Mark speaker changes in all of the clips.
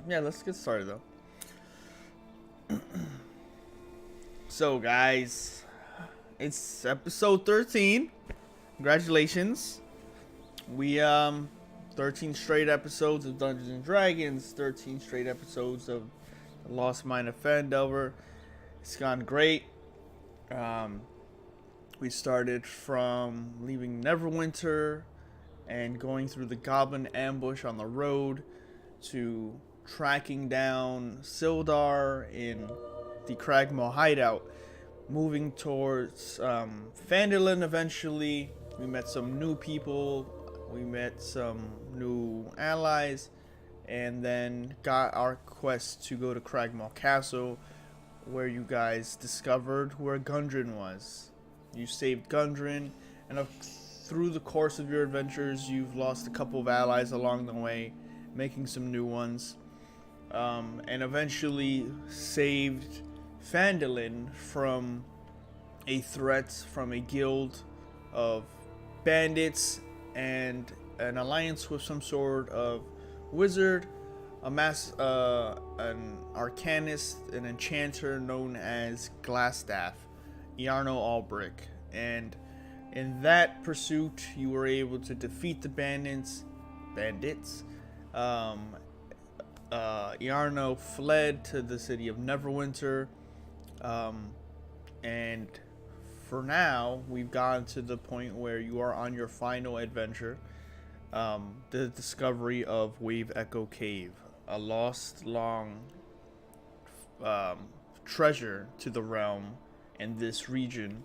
Speaker 1: Yeah, let's get started though. So, guys, it's episode 13. Congratulations. We 13 straight episodes of Dungeons and Dragons, 13 straight episodes of the Lost Mine of Phandelver. It's gone great. We started from leaving Neverwinter and going through the goblin ambush on the road to tracking down Sildar in the Cragmaw hideout, moving towards Phandalin eventually. We met some new people, we met some new allies, and then got our quest to go to Cragmaw Castle, where you guys discovered where Gundren was. You saved Gundren, and through the course of your adventures, you've lost a couple of allies along the way, making some new ones, and eventually saved Phandalin from a threat from a guild of bandits and an alliance with some sort of wizard, an arcanist, an enchanter known as Glassstaff, Iarno Albrick. And in that pursuit, you were able to defeat the bandits. Iarno fled to the city of Neverwinter, and for now, we've gotten to the point where you are on your final adventure, the discovery of Wave Echo Cave, a lost long treasure to the realm in this region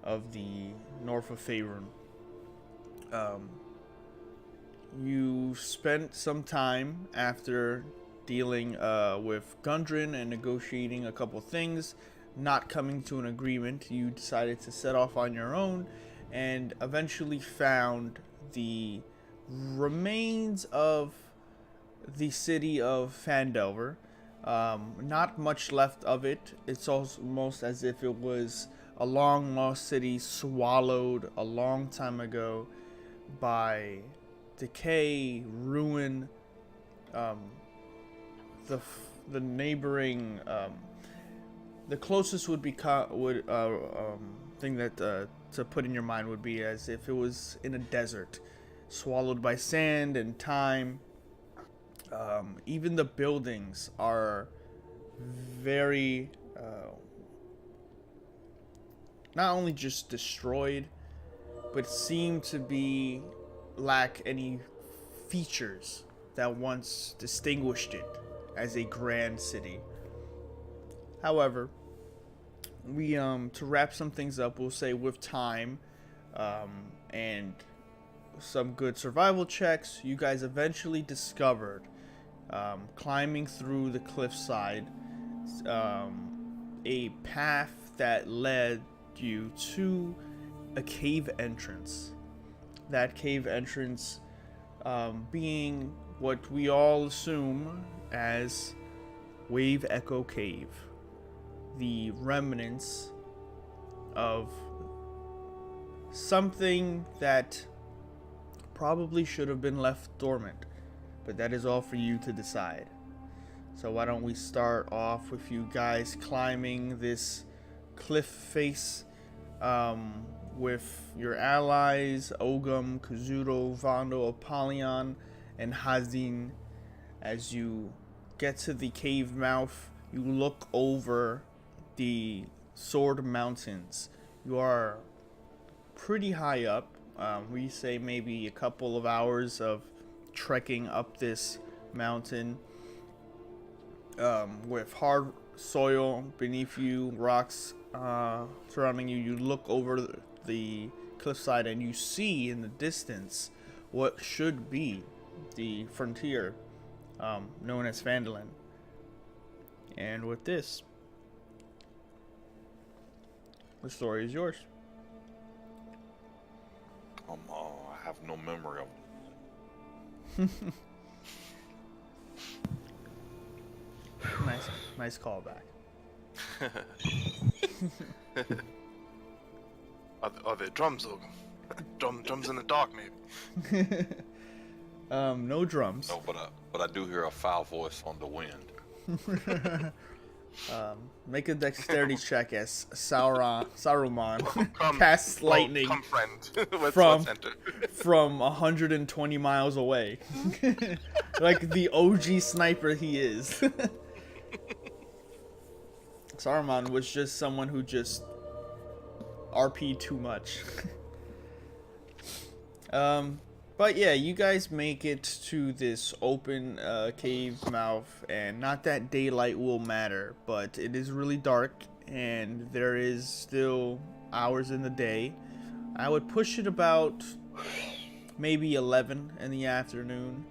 Speaker 1: of the north of Faerun. You spent some time after dealing with Gundren and negotiating a couple things, not coming to an agreement. You decided to set off on your own and eventually found the remains of the city of Phandelver. Not much left of it. It's almost as if it was a long lost city swallowed a long time ago by decay, ruin. The neighboring, the closest would be thing that to put in your mind would be as if it was in a desert, swallowed by sand and time. Even the buildings are very not only just destroyed, but seem to be lack any features that once distinguished it as a grand city. However, we to wrap some things up, we'll say with time and some good survival checks, you guys eventually discovered, climbing through the cliffside, a path that led you to a cave entrance. That cave entrance being what we all assume as Wave Echo Cave, the remnants of something that probably should have been left dormant, but that is all for you to decide. So why don't we start off with you guys climbing this cliff face with your allies, Ogum, Kazuto, Vondo, Apollyon, and Hazin. As you get to the cave mouth, you look over the Sword Mountains. You are pretty high up. We say maybe a couple of hours of trekking up this mountain, with hard soil beneath you, rocks surrounding you. You look over the cliffside and you see in the distance what should be the frontier, known as Phandalin. And with this, the story is yours.
Speaker 2: I have no memory of
Speaker 1: Nice callback.
Speaker 2: Are there drums, Ogum? Drums in the dark, maybe.
Speaker 1: No drums.
Speaker 2: No, but I do hear a foul voice on the wind.
Speaker 1: Make a dexterity check as Saruman
Speaker 3: Come,
Speaker 1: casts lightning
Speaker 3: come, friend. let's
Speaker 1: from
Speaker 3: enter.
Speaker 1: from 120 miles away, like the OG sniper he is. Saruman was just someone who just RP too much. But yeah, you guys make it to this open cave mouth, and not that daylight will matter, but it is really dark, and there is still hours in the day. I would push it about maybe 11 in the afternoon.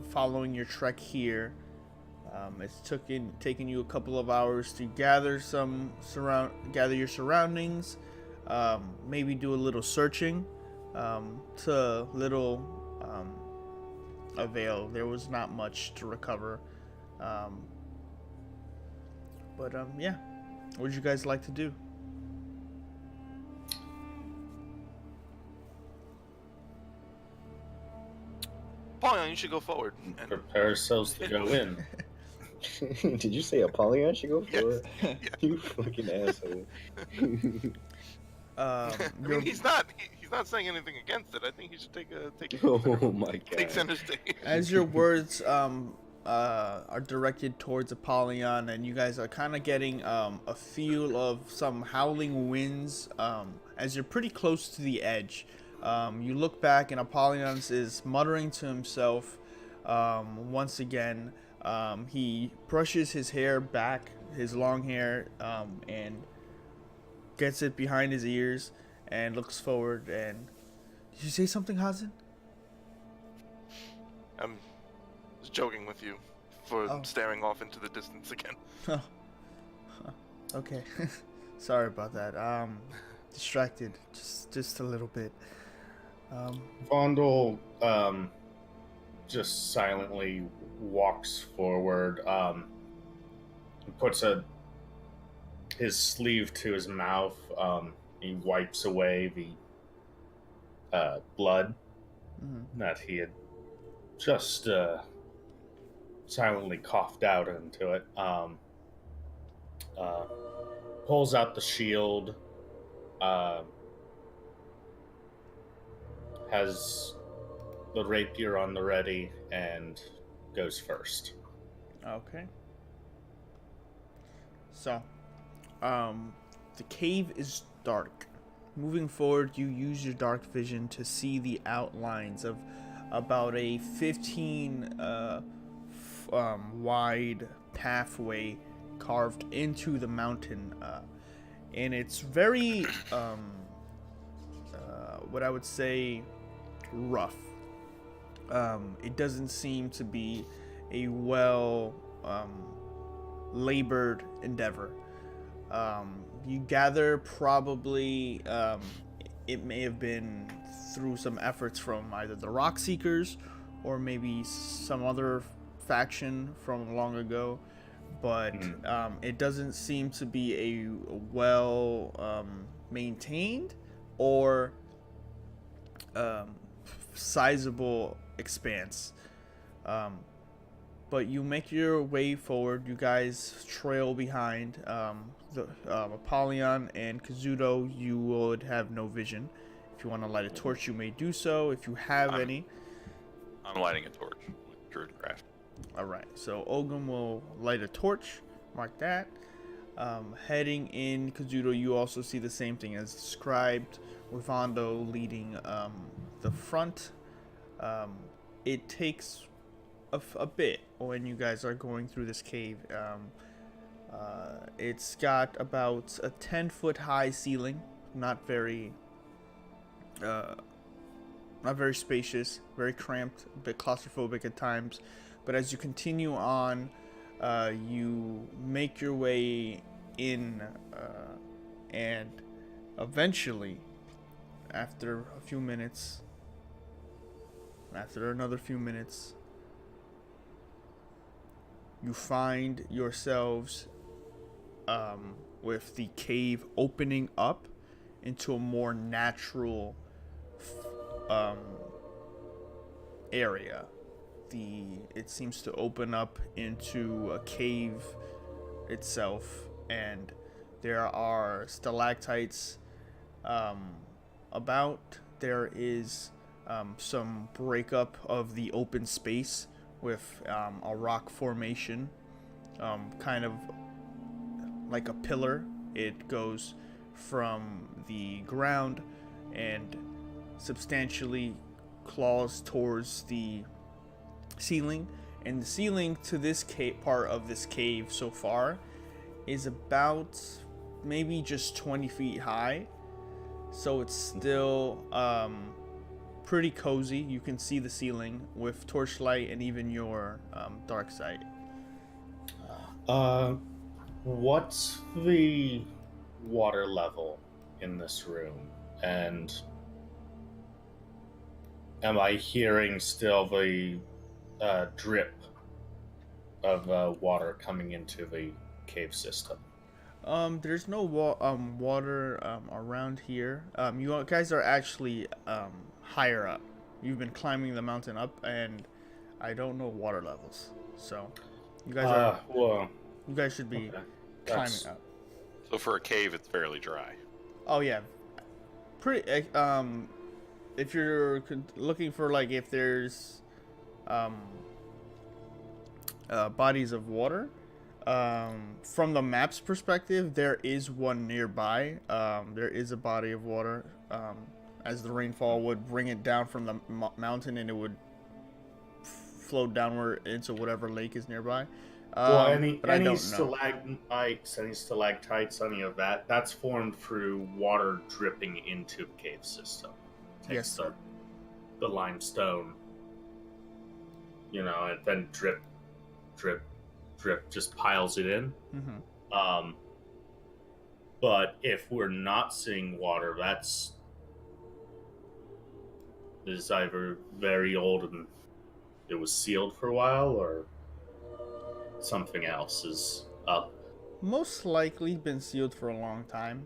Speaker 1: Following your trek here, it's taken you a couple of hours to gather your surroundings, maybe do a little searching. To little avail. There was not much to recover. But yeah. What would you guys like to do?
Speaker 3: Apollyon, you should go forward. And
Speaker 4: Prepare ourselves to go in.
Speaker 5: Did you say Apollyon should go for it?
Speaker 3: Yeah.
Speaker 5: You fucking asshole.
Speaker 3: I mean, he's not saying anything against it. I think he should take
Speaker 5: Oh my
Speaker 3: take
Speaker 5: god.
Speaker 3: center stage.
Speaker 1: As your words are directed towards Apollyon, and you guys are kind of getting a feel of some howling winds as you're pretty close to the edge. You look back, and Apollyon is muttering to himself once again. He brushes his hair back, his long hair, and gets it behind his ears and looks forward. And did you say something, Hazen?
Speaker 3: I'm just joking with you for staring off into the distance again.
Speaker 1: Oh. Okay. Sorry about that. Distracted just a little bit.
Speaker 4: Vondel just silently walks forward, puts his sleeve to his mouth. He wipes away the blood that he had just silently coughed out into it. Pulls out the shield. Has the rapier on the ready and goes first.
Speaker 1: Okay. So, the cave is dark. Moving forward, you use your dark vision to see the outlines of about a 15 wide pathway carved into the mountain, and it's very what I would say rough. It doesn't seem to be a well labored endeavor. You gather probably it may have been through some efforts from either the Rock Seekers or maybe some other faction from long ago, but it doesn't seem to be a well maintained or sizable expanse. But you make your way forward. You guys trail behind. Apollyon and Kazuto, you would have no vision. If you want to light a torch, you may do so, if you have any.
Speaker 2: I'm lighting a torch with Druidcraft.
Speaker 1: Alright, so Ogum will light a torch. Mark that. Heading in, Kazuto, you also see the same thing as described, with Ando leading the front. It takes a bit when you guys are going through this cave. It's got about a 10-foot high ceiling, not very spacious, very cramped, a bit claustrophobic at times. But as you continue on, you make your way in, and eventually, after another few minutes, you find yourselves with the cave opening up into a more natural area. It seems to open up into a cave itself, and there are stalactites about. There is some breakup of the open space with a rock formation, kind of like a pillar. It goes from the ground and substantially claws towards the ceiling, and the ceiling to this part of this cave so far is about maybe just 20 feet high, so it's still pretty cozy. You can see the ceiling with torchlight and even your dark sight.
Speaker 4: What's the water level in this room? And am I hearing still the drip of water coming into the cave system?
Speaker 1: There's no water around here. You guys are actually higher up. You've been climbing the mountain up, and I don't know water levels. So you guys are.
Speaker 4: Well,
Speaker 1: you guys should be climbing up.
Speaker 2: So for a cave, it's fairly dry.
Speaker 1: Oh yeah, pretty. If you're looking for like if there's bodies of water, from the map's perspective, there is one nearby. There is a body of water. As the rainfall would bring it down from the mountain, and it would flow downward into whatever lake is nearby.
Speaker 4: Well, any
Speaker 1: stalagmites,
Speaker 4: any stalactites, any of that, that's formed through water dripping into the cave system.
Speaker 1: Yes, sir.
Speaker 4: The limestone, and then drip, just piles it in.
Speaker 1: Mm-hmm.
Speaker 4: But if we're not seeing water, is either very old and it was sealed for a while, or something else is up.
Speaker 1: Most likely been sealed for a long time,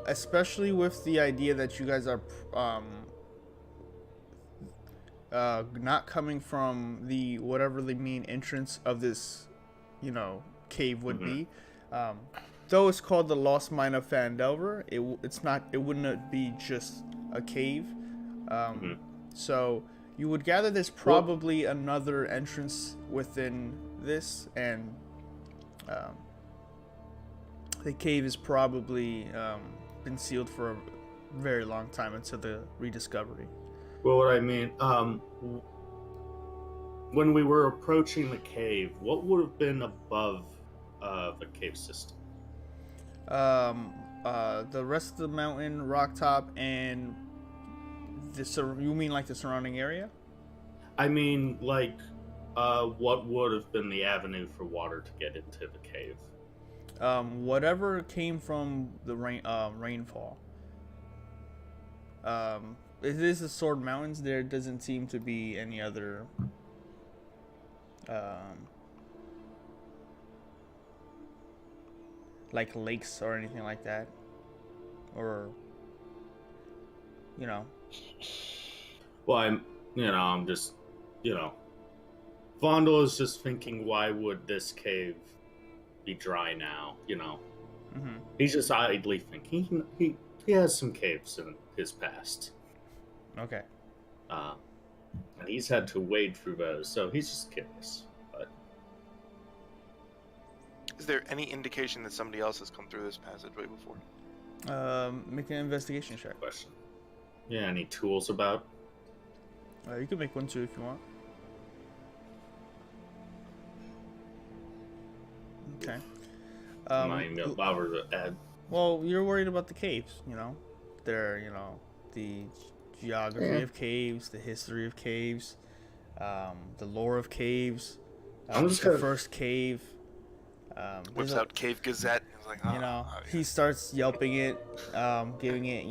Speaker 1: especially with the idea that you guys are not coming from the whatever the main entrance of this cave would be. Though it's called the Lost Mine of Phandelver, it wouldn't be just a cave. So you would gather there's probably another entrance within this, and the cave has probably been sealed for a very long time until the rediscovery.
Speaker 4: Well, what I mean, when we were approaching the cave, what would have been above the cave system?
Speaker 1: The rest of the mountain, rock top, and you mean like the surrounding area?
Speaker 4: I mean, like, what would have been the avenue for water to get into the cave?
Speaker 1: Whatever came from the rainfall. It is the Sword Mountains. There doesn't seem to be any other like lakes or anything like that, or
Speaker 4: Well, I'm just, Vondel is just thinking, why would this cave be dry now?
Speaker 1: Mm-hmm.
Speaker 4: He's just idly thinking. He has some caves in his past.
Speaker 1: Okay.
Speaker 4: And he's had to wade through those, so he's just curious. But
Speaker 3: is there any indication that somebody else has come through this passageway before?
Speaker 1: Make an investigation check.
Speaker 4: Question. Yeah, any tools about?
Speaker 1: You can make one too if you want. Okay.
Speaker 4: I'm not even gonna bother to add.
Speaker 1: Well, you're worried about the caves, They're, the geography of caves, the history of caves, the lore of caves, the first cave.
Speaker 3: Whips out Cave Gazette. He's like,
Speaker 1: he starts yelping it, giving it,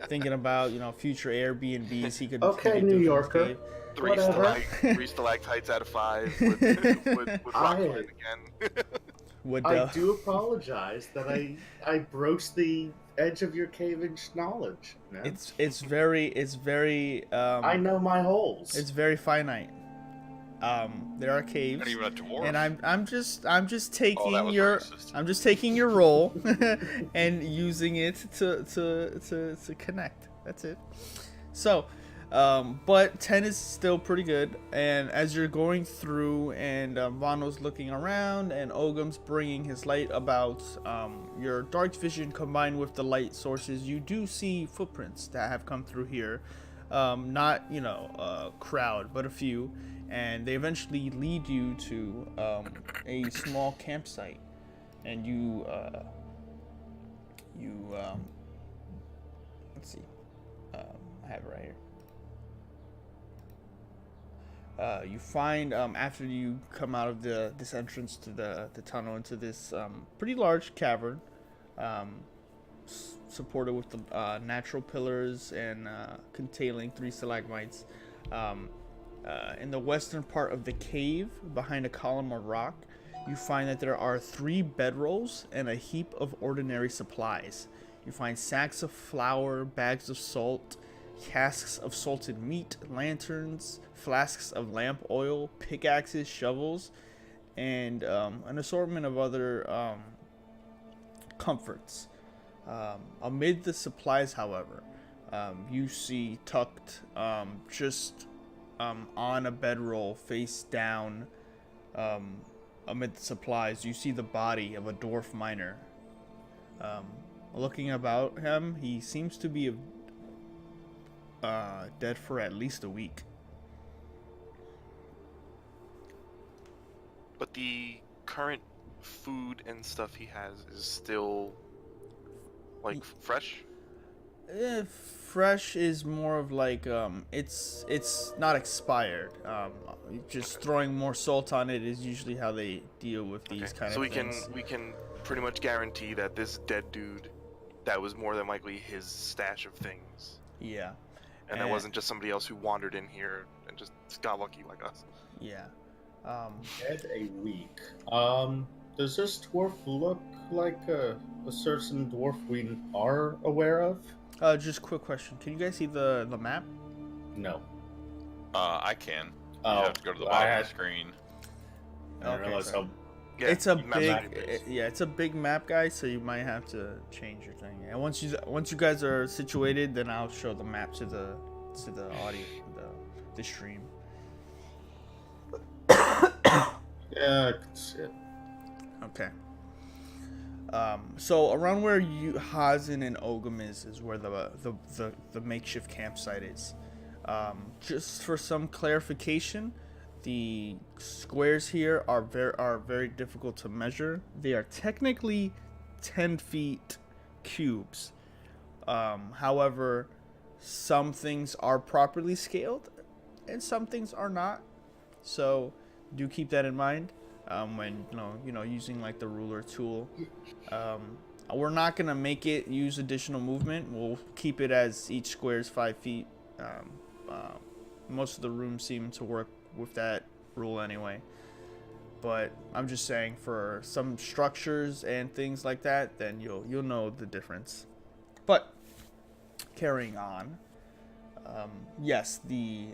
Speaker 1: thinking about, future Airbnbs he could.
Speaker 5: Okay,
Speaker 1: he could
Speaker 5: New
Speaker 1: do
Speaker 5: Yorker.
Speaker 3: Three stalactites out of 5 would rock climb again.
Speaker 1: Would
Speaker 4: I do apologize that I broached the edge of your cave-inch knowledge, man.
Speaker 1: it's very
Speaker 4: I know my holes.
Speaker 1: it's very finite. There are caves,
Speaker 2: Not even a dwarf.
Speaker 1: and I'm just
Speaker 2: Oh, that
Speaker 1: taking
Speaker 2: was
Speaker 1: your
Speaker 2: racist.
Speaker 1: I'm just taking your role and using it to connect. That's it. So, but 10 is still pretty good. And as you're going through, and Vano's looking around, and Ogum's bringing his light about, your dark vision combined with the light sources, you do see footprints that have come through here. Not, a crowd, but a few. And they eventually lead you to a small campsite. And you let's see. I have it right here. You find, after you come out of this entrance to the tunnel into this pretty large cavern, supported with the natural pillars and containing 3 stalagmites. In the western part of the cave, behind a column of rock, you find that there are 3 bedrolls and a heap of ordinary supplies. You find sacks of flour, bags of salt, casks of salted meat, lanterns, flasks of lamp oil, pickaxes, shovels, and an assortment of other comforts. Amid the supplies, however, you see tucked just on a bedroll, face down, amid the supplies, you see the body of a dwarf miner. Looking about him, he seems to be dead for at least a week.
Speaker 3: But the current food and stuff he has is still like fresh.
Speaker 1: Fresh is more of like it's not expired. Just throwing more salt on it is usually how they deal with these kind
Speaker 3: so
Speaker 1: of things.
Speaker 3: we can pretty much guarantee that this dead dude, that was more than likely his stash of things.
Speaker 1: Yeah.
Speaker 3: And that wasn't just somebody else who wandered in here and just got lucky like us.
Speaker 1: Yeah.
Speaker 4: Dead a week. Does this dwarf look like a certain dwarf we are aware of?
Speaker 1: Just quick question. Can you guys see the map?
Speaker 4: No.
Speaker 2: I can.
Speaker 4: Oh,
Speaker 2: You have to go to the bottom of the screen.
Speaker 4: I didn't realize
Speaker 1: sorry.
Speaker 4: how.
Speaker 3: Yeah,
Speaker 1: It's a
Speaker 3: map
Speaker 1: big,
Speaker 3: base.
Speaker 1: it's a big map, guys. So you might have to change your thing. And once you guys are situated, then I'll show the map to the audio, the stream.
Speaker 4: Yeah, I can see it.
Speaker 1: Okay. So around where Hazen and Ogum is where the makeshift campsite is. Just for some clarification, the squares here are very difficult to measure. They are technically 10 feet cubes. However, some things are properly scaled and some things are not. So do keep that in mind when using like the ruler tool. We're not gonna make it use additional movement. We'll keep it as each square is 5 feet. Most of the rooms seem to work with that rule anyway. But I'm just saying, for some structures and things like that, then you'll know the difference. But carrying on. Yes, the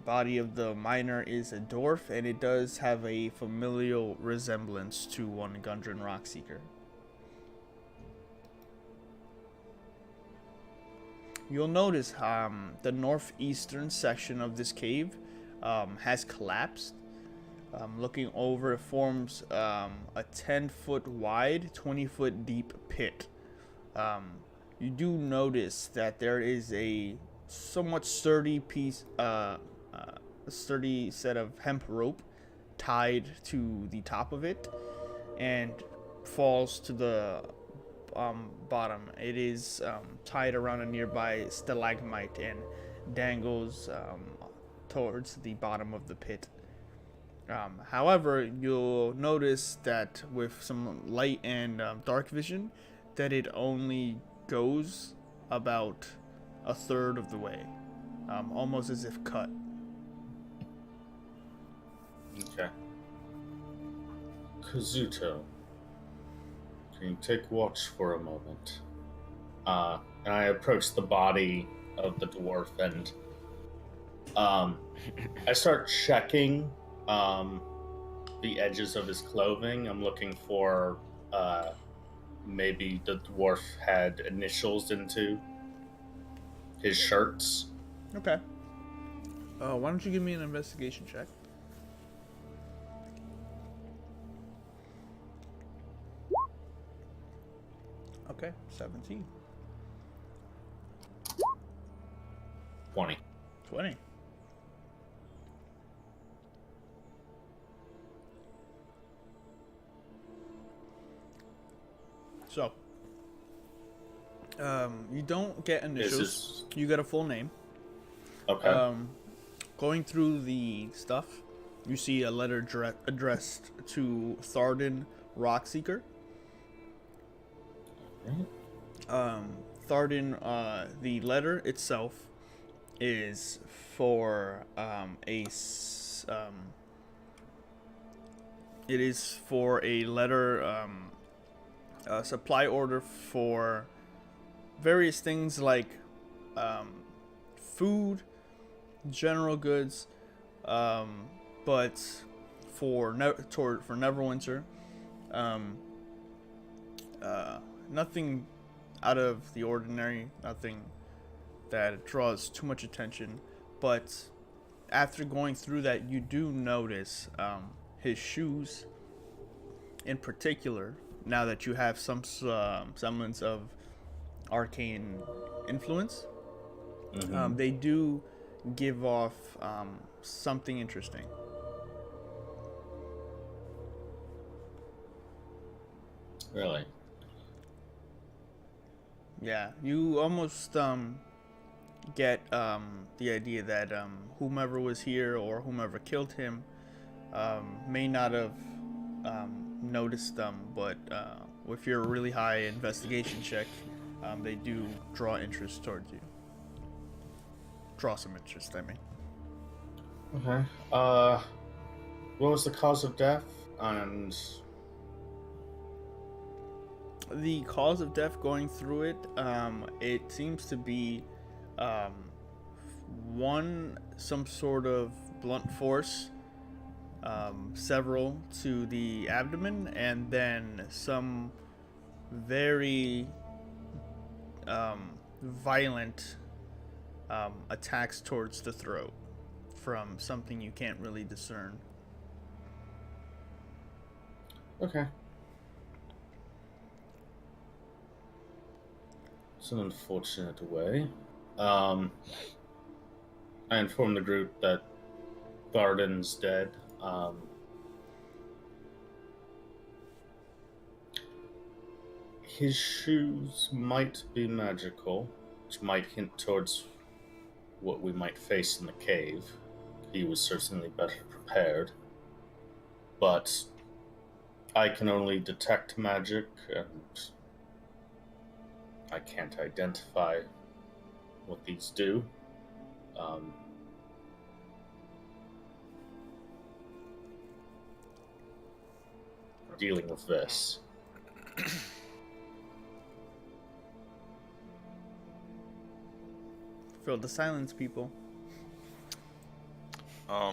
Speaker 1: body of the miner is a dwarf, and it does have a familial resemblance to one Gundren Rockseeker. You'll notice the northeastern section of this cave has collapsed. Looking over, it forms a 10-foot wide, 20-foot deep pit. You do notice that there is a somewhat sturdy a sturdy set of hemp rope tied to the top of it and falls to the bottom. It is tied around a nearby stalagmite and dangles towards the bottom of the pit. However, you'll notice that with some light and dark vision, that it only goes about a third of the way, almost as if cut.
Speaker 4: Okay. Kazuto, Can you take watch for a moment? And I approach the body of the dwarf, and I start checking the edges of his clothing. I'm looking for maybe the dwarf had initials into his shirts.
Speaker 1: Okay. Why don't you give me an investigation check? Okay, 17.
Speaker 4: 20.
Speaker 1: 20. So, you don't get initials. You get a full name.
Speaker 4: Okay.
Speaker 1: Going through the stuff, you see a letter addressed to Tharden Rockseeker. Tharden, the letter itself is for it is for a letter, a supply order for various things like food, general goods, but for Neverwinter, nothing out of the ordinary, nothing that draws too much attention. But after going through that, you do notice his shoes, in particular. Now that you have some semblance of arcane influence, they do give off something interesting.
Speaker 4: Really?
Speaker 1: Yeah, you almost get the idea that whomever was here or whomever killed him may not have noticed them, but with your really high investigation check, they do draw interest towards you. Draw some interest, I mean.
Speaker 4: Okay. What was the cause of death? And
Speaker 1: the cause of death, going through it, it seems to be some sort of blunt force, several to the abdomen, and then some very violent attacks towards the throat from something you can't really discern.
Speaker 4: okay. It's an unfortunate way. I informed the group that Tharden's dead. His shoes might be magical, which might hint towards what we might face in the cave. He was certainly better prepared. But I can only detect magic, and I can't identify what these do. Dealing with this.
Speaker 1: Fill the silence, people.
Speaker 2: I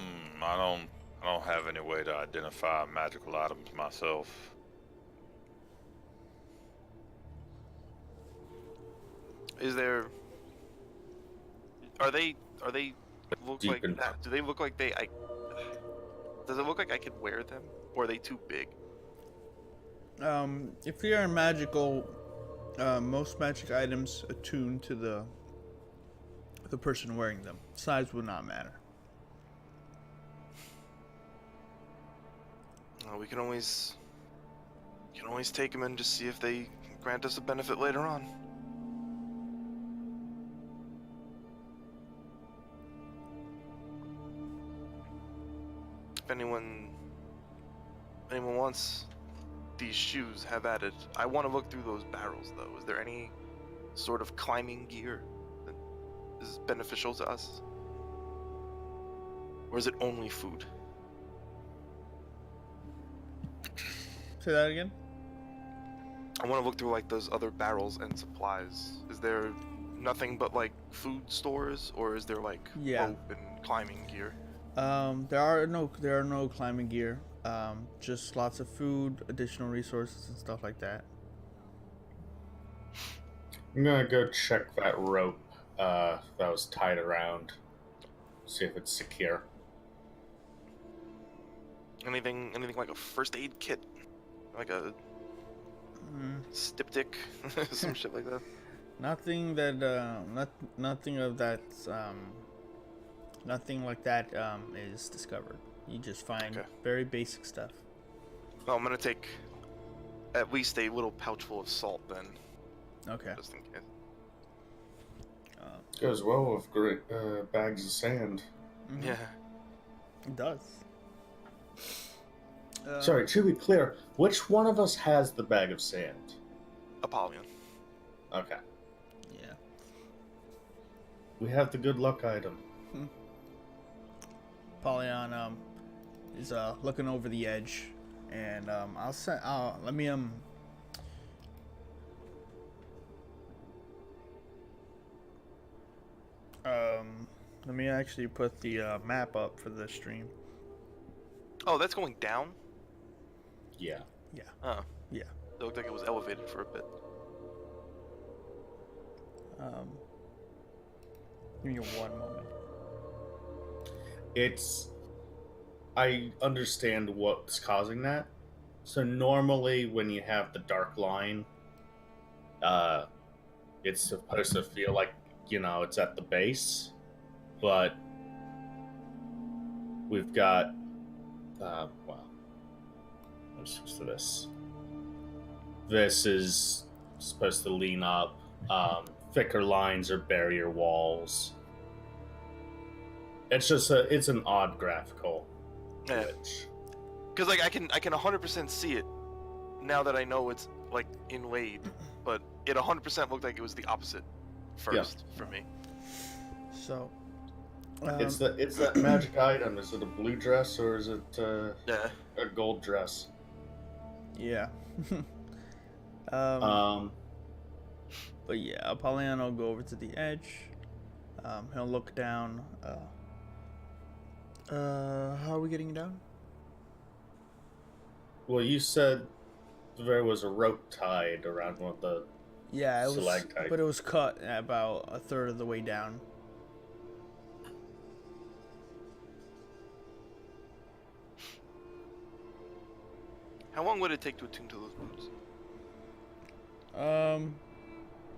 Speaker 2: don't have any way to identify magical items myself.
Speaker 3: Is there? Are they look
Speaker 4: Deep
Speaker 3: like
Speaker 4: in-
Speaker 3: that? Do they look like they? Does it look like I could wear them, or are they too big?
Speaker 1: If you're magical, most magic items attune to the person wearing them. Size would not matter.
Speaker 3: We can always take them and just see if they grant us a benefit later on. If anyone wants these shoes, have at it. I want to look through those barrels, though. Is there any sort of climbing gear that is beneficial to us? Or is it only food?
Speaker 1: Say that again.
Speaker 3: I want to look through like those other barrels and supplies. Is there nothing but like food stores, or is there like
Speaker 1: Yeah.
Speaker 3: rope and climbing gear?
Speaker 1: There are no climbing gear. Just lots of food, additional resources, and stuff like that.
Speaker 4: I'm gonna go check that rope that was tied around. See if it's secure.
Speaker 3: Anything like a first aid kit, like a styptic, some shit like that.
Speaker 1: Nothing that nothing of that nothing like that is discovered. You just find
Speaker 3: Okay.
Speaker 1: very basic stuff.
Speaker 3: Well, I'm gonna take at least a little pouch full of salt then,
Speaker 1: Okay.
Speaker 3: just in case.
Speaker 4: Goes well with great bags of sand.
Speaker 1: Mhm.
Speaker 3: Yeah.
Speaker 1: It does.
Speaker 4: Sorry, to be clear, which one of us has the bag of sand?
Speaker 3: Apollyon.
Speaker 4: Okay.
Speaker 1: Yeah.
Speaker 4: We have the good luck item.
Speaker 1: Polyon is looking over the edge, and let me actually put the map up for the stream.
Speaker 3: Oh, that's going down?
Speaker 4: Yeah.
Speaker 3: Oh.
Speaker 1: Yeah.
Speaker 3: It looked like it was elevated for a bit.
Speaker 1: Give me 1 moment.
Speaker 4: I understand what's causing that. So normally when you have the dark line, it's supposed to feel like, it's at the base. But we've got, let's switch to this. This is supposed to lean up. Thicker lines or barrier walls. It's just it's an odd graphical
Speaker 3: Yeah.
Speaker 4: glitch.
Speaker 3: Because like I can 100% see it now that I know it's like inlaid, but it 100% looked like it was the opposite first for me.
Speaker 1: So,
Speaker 4: It's that magic item. Is it a blue dress or is it
Speaker 3: Yeah.
Speaker 4: a gold dress?
Speaker 1: yeah. But yeah, Apollyon will go over to the edge. He'll look down. How are we getting down?
Speaker 4: Well, you said there was a rope tied around one of the.
Speaker 1: Yeah, it was,
Speaker 4: Stalactite.
Speaker 1: but it was cut at about a third of the way down.
Speaker 3: How long would it take to attune to those boots?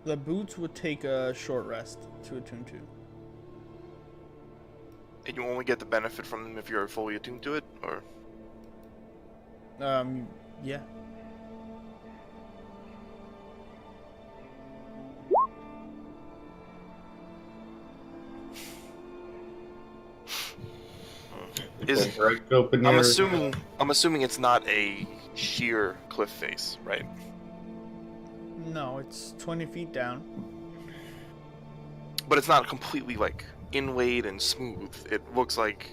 Speaker 1: The boots would take a short rest to attune to.
Speaker 3: And you only get the benefit from them if you're fully attuned to it, or?
Speaker 1: Yeah.
Speaker 4: Break open
Speaker 3: I'm
Speaker 4: your-
Speaker 3: assuming it's not a sheer cliff face, right?
Speaker 1: No, it's 20 feet down.
Speaker 3: But it's not completely like inlaid and smooth. It looks like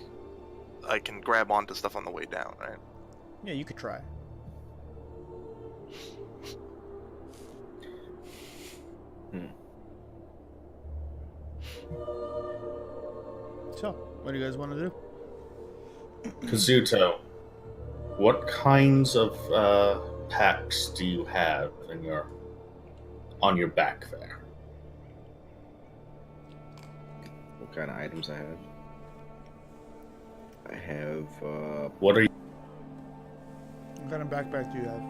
Speaker 3: I can grab onto stuff on the way down, right?
Speaker 1: Yeah, you could try. So, what do you guys want to do?
Speaker 4: Kazuto, what kinds of packs do you have on your back there?
Speaker 5: What kind of items I have? I have,
Speaker 4: What are you?
Speaker 1: What kind of backpack do you have?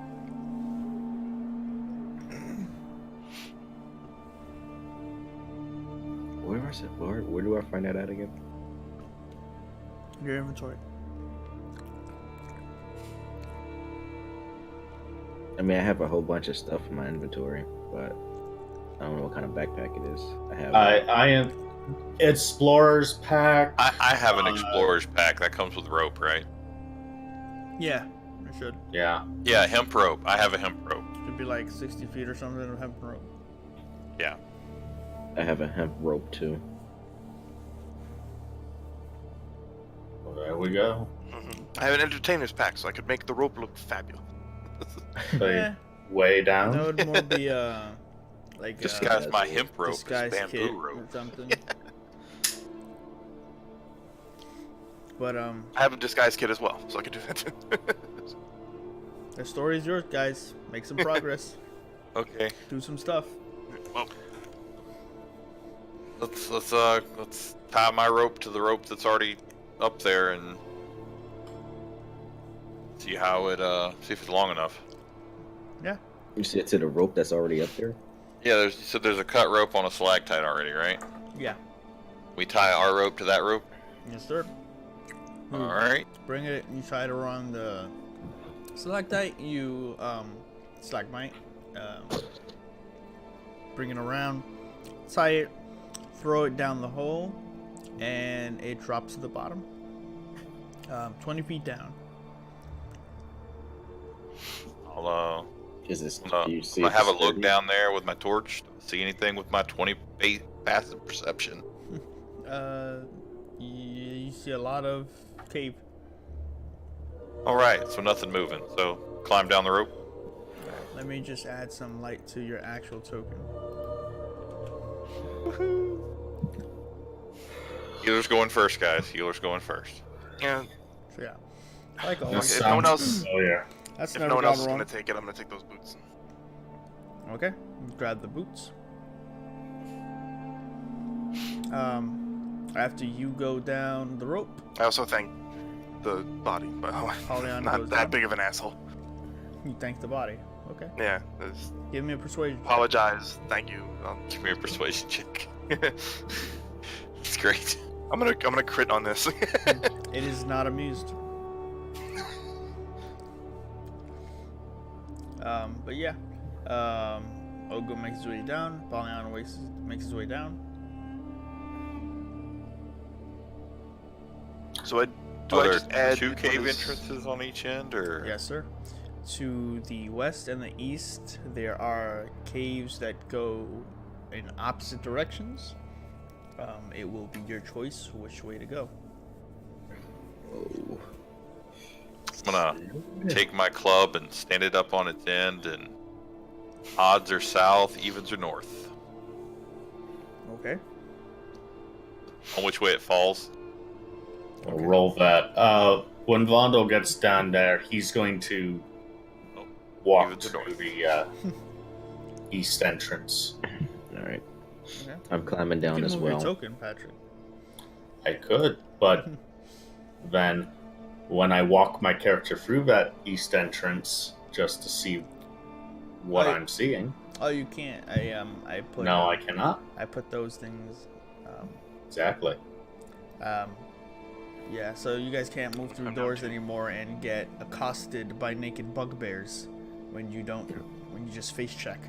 Speaker 5: where is it? Where do I find that at again?
Speaker 1: Your inventory.
Speaker 5: I mean, I have a whole bunch of stuff in my inventory, but I don't know what kind of backpack it is. I have.
Speaker 4: I am explorer's pack.
Speaker 2: I have an explorer's pack that comes with rope, right?
Speaker 1: Yeah, it should.
Speaker 4: Yeah.
Speaker 2: Yeah, hemp rope. I have a hemp rope.
Speaker 1: Should be like 60 feet or something of hemp rope.
Speaker 2: Yeah.
Speaker 5: I have a hemp rope too.
Speaker 4: Well, there we go.
Speaker 3: I have an entertainer's pack, so I could make the rope look fabulous.
Speaker 4: So
Speaker 1: Eh.
Speaker 4: way down.
Speaker 1: That would more be like
Speaker 2: Disguise my hemp rope as
Speaker 1: disguise
Speaker 2: bamboo
Speaker 1: kit
Speaker 2: rope.
Speaker 1: or something. But
Speaker 3: I have a disguise kit as well, so I can do that too.
Speaker 1: the story's yours, guys. Make some progress.
Speaker 2: Okay.
Speaker 1: Do some stuff.
Speaker 3: Well,
Speaker 2: Let's tie my rope to the rope that's already up there and see how it see if it's long enough.
Speaker 1: Yeah.
Speaker 5: You said to the rope that's already up there?
Speaker 2: Yeah, there's a cut rope on a stalactite already, right?
Speaker 1: Yeah.
Speaker 2: We tie our rope to that rope.
Speaker 1: Yes, sir.
Speaker 2: All right.
Speaker 1: Bring it. You try to run the stalactite. You stalagmite. Bring it around. Tie it. Throw it down the hole, and it drops to the bottom. 20 feet down.
Speaker 2: I'll
Speaker 5: Is this?
Speaker 2: I'm
Speaker 5: Do you see
Speaker 2: gonna
Speaker 5: if
Speaker 2: have a
Speaker 5: it's
Speaker 2: look
Speaker 5: sturdy?
Speaker 2: down there with my torch. See anything with my 20 passive perception?
Speaker 1: You see a lot of cave.
Speaker 2: All right, so nothing moving. So climb down the rope.
Speaker 1: Let me just add some light to your actual token.
Speaker 2: Healer's going first, guys. Healer's going first.
Speaker 3: yeah.
Speaker 1: So yeah, like
Speaker 4: That
Speaker 1: always.
Speaker 3: If no one
Speaker 4: sounds
Speaker 3: else-
Speaker 4: familiar.
Speaker 1: That's
Speaker 3: If
Speaker 1: never
Speaker 3: no one
Speaker 1: gone
Speaker 3: else is
Speaker 1: wrong.
Speaker 3: gonna take it, I'm gonna take those boots.
Speaker 1: Okay, grab the boots. After you go down the rope,
Speaker 3: I also thank the body, by the way.
Speaker 1: Pollyanna
Speaker 3: Not
Speaker 1: goes
Speaker 3: that
Speaker 1: down.
Speaker 3: big of an asshole.
Speaker 1: You thank the body. Okay,
Speaker 3: Yeah. Just
Speaker 1: give me a persuasion. check.
Speaker 3: apologize. Thank you.
Speaker 2: Give me a persuasion check. It's great.
Speaker 3: I'm gonna crit on this.
Speaker 1: It is not amused. But yeah, Ogo makes his way down. Pollyanna makes his way down.
Speaker 3: So I do
Speaker 2: Are
Speaker 3: I
Speaker 2: there
Speaker 3: just add
Speaker 2: two cave
Speaker 3: this-
Speaker 2: entrances on each end, or?
Speaker 1: Yes, sir. To the west and the east, there are caves that go in opposite directions. It will be your choice which way to go.
Speaker 5: Oh.
Speaker 2: I'm gonna take my club and stand it up on its end, and odds are south, evens are north.
Speaker 1: Okay.
Speaker 2: On which way it falls.
Speaker 4: I'll roll that. When Vondel gets down there, he's going to walk
Speaker 2: even to
Speaker 4: to
Speaker 2: north.
Speaker 4: the east entrance.
Speaker 5: All right.
Speaker 1: Okay.
Speaker 5: I'm climbing
Speaker 1: You
Speaker 5: down
Speaker 1: can
Speaker 5: as
Speaker 1: move your
Speaker 5: well.
Speaker 1: token, Patrick.
Speaker 4: I could, but then when I walk my character through that east entrance just to see what
Speaker 1: Right.
Speaker 4: I'm seeing,
Speaker 1: Oh, you can't. I put.
Speaker 4: no, I cannot.
Speaker 1: I put those things.
Speaker 4: Exactly.
Speaker 1: Yeah. So you guys can't move through doors anymore and get accosted by naked bugbears when you don't. When you just face check.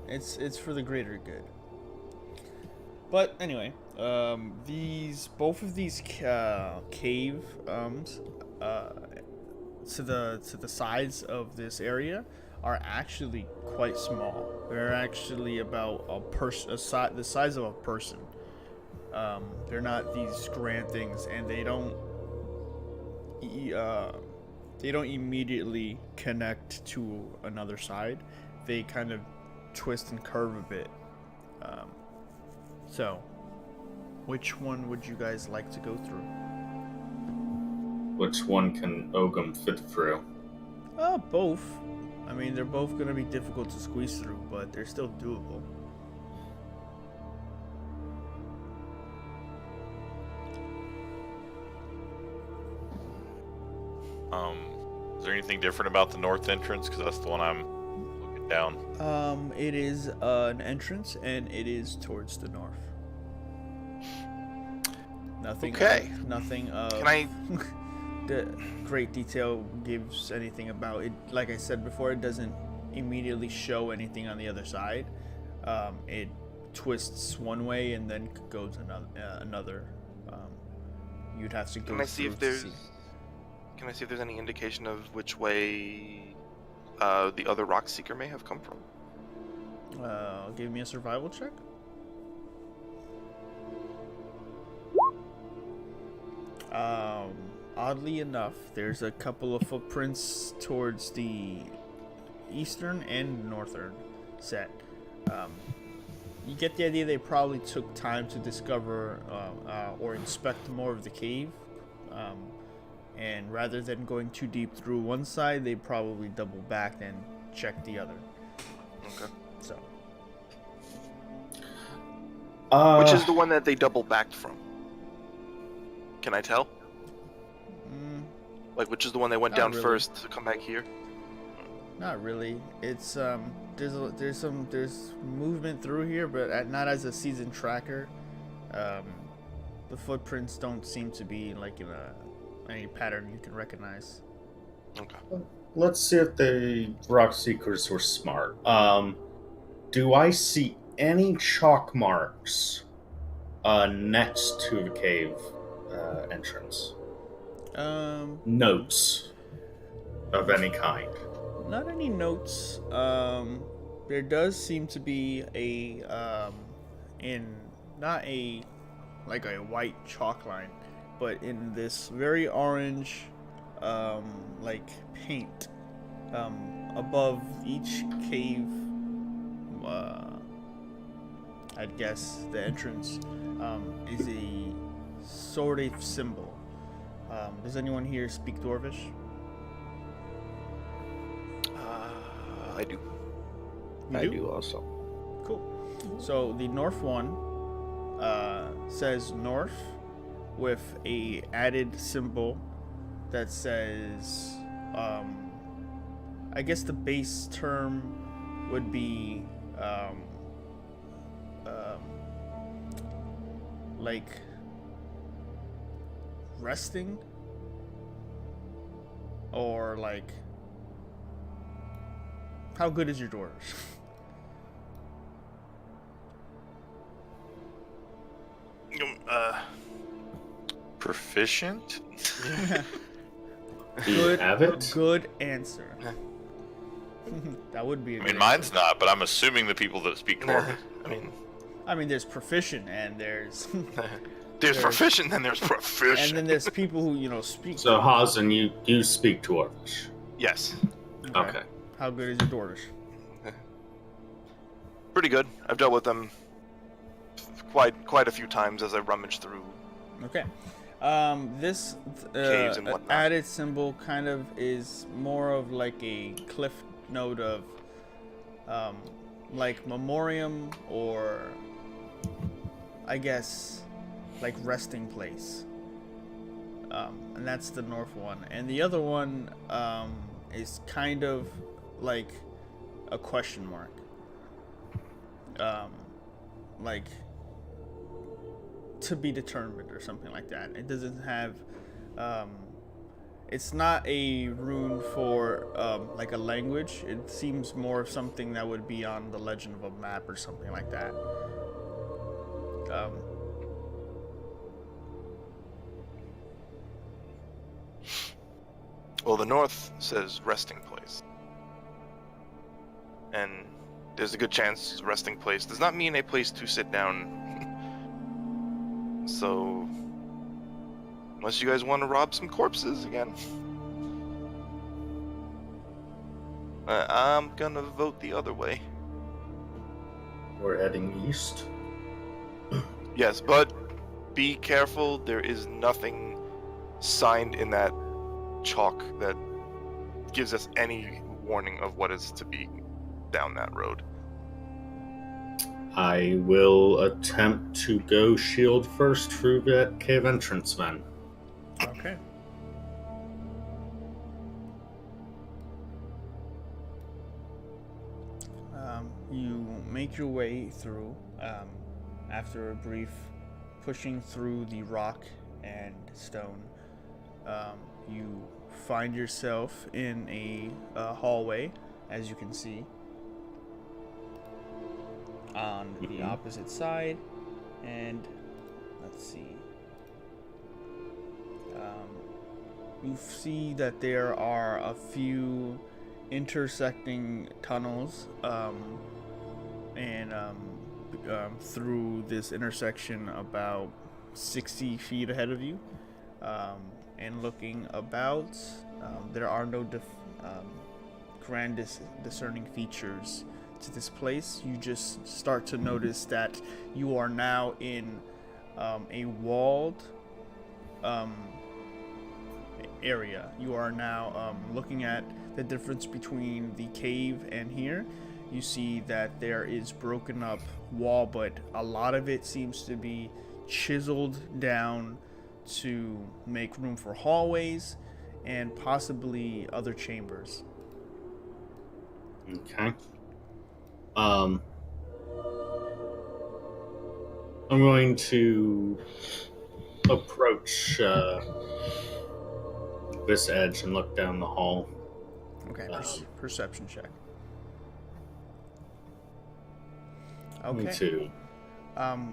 Speaker 1: It's for the greater good. But anyway, both of these cave to the sides of this area are actually quite small. They're actually about the size of a person. They're not these grand things, and they don't immediately connect to another side. They kind of twist and curve a bit. So, which one would you guys like to go through?
Speaker 4: Which one can Ogum fit through?
Speaker 1: Both. I mean, they're both going to be difficult to squeeze through, but they're still doable.
Speaker 2: Is there anything different about the north entrance? Because that's the one I'm looking down.
Speaker 1: It is an entrance, and it is towards the north. Nothing.
Speaker 2: Okay.
Speaker 1: Nothing.
Speaker 3: Can I?
Speaker 1: The great detail gives anything about it. Like I said before, it doesn't immediately show anything on the other side. It twists one way and then goes another. You'd have to go.
Speaker 3: Can I see
Speaker 1: through
Speaker 3: if
Speaker 1: to
Speaker 3: there's? Can I see if there's any indication of which way the other rock seeker may have come from?
Speaker 1: Give me a survival check. oddly enough, there's a couple of footprints towards the eastern and northern set. You get the idea they probably took time to discover or inspect more of the cave. And rather than going too deep through one side, they probably double back and check the other.
Speaker 3: Okay.
Speaker 1: So.
Speaker 3: Which is the one that they double backed from? Can I tell? Like, which is the one they went
Speaker 1: Not
Speaker 3: down
Speaker 1: really.
Speaker 3: first to come back here?
Speaker 1: Not really. It's there's movement through here, but not as a season tracker. The footprints don't seem to be like in any pattern you can recognize.
Speaker 3: Okay.
Speaker 4: Let's see if the rock seekers were smart. Do I see any chalk marks next to the cave entrance? Notes of any kind.
Speaker 1: Not any notes. There does seem to be not a white chalk line, but in this very orange, like paint, above each cave, I'd guess the entrance, is a sort of symbol. Does anyone here speak Dwarvish?
Speaker 3: I do.
Speaker 1: You
Speaker 5: I do also.
Speaker 1: Cool. So the north one says north with a added symbol that says, I guess the base term would be like resting, or like, how good is your Dwarvish?
Speaker 2: Proficient?
Speaker 4: Do you have it?
Speaker 1: Good answer. That would be.
Speaker 2: I mean, mine's not, but I'm assuming the people that speak Dwarven.
Speaker 1: I mean, there's proficient and there's
Speaker 3: There's proficient, then there's proficient.
Speaker 1: and then there's people who speak.
Speaker 4: So Hazen, you speak Dwarvish.
Speaker 3: Yes.
Speaker 4: Okay.
Speaker 1: How good is your Dwarvish?
Speaker 3: Pretty good. I've dealt with them quite a few times as I rummage through.
Speaker 1: Okay. This
Speaker 3: Caves and whatnot.
Speaker 1: added symbol kind of is more of like a cliff note of like memoriam, or I guess like resting place. And that's the north one. And the other one is kind of like a question mark. Like to be determined or something like that. It doesn't have it's not a rune for like a language. It seems more of something that would be on the legend of a map or something like that.
Speaker 3: Well, the north says resting place. And there's a good chance resting place does not mean a place to sit down. So, unless you guys want to rob some corpses again, I'm gonna vote the other way.
Speaker 4: We're heading east.
Speaker 3: Yes, but be careful. There is nothing signed in that chalk that gives us any warning of what is to be down that road.
Speaker 4: I will attempt to go shield first through that cave entrance then.
Speaker 1: Okay. You make your way through after a brief pushing through the rock and stone. You find yourself in a hallway, as you can see. On the opposite side, and let's see. You see that there are a few intersecting tunnels, and through this intersection about 60 feet ahead of you, and looking about, there are no grand discerning features to this place. You just start to notice that you are now in a walled area. You are now looking at the difference between the cave and here. You see that there is broken up wall, but a lot of it seems to be chiseled down to make room for hallways and possibly other chambers.
Speaker 4: Okay. I'm going to approach this edge and look down the hall.
Speaker 1: Okay, perception check.
Speaker 4: Me
Speaker 1: Okay.
Speaker 4: too.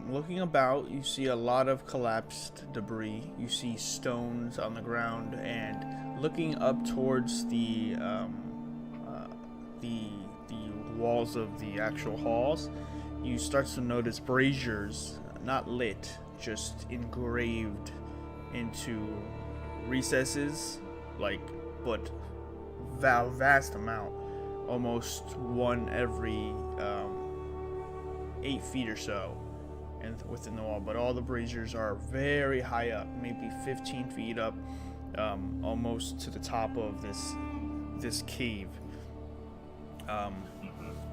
Speaker 1: Looking about, you see a lot of collapsed debris. You see stones on the ground, and looking up towards the walls of the actual halls, you start to notice braziers, not lit, just engraved into recesses, but vast amount, almost one every 8 feet or so, and within the wall. But all the braziers are very high up, maybe 15 feet up, almost to the top of this cave.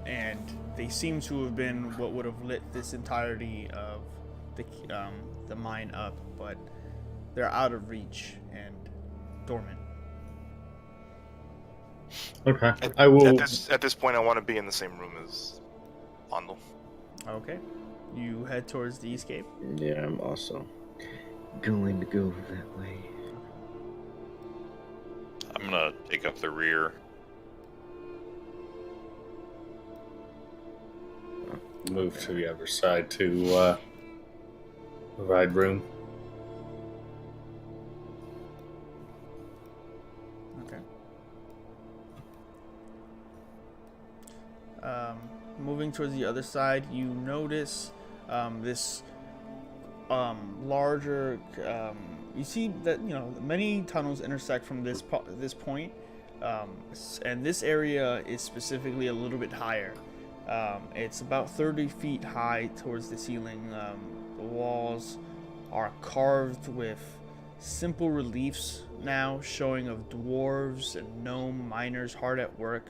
Speaker 1: And they seem to have been what would have lit this entirety of the mine up, but they're out of reach and dormant.
Speaker 4: Okay.
Speaker 3: At this point, I want to be in the same room as Phandal.
Speaker 1: Okay. You head towards the escape.
Speaker 5: Yeah, I'm also going to go that way.
Speaker 2: I'm gonna take up the rear.
Speaker 4: Move to the other side to provide room.
Speaker 1: Okay. Moving towards the other side, you notice this larger. You see that many tunnels intersect from this point, and this area is specifically a little bit higher. It's about 30 feet high towards the ceiling. The walls are carved with simple reliefs now showing of dwarves and gnome miners hard at work.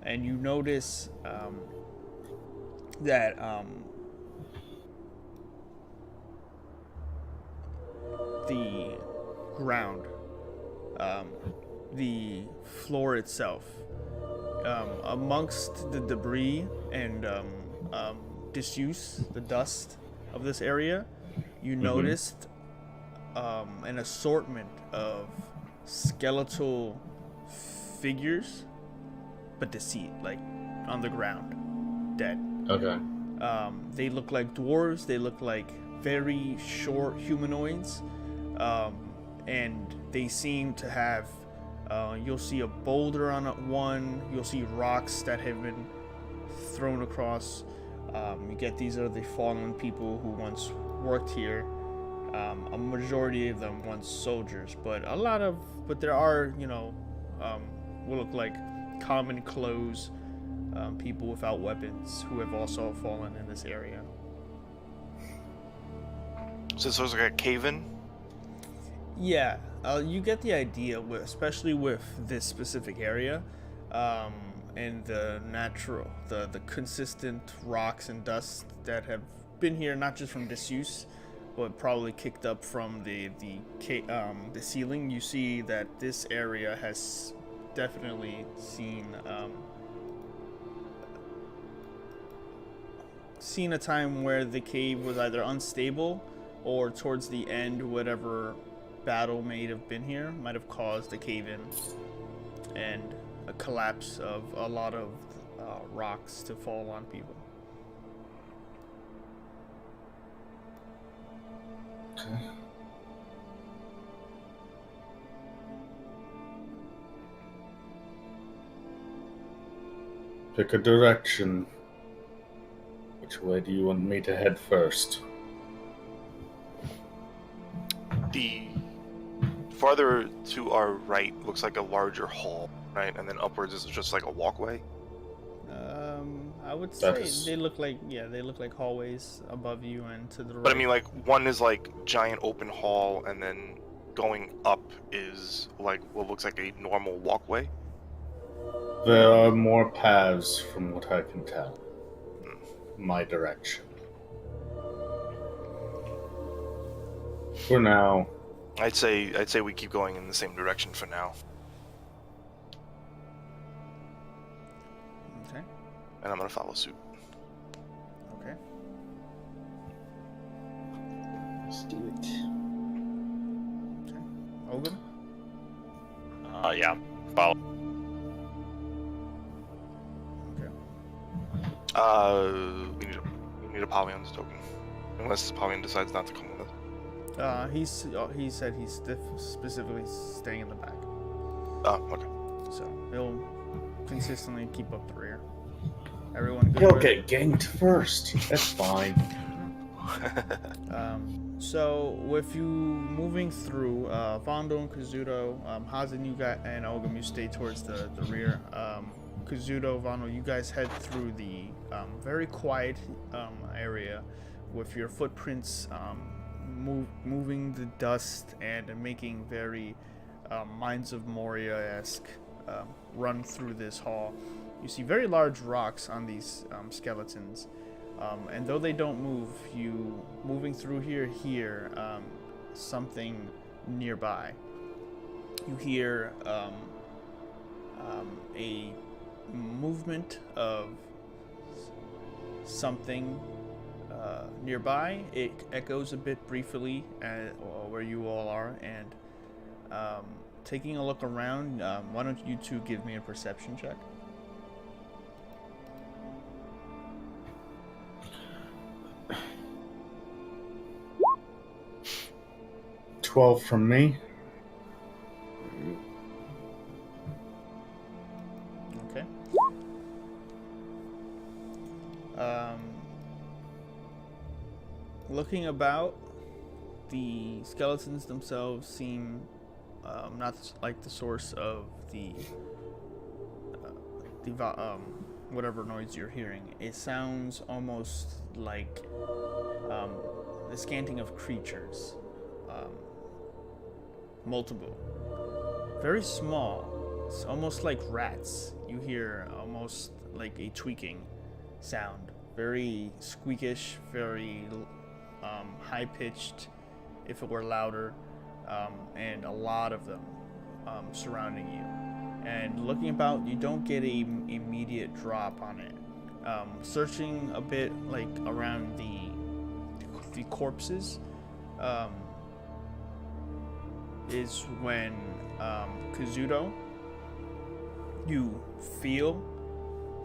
Speaker 1: And you notice that the ground, the floor itself, amongst the debris and disuse, the dust of this area, you noticed an assortment of skeletal figures, but deceased, like on the ground, dead.
Speaker 4: Okay.
Speaker 1: They look like dwarves. They look like very short humanoids, and they seem to have. You'll see a boulder on one. You'll see rocks that have been thrown across. You get these are the fallen people who once worked here. A majority of them once soldiers, but there are will look like common clothes, people without weapons who have also fallen in this area.
Speaker 3: So this was like a cave-in?
Speaker 1: Yeah, you get the idea, especially with this specific area, and the consistent rocks and dust that have been here, not just from disuse, but probably kicked up from the ceiling. You see that this area has definitely seen a time where the cave was either unstable, or towards the end, whatever battle may have been here might have caused a cave-in and a collapse of a lot of rocks to fall on people.
Speaker 4: Okay. Pick a direction. Which way do you want me to head first?
Speaker 3: The farther to our right looks like a larger hall, right? And then upwards is just like a walkway.
Speaker 1: I would
Speaker 4: That
Speaker 1: say
Speaker 4: is-
Speaker 1: they look like hallways above you and to the right.
Speaker 3: But I mean, like, one is like giant open hall, and then going up is like what looks like a normal walkway.
Speaker 4: There are more paths from what I can tell. My direction. For now,
Speaker 3: I'd say we keep going in the same direction for now,
Speaker 1: Okay.
Speaker 3: and I'm gonna follow suit.
Speaker 1: Okay.
Speaker 5: Let's do it.
Speaker 1: Okay. Ogum.
Speaker 2: Yeah. Follow.
Speaker 1: Okay.
Speaker 3: We need a Pollyon's token, unless Polyon decides not to come with us.
Speaker 1: He said he's specifically staying in the back,
Speaker 3: Oh, okay.
Speaker 1: so he'll consistently keep up the rear. Everyone good?
Speaker 4: he'll
Speaker 1: with
Speaker 4: get ganked first. That's fine.
Speaker 1: So with you moving through, Vondo and Kazuto, Hazan, you got, and Ogum, you stay towards the rear. Kazuto, Vondo, you guys head through the very quiet area with your footprints moving the dust and making very Mines of Moria-esque run through this hall. You see very large rocks on these skeletons. And though they don't move, you moving through here hear something nearby. You hear a movement of something nearby. It echoes a bit briefly at where you all are, and taking a look around, why don't you two give me a perception check?
Speaker 4: 12 from me.
Speaker 1: Okay. Looking about, the skeletons themselves seem not like the source of the whatever noise you're hearing. It sounds almost like the scanting of creatures. Multiple. Very small. It's almost like rats. You hear almost like a tweaking sound. Very squeakish, very high-pitched, if it were louder, and a lot of them surrounding you. And looking about, you don't get a immediate drop on it. Searching a bit like around the corpses, is when Kazuto, you feel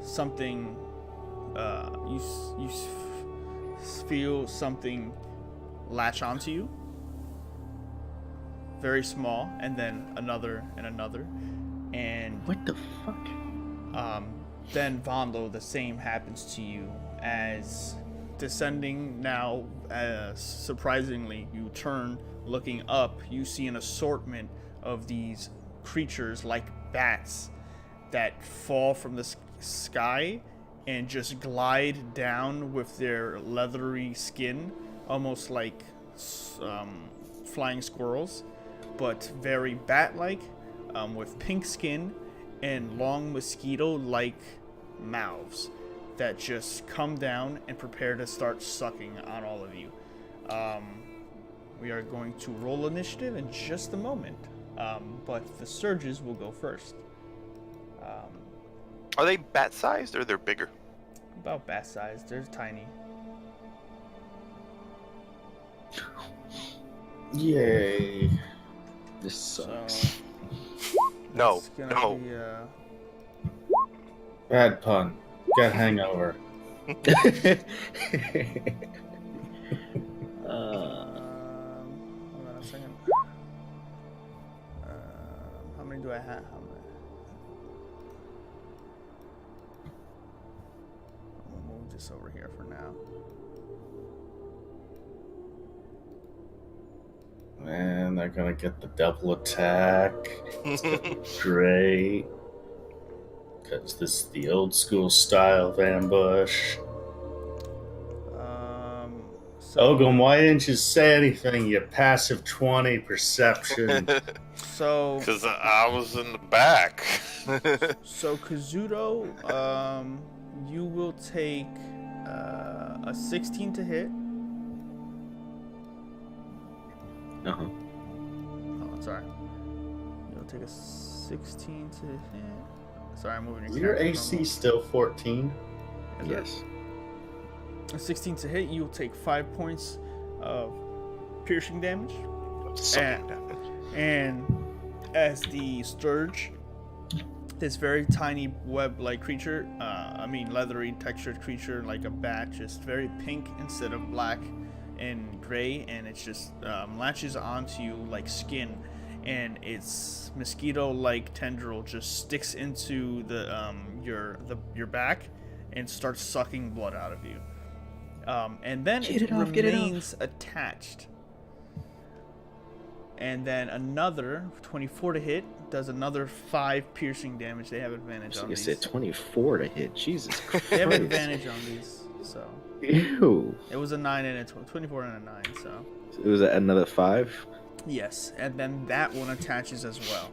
Speaker 1: something. You feel something latch onto you. Very small, and then another and another, and
Speaker 5: What the fuck?
Speaker 1: then Vondo, the same happens to you as descending now. Surprisingly, you turn, looking up, you see an assortment of these creatures like bats that fall from the sky and just glide down with their leathery skin, almost like flying squirrels, but very bat-like, with pink skin and long mosquito-like mouths that just come down and prepare to start sucking on all of you. We are going to roll initiative in just a moment, but the surges will go first.
Speaker 3: Are they bat-sized or they're bigger?
Speaker 1: About bat size. They're tiny.
Speaker 4: Yay.
Speaker 5: This
Speaker 1: So
Speaker 5: sucks.
Speaker 3: No,
Speaker 1: it's gonna
Speaker 3: no.
Speaker 1: be,
Speaker 4: Bad pun. Got hangover.
Speaker 1: hold on a second. How many do I have? How many? I'm gonna move this over here for now.
Speaker 4: And they're gonna get the double attack. It's gonna be great. Because this is the old school style of ambush. Ogum, why didn't you say anything, you passive 20 perception?
Speaker 1: So,
Speaker 2: Because I was in the back.
Speaker 1: so Kazuto, you will take a 16 to hit.
Speaker 5: Uh-huh.
Speaker 1: Oh, sorry. You'll take a 16 to hit. Sorry, I'm moving
Speaker 4: Is
Speaker 1: your
Speaker 4: your
Speaker 1: character.
Speaker 4: AC still 14?
Speaker 5: Yes.
Speaker 1: A 16 to hit, you'll take 5 points of piercing damage.
Speaker 3: Sucking damage.
Speaker 1: And as the Sturge, this very tiny web-like creature, leathery textured creature like a bat, just very pink instead of black and gray, and it just latches onto you like skin, and its mosquito-like tendril just sticks into your back and starts sucking blood out of you. And then it remains attached. And then another 24 to hit does another 5 piercing damage. They have advantage on these.
Speaker 5: You said 24 to hit. Jesus Christ.
Speaker 1: They have advantage on these. So
Speaker 5: Ew.
Speaker 1: it was a 9 and a 24 and a 9. So
Speaker 5: It was another 5?
Speaker 1: yes, and then that one attaches as well.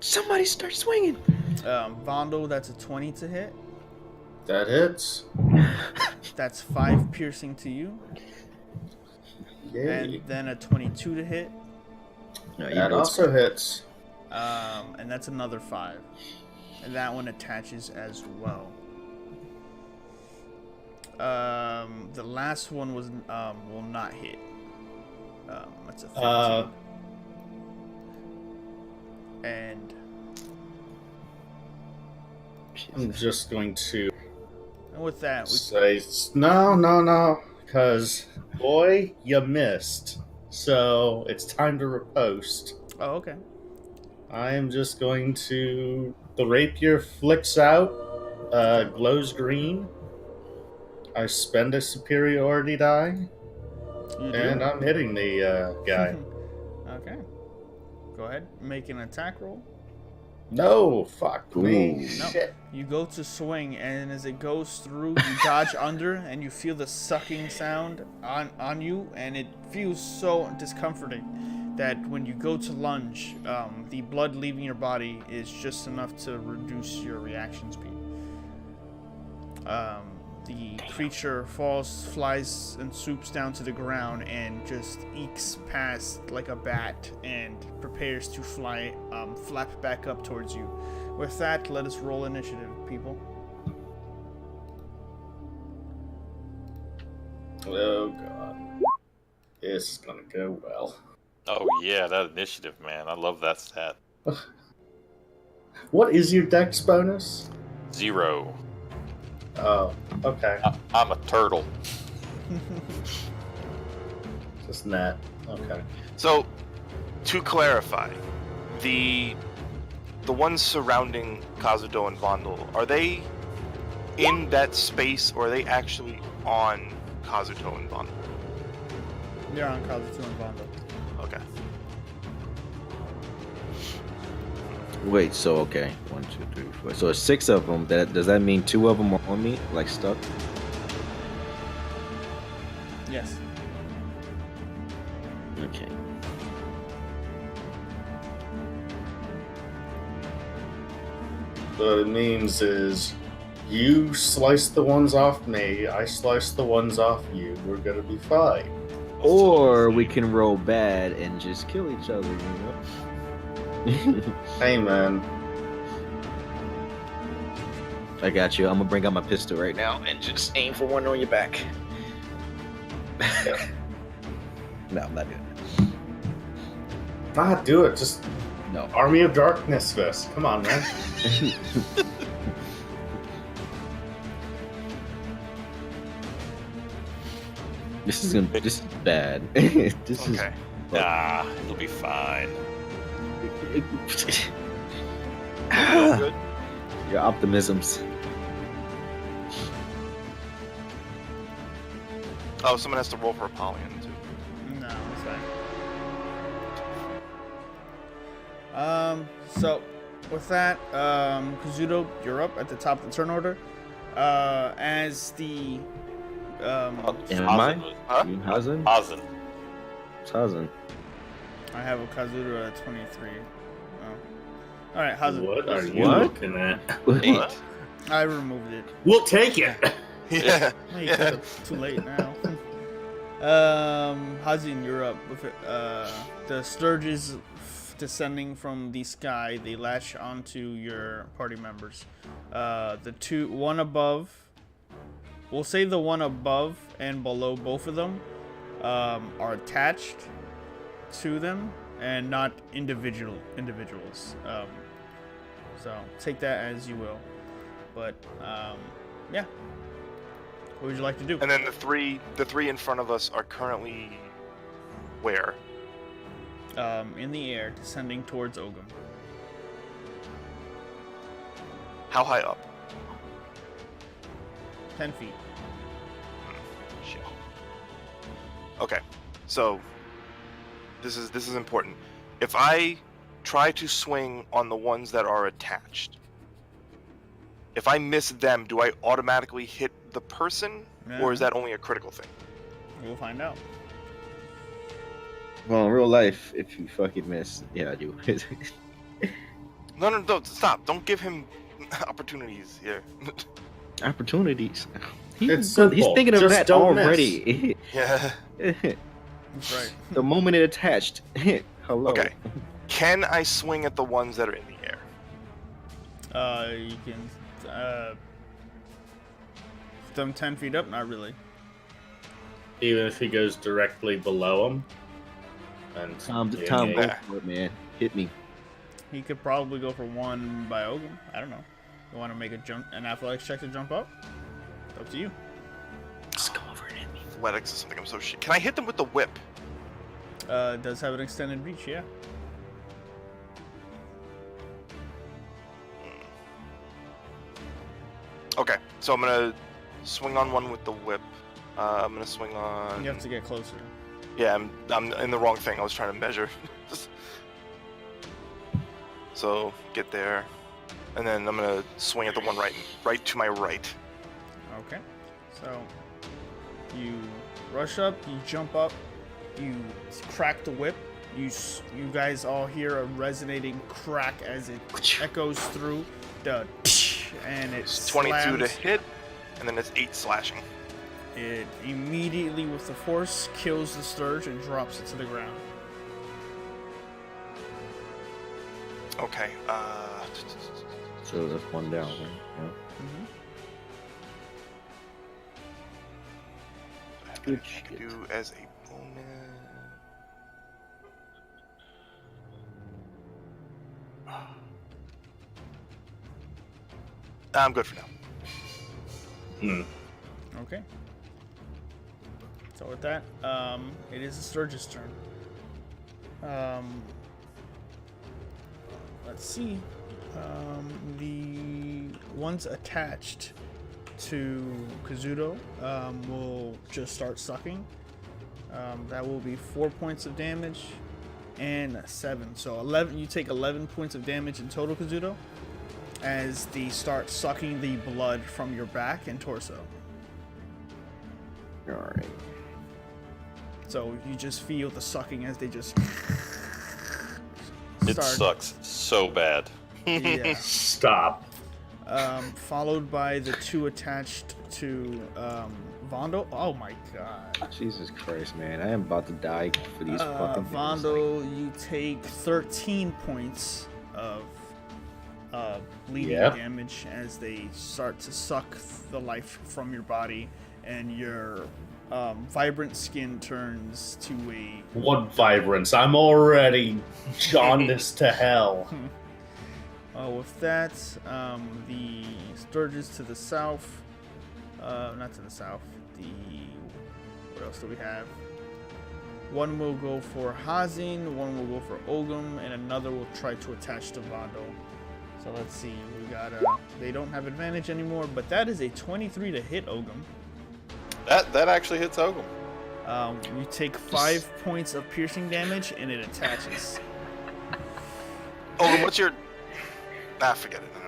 Speaker 5: Somebody start swinging.
Speaker 1: Vondo, that's a 20 to hit.
Speaker 4: That hits.
Speaker 1: That's 5 piercing to you.
Speaker 4: Yay.
Speaker 1: And then a 22 to hit.
Speaker 5: No, you
Speaker 4: That
Speaker 5: know
Speaker 4: also hits.
Speaker 1: And that's another 5. And that one attaches as well. The last one was will not hit. That's a 15. And
Speaker 4: I'm just going to
Speaker 1: with that, we
Speaker 4: say no, because boy, you missed. So it's time to riposte.
Speaker 1: oh, okay.
Speaker 4: I am just going to. The rapier flicks out, glows green. I spend a superiority die,
Speaker 1: You do.
Speaker 4: and I'm hitting the guy.
Speaker 1: Okay. Go ahead. Make an attack roll.
Speaker 4: No, fuck me.
Speaker 5: Ooh.
Speaker 1: No.
Speaker 4: Shit.
Speaker 1: You go to swing, and as it goes through, you dodge under, and you feel the sucking sound on you, and it feels so discomforting that when you go to lunge, the blood leaving your body is just enough to reduce your reaction speed. The creature flies, and swoops down to the ground, and just ekes past like a bat, and prepares to flap back up towards you. With that, let us roll initiative, people.
Speaker 4: Oh god. This is gonna go well.
Speaker 2: Oh yeah, that initiative, man. I love that stat.
Speaker 4: What is your dex bonus?
Speaker 2: 0.
Speaker 4: Oh, okay.
Speaker 2: I'm a turtle.
Speaker 4: Just net. Okay.
Speaker 3: So, to clarify, the ones surrounding Kazuto and Vondel, are they in that space, or are they actually on Kazuto and Vondel?
Speaker 1: They're on Kazuto and Vondo.
Speaker 3: Okay.
Speaker 5: Wait, so okay. 1, 2, 3, 4. So it's 6 of them. Does that mean 2 of them are on me, like stuck?
Speaker 1: Yes.
Speaker 5: Okay.
Speaker 4: What it means is you slice the ones off me, I slice the ones off you, we're gonna be fine.
Speaker 5: Or we can roll bad and just kill each other, you know?
Speaker 4: Hey man.
Speaker 5: I got you. I'm gonna bring out my pistol right now and just aim for one on your back. No, I'm not doing that.
Speaker 4: Ah, do it. Just
Speaker 5: No.
Speaker 4: Army of Darkness fist. Come on, man.
Speaker 5: This is bad. This is
Speaker 3: Okay.
Speaker 2: Nah, it'll be fine.
Speaker 3: Good?
Speaker 5: Your optimisms.
Speaker 3: Oh, someone has to roll for Apollyon, too.
Speaker 1: No, so So with that, Kazuto, you're up at the top of the turn order. As the
Speaker 5: Am I?
Speaker 3: Huh?
Speaker 5: You Hazen?
Speaker 2: Hazen.
Speaker 5: It's Hazen.
Speaker 1: I have a Kazuto at 23. Oh. All right, how's it?
Speaker 4: What are you
Speaker 5: What?
Speaker 4: looking at?
Speaker 2: 8.
Speaker 1: I removed it.
Speaker 4: We'll take it.
Speaker 3: Yeah.
Speaker 1: Well, you could've- too late now. Hazin, you're up. With it. The Sturges descending from the sky, they latch onto your party members. The one above, we'll say the one above and below both of them are attached to them and not individuals. So take that as you will. But yeah. What would you like to do?
Speaker 3: And then the three in front of us are currently where?
Speaker 1: In the air, descending towards Ogum.
Speaker 3: How high up?
Speaker 1: 10 feet.
Speaker 3: Shit. Okay, so this is important. If I try to swing on the ones that are attached, if I miss them, do I automatically hit the person, or is that only a critical thing?
Speaker 1: We'll find out.
Speaker 5: Well, in real life, if you fucking miss, yeah, I do.
Speaker 3: No, stop! Don't give him opportunities here.
Speaker 5: Opportunities.
Speaker 4: It's simple.
Speaker 5: He's thinking of
Speaker 4: Just
Speaker 5: that
Speaker 4: don't miss.
Speaker 5: already.
Speaker 3: Yeah.
Speaker 1: That's right.
Speaker 5: The moment it attached. Hello.
Speaker 3: Okay. Can I swing at the ones that are in the air?
Speaker 1: You can them 10 feet up? Not really.
Speaker 4: Even if he goes directly below him. And
Speaker 5: Tom,
Speaker 4: yeah,
Speaker 5: go
Speaker 3: yeah.
Speaker 5: for it, man. Hit me.
Speaker 1: He could probably go for one by Ogum. I don't know. You want to make an athletics check to jump up? Up to you.
Speaker 5: Just go over and hit me.
Speaker 3: Athletics is something I'm so shit. Can I hit them with the whip?
Speaker 1: It does have an extended reach, yeah.
Speaker 3: Okay, so I'm gonna swing on one with the whip. I'm gonna swing on.
Speaker 1: You have to get closer.
Speaker 3: Yeah, I'm in the wrong thing. I was trying to measure. So get there, and then I'm gonna swing at the one right to my right.
Speaker 1: Okay. So you rush up, you jump up, you crack the whip. You guys all hear a resonating crack as it echoes through the and
Speaker 3: It's 22 to
Speaker 1: slams.
Speaker 3: hit, and then it's 8 slashing.
Speaker 1: It immediately, with the force, kills the Sturge and drops it to the ground.
Speaker 3: Okay.
Speaker 5: So that's one down, right? Yeah.
Speaker 1: Mm-hmm.
Speaker 5: Good
Speaker 3: I
Speaker 5: shit.
Speaker 3: could do as a bonus. I'm good for now.
Speaker 1: Okay. So with that, it is the Sturge's turn. Let's see. The ones attached to Kazuto will just start sucking. That will be 4 points of damage and 7. So 11. You take 11 points of damage in total, Kazuto, as they start sucking the blood from your back and torso.
Speaker 5: All right.
Speaker 1: So you just feel the sucking as they just
Speaker 2: It sucks so bad.
Speaker 1: Yeah.
Speaker 4: Stop.
Speaker 1: Followed by the 2 attached to Vondo. Oh my god.
Speaker 5: Jesus Christ, man. I am about to die for these fucking things.
Speaker 1: Vondo, you take 13 points of bleeding damage as they start to suck the life from your body, and your vibrant skin turns to a...
Speaker 4: What vibrance? I'm already jaundiced to hell.
Speaker 1: With that, the Sturges to the south, not to the south, what else do we have? One will go for Hazin, one will go for Ogum, and another will try to attach to Vondo. So let's see, we got they don't have advantage anymore, but that is a 23 to hit Ogum.
Speaker 2: That actually hits Ogum.
Speaker 1: You take 5 points of piercing damage, and it attaches.
Speaker 3: Oh, and what's your? Forget it. No.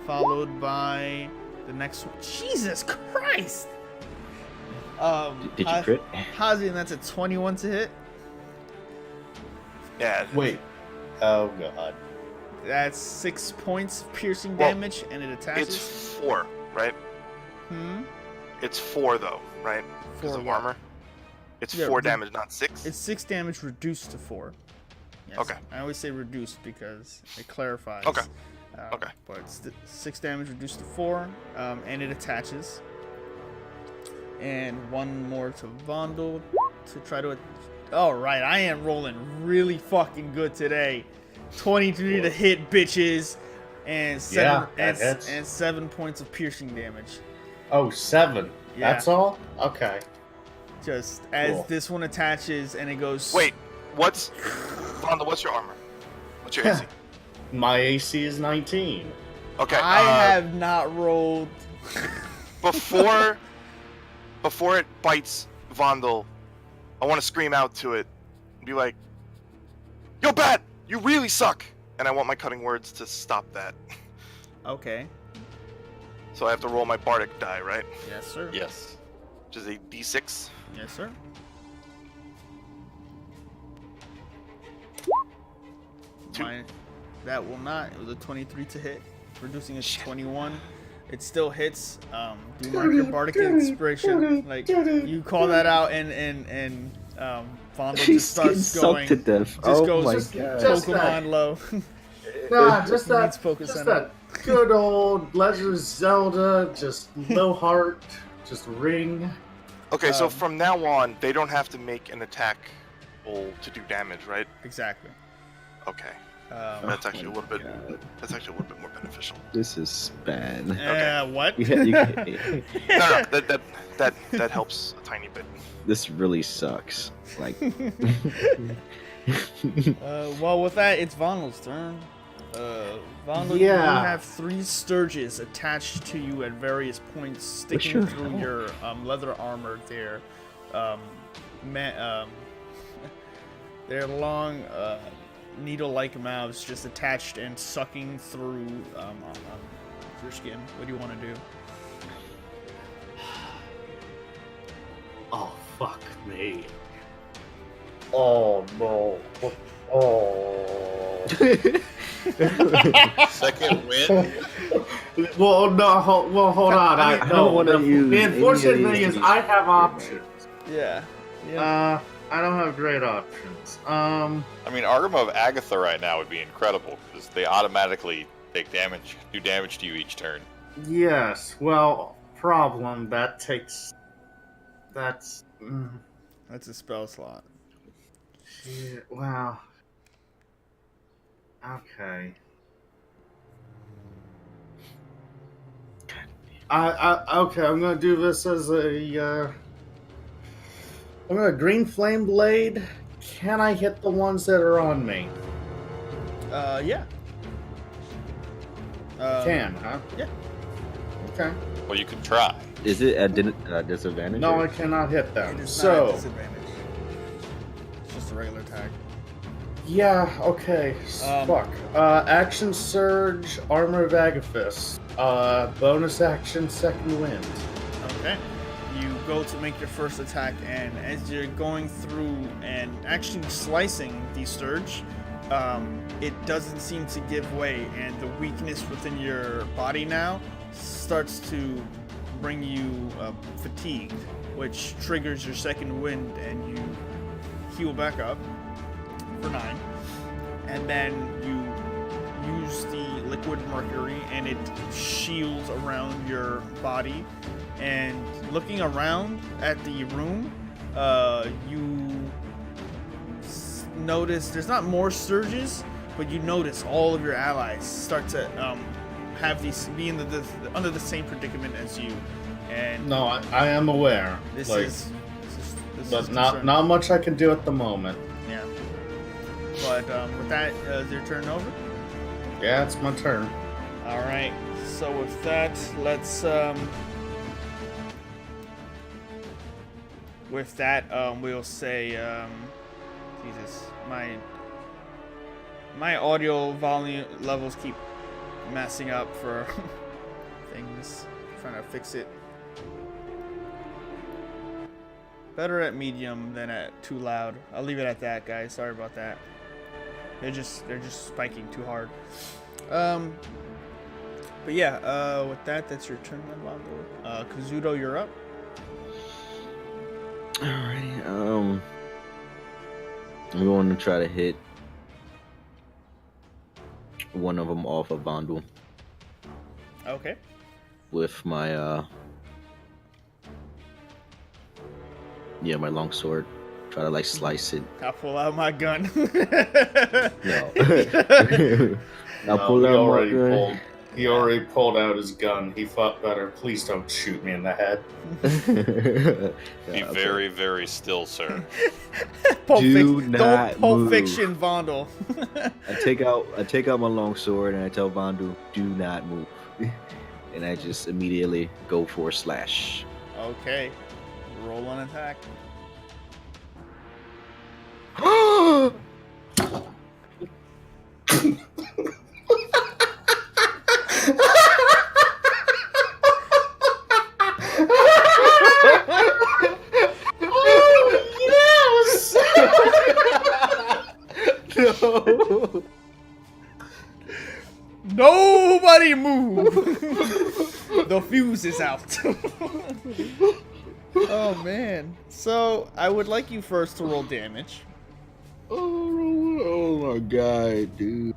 Speaker 1: Followed by the next one. Jesus Christ!
Speaker 5: Did you crit?
Speaker 1: Hazi, and that's a 21 to hit.
Speaker 3: Yeah.
Speaker 4: Wait. Oh god.
Speaker 1: That's 6 points of piercing
Speaker 3: Well,
Speaker 1: damage, and it attaches.
Speaker 3: It's 4, right? It's 4 though, right? Because
Speaker 1: 4
Speaker 3: of
Speaker 1: what?
Speaker 3: armor. It's
Speaker 1: Yeah,
Speaker 3: 4
Speaker 1: the-
Speaker 3: damage, not 6.
Speaker 1: It's 6 damage reduced to 4. Yes.
Speaker 3: Okay.
Speaker 1: I always say reduced because it clarifies.
Speaker 3: Okay. Okay.
Speaker 1: But it's 6 damage reduced to 4, and it attaches. And 1 more to Vondel to try to. All right, I am rolling really fucking good today. 23 to hit, bitches, and 7 points of piercing damage.
Speaker 4: Oh, 7.
Speaker 1: Yeah.
Speaker 4: That's all? Okay.
Speaker 1: Just as
Speaker 4: Cool.
Speaker 1: this one attaches and it goes.
Speaker 3: Wait, Vonda, what's your armor? What's your AC?
Speaker 4: My AC is 19.
Speaker 3: Okay.
Speaker 1: I have not rolled.
Speaker 3: Before it bites Vondel, I want to scream out to it and be like, "Yo, Bat, you really suck!" And I want my cutting words to stop that.
Speaker 1: Okay.
Speaker 3: So I have to roll my bardic die, right?
Speaker 1: Yes, sir.
Speaker 2: Yes.
Speaker 3: Which is a D6.
Speaker 1: Yes, sir.
Speaker 3: 2.
Speaker 1: That will not. It was a 23 to hit, reducing it to 21. It still hits. Do mark your bardic inspiration. Like you call that out, and Vondel just starts going.
Speaker 5: To death.
Speaker 1: Just
Speaker 5: Oh
Speaker 1: goes
Speaker 5: my
Speaker 1: just
Speaker 5: god.
Speaker 1: Pokemon low.
Speaker 4: Nah, just
Speaker 1: He needs
Speaker 4: that,
Speaker 1: focus
Speaker 4: just
Speaker 1: on
Speaker 4: that good old Legend of Zelda, just low heart, just ring.
Speaker 3: Okay, so from now on, they don't have to make an attack roll to do damage, right?
Speaker 1: Exactly.
Speaker 3: Okay.
Speaker 1: Um,
Speaker 3: That's actually a little bit. That's actually a little bit more beneficial.
Speaker 5: This is bad.
Speaker 1: What?
Speaker 3: No, that helps a tiny bit.
Speaker 5: This really sucks. Like,
Speaker 1: Well, with that, it's Vondel's turn. Vonda,
Speaker 4: Yeah.
Speaker 1: you have 3 sturges attached to you at various points, sticking
Speaker 5: your
Speaker 1: through
Speaker 5: health?
Speaker 1: your leather armor there. Their long, needle-like mouths just attached and sucking through your skin. What do you want to do?
Speaker 4: Oh, fuck me. Oh, no. Oh.
Speaker 2: Second win.
Speaker 4: Well, no, hold on. I
Speaker 5: don't wanna use
Speaker 4: The unfortunate
Speaker 5: any of
Speaker 4: thing is
Speaker 5: these.
Speaker 4: I have options.
Speaker 1: Yeah.
Speaker 4: I don't have great options.
Speaker 2: I mean, Argama of Agatha right now would be incredible because they automatically take damage, do damage to you each turn.
Speaker 4: Yes, well, problem, that's...
Speaker 1: That's a spell slot.
Speaker 4: Yeah, wow. Okay. Okay, I'm gonna do this as a, I'm gonna Green Flame Blade. Can I hit the ones that are on me?
Speaker 1: Yeah.
Speaker 4: Can, huh?
Speaker 1: Yeah.
Speaker 4: Okay.
Speaker 2: Well, you could try.
Speaker 5: is it at disadvantage?
Speaker 4: No,
Speaker 5: or-
Speaker 4: I cannot hit
Speaker 1: It
Speaker 4: them.
Speaker 1: is not a
Speaker 4: So,
Speaker 1: disadvantage. It's just a regular attack.
Speaker 4: yeah, okay. Fuck. Action Surge, Armor of Agathis. Bonus action, Second Wind.
Speaker 1: Okay. You go to make your first attack, and as you're going through and actually slicing the Sturge, it doesn't seem to give way, and the weakness within your body now starts to bring you fatigued, which triggers your second wind, and you heal back up for 9. And then you use the liquid mercury, and it shields around your body. And looking around at the room, you notice there's not more surges, but you notice all of your allies start to have these be in under the same predicament as you. And
Speaker 4: No, I am aware.
Speaker 1: this
Speaker 4: Like,
Speaker 1: is
Speaker 4: but not
Speaker 1: concerning.
Speaker 4: much I can do at the moment.
Speaker 1: Yeah. But with that, is your turn over?
Speaker 4: Yeah, it's my turn.
Speaker 1: All right. So with that, let's we'll say Jesus, my My audio volume levels keep messing up for things. Trying to fix it. Better at medium than at too loud. I'll leave it at that, guys. Sorry about that. They're just spiking too hard. But yeah, with that's your turn, Vando. Kazuto, you're up.
Speaker 5: Alright, we want to try to hit one of them off of Vando
Speaker 1: Okay.
Speaker 5: with my my long sword. Try to like slice it.
Speaker 1: I'll pull out my gun.
Speaker 5: No. I'll pull out my gun.
Speaker 4: He already pulled out his gun. He thought better. Please don't shoot me in the head.
Speaker 2: Be very, very still, sir.
Speaker 1: Don't Pulp Fiction Vondel.
Speaker 5: I take out my long sword and I tell Vandu, do not move. And I just immediately go for a slash.
Speaker 1: Okay. Roll an attack.
Speaker 5: No.
Speaker 1: Nobody move. The fuse is out. Oh man. So I would like you first to roll damage.
Speaker 5: Oh my god, dude.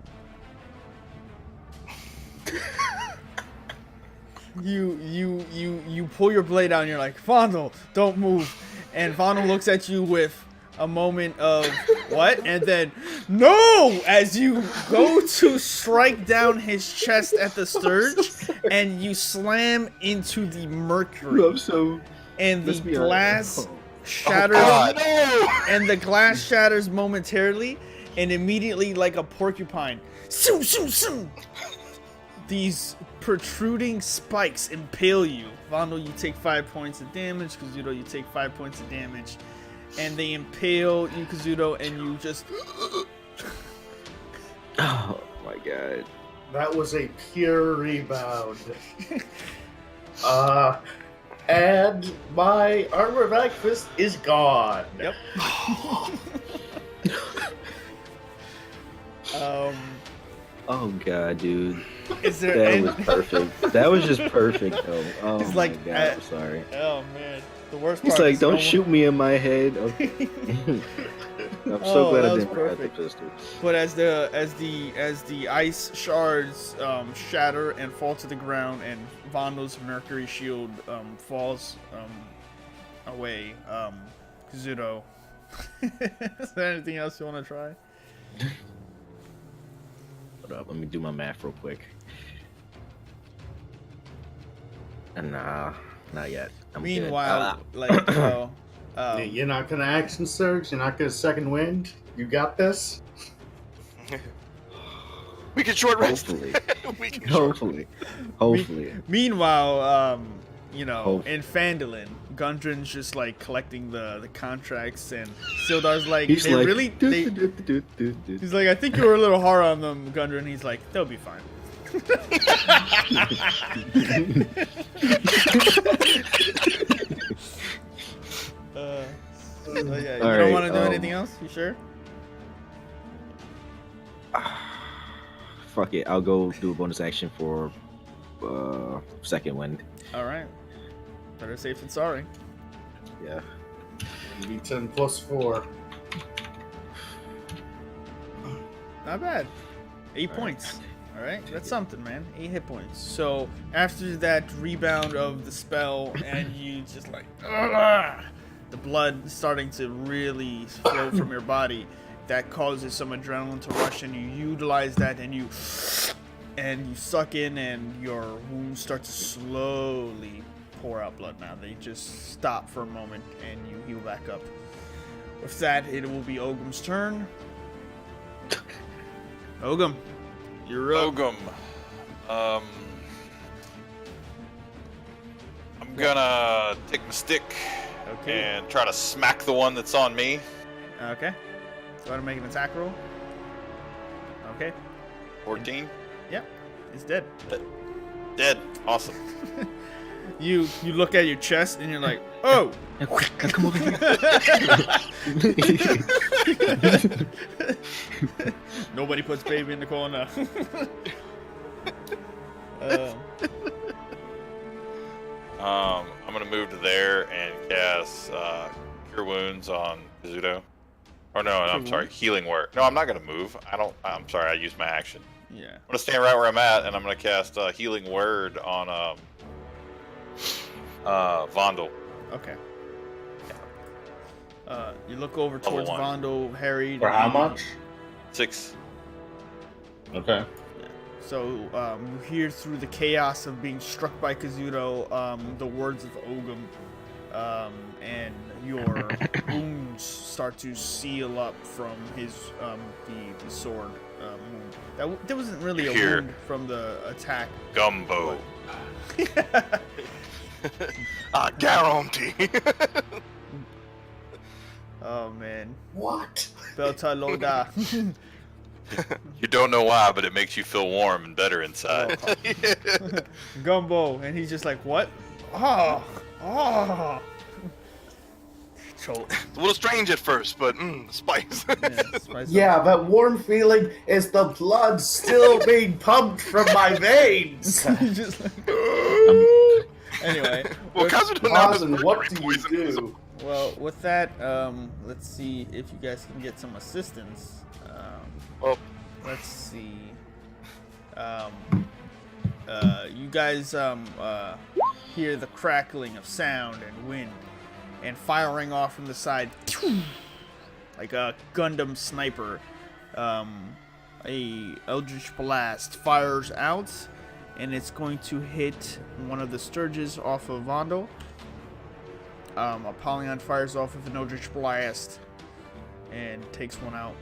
Speaker 1: You pull your blade out and you're like, Vondel, don't move. And Vondel looks at you with a moment of what? And then no, as you go to strike down his chest at the sturge and you slam into the mercury. And the glass shatters, and the glass shatters momentarily, and immediately, like a porcupine, these protruding spikes impale you. Vondel, you take 5 points of damage. Kazuto, you take 5 points of damage, and they impale you, Kazuto, and you just.
Speaker 5: Oh my god.
Speaker 4: That was a pure rebound. And my armor back fist is gone.
Speaker 1: Yep.
Speaker 5: Oh god, dude.
Speaker 1: Is there
Speaker 5: That was perfect. That was just perfect, though. Oh
Speaker 1: It's
Speaker 5: my
Speaker 1: like,
Speaker 5: god, I'm sorry.
Speaker 1: Oh man, the worst part.
Speaker 5: He's like,
Speaker 1: is
Speaker 5: don't
Speaker 1: no
Speaker 5: shoot me in my head. Okay. I'm so glad I didn't grab the pistol.
Speaker 1: But as the ice shards shatter and fall to the ground, and Vondel's mercury shield falls away, Kazuto. Is there anything else you want to try?
Speaker 5: Hold up, let me do my math real quick. Nah, not yet. I'm
Speaker 1: Meanwhile,
Speaker 4: You're not gonna action surge. You're not gonna second wind. You got this.
Speaker 3: We can short rest.
Speaker 5: Hopefully. Hopefully.
Speaker 1: Meanwhile, in Phandalin, Gundren's just like collecting the contracts, and Sildar's like,
Speaker 5: He's like,
Speaker 1: he's like, I think you were a little hard on them, Gundren. He's like, they'll be fine. You don't want to do anything else? You sure?
Speaker 5: Fuck it, I'll go do a bonus action for second wind.
Speaker 1: All right. Better safe than sorry.
Speaker 5: Yeah.
Speaker 4: D10 plus 4.
Speaker 1: Not bad. 8 points. All right, that's something, man. 8 hit points. So after that rebound of the spell, and you just like, the blood starting to really flow from your body, that causes some adrenaline to rush, and you utilize that, and you suck in, and your wounds start to slowly pour out blood. Now they just stop for a moment, and you heal back up. With that, it will be Ogum's turn. Ogum, you're up.
Speaker 2: Ogum. I'm gonna take my stick and try to smack the one that's on me.
Speaker 1: Okay. Go ahead and make an attack roll. Okay.
Speaker 2: 14.
Speaker 1: Yeah, he's dead.
Speaker 2: Dead. Awesome.
Speaker 1: You look at your chest and you're like, oh.
Speaker 5: Come over here.
Speaker 1: Nobody puts baby in the corner.
Speaker 2: I'm gonna move to there and cast Cure Wounds on Kazuto. Or no, I'm sorry, Healing Word. No, I'm not gonna move. I'm sorry, I used my action.
Speaker 1: Yeah.
Speaker 2: I'm gonna stand right where I'm at, and I'm gonna cast Healing Word on Vondel.
Speaker 1: Okay. You look over towards Vondel, Harry.
Speaker 4: For how much?
Speaker 2: 6.
Speaker 4: Okay.
Speaker 1: So you hear through the chaos of being struck by Kazuto the words of Ogum, and your wounds start to seal up from his the sword wound. There wasn't really a wound from the attack.
Speaker 2: Gumbo.
Speaker 3: I guarantee.
Speaker 1: Oh man.
Speaker 4: What?
Speaker 1: Belta Loda.
Speaker 2: You don't know why, but it makes you feel warm and better inside.
Speaker 1: Gumbo, and he's just like, what? Oh. Choke.
Speaker 3: It's a little strange at first, but spice.
Speaker 4: Yeah, that warm feeling is the blood still being pumped from my veins.
Speaker 1: Just like, anyway.
Speaker 3: Well, Kazuto now has
Speaker 4: what do you
Speaker 3: poison.
Speaker 4: do?
Speaker 1: Well, with that, let's see if you guys can get some assistance. Let's see. You guys hear the crackling of sound and wind, and firing off from the side, like a Gundam sniper. A Eldritch Blast fires out, and it's going to hit one of the Sturges off of Vondel. Apollyon fires off with an Eldritch Blast and takes one out.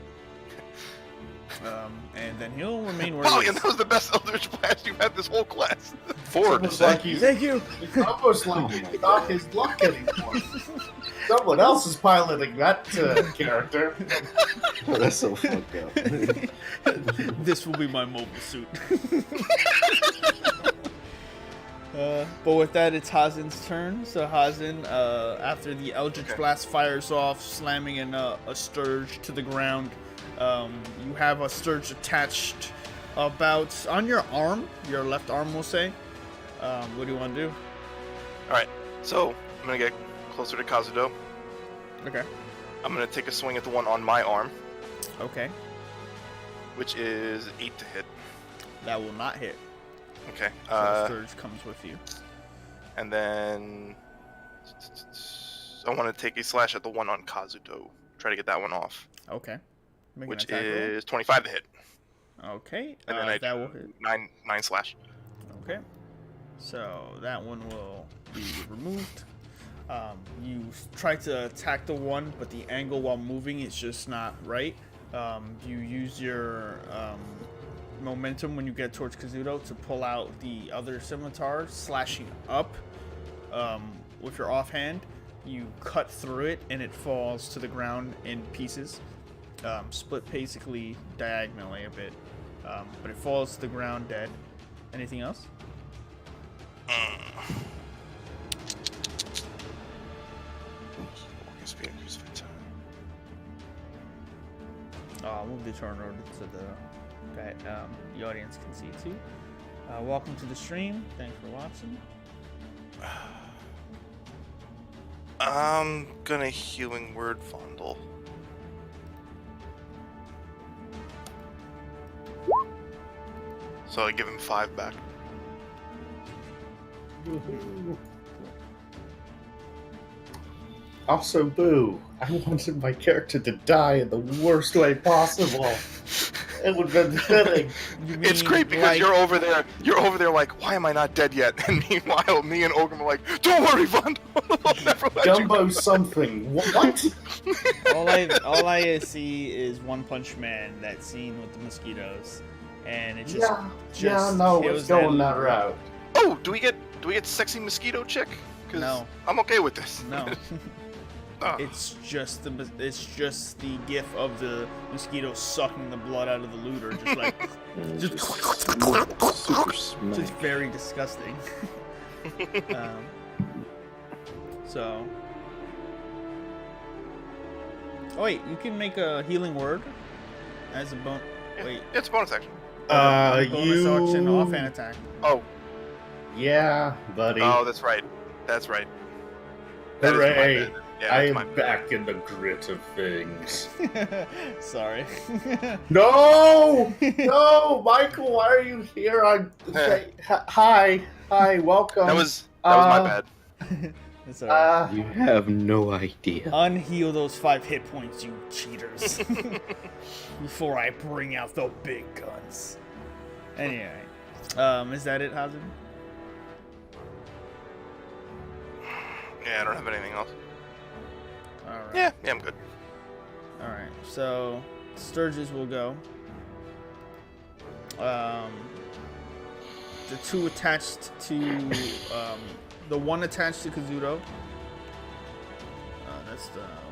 Speaker 1: And then he'll remain where he is.
Speaker 3: That was the best Eldritch Blast you've had this whole class.
Speaker 2: Forward.
Speaker 1: Thank you.
Speaker 4: It's almost like he's not his luck anymore. Someone else is piloting that character.
Speaker 5: Oh, that's so fucked up.
Speaker 1: This will be my mobile suit. But with that, it's Hazen's turn. So Hazen, after the Eldritch Blast fires off, slamming in a Sturge to the ground, you have a Sturge attached about on your arm, your left arm, we'll say. What do you want to do?
Speaker 3: Alright, so I'm going to get closer to Kazuto.
Speaker 1: Okay.
Speaker 3: I'm going to take a swing at the one on my arm,
Speaker 1: Okay.
Speaker 3: which is 8 to hit.
Speaker 1: That will not hit.
Speaker 3: Okay.
Speaker 1: So Sturge comes with you.
Speaker 3: And then I want to take a slash at the one on Kazuto. Try to get that one off.
Speaker 1: Okay. Make an
Speaker 3: Which
Speaker 1: attack roll.
Speaker 3: is 25 to hit.
Speaker 1: Okay.
Speaker 3: And then
Speaker 1: that will hit.
Speaker 3: 9 slash.
Speaker 1: Okay. So that one will be removed. You try to attack the one, but the angle while moving is just not right. You use your momentum when you get towards Kazuto to pull out the other scimitar, slashing up with your offhand. You cut through it, and it falls to the ground in pieces, split basically diagonally a bit, but it falls to the ground dead. Anything else? I'll move the turn order so the audience can see too. Welcome to the stream. Thanks for watching.
Speaker 3: I'm gonna Healing Word Fondle. So I give him 5 back.
Speaker 4: Also, boo. I wanted my character to die in the worst way possible. It would have been fitting.
Speaker 3: It's great because you're over there like, why am I not dead yet? And meanwhile, me and Ogum are like, don't worry, Vondel. I'll never let
Speaker 4: Gumbo
Speaker 3: you
Speaker 4: something. What?
Speaker 1: all I see is One Punch Man, that scene with the mosquitoes, and it just
Speaker 4: no,
Speaker 1: kills
Speaker 4: it's going
Speaker 1: that
Speaker 4: that route.
Speaker 3: Oh, do we get sexy mosquito chick? 'Cause
Speaker 1: No.
Speaker 3: I'm okay with this.
Speaker 1: No. It's just the gif of the mosquito sucking the blood out of the looter, just like
Speaker 5: Super smack.
Speaker 1: just very disgusting. So, oh wait, you can make a healing word as a bonus. Wait,
Speaker 3: It's a bonus action.
Speaker 1: bonus action
Speaker 4: You.
Speaker 1: offhand attack.
Speaker 3: Oh,
Speaker 4: Yeah, buddy.
Speaker 3: oh, that's right. That's right. That is my
Speaker 4: Hooray!
Speaker 3: bad. Yeah,
Speaker 4: I
Speaker 3: that's my
Speaker 4: am
Speaker 3: bad.
Speaker 4: back in the grit of things.
Speaker 1: Sorry.
Speaker 4: No! No, Michael, why are you here? Hi, welcome.
Speaker 3: That was my bad.
Speaker 1: It's alright.
Speaker 5: You have no idea.
Speaker 1: Unheal those 5 hit points, you cheaters. Before I bring out the big guns. Anyway. Is that it, Hazard?
Speaker 3: Yeah, I don't have anything else.
Speaker 1: Alright.
Speaker 3: Yeah, I'm good.
Speaker 1: Alright, so Sturges will go. The 2 attached to the 1 attached to Kazuto.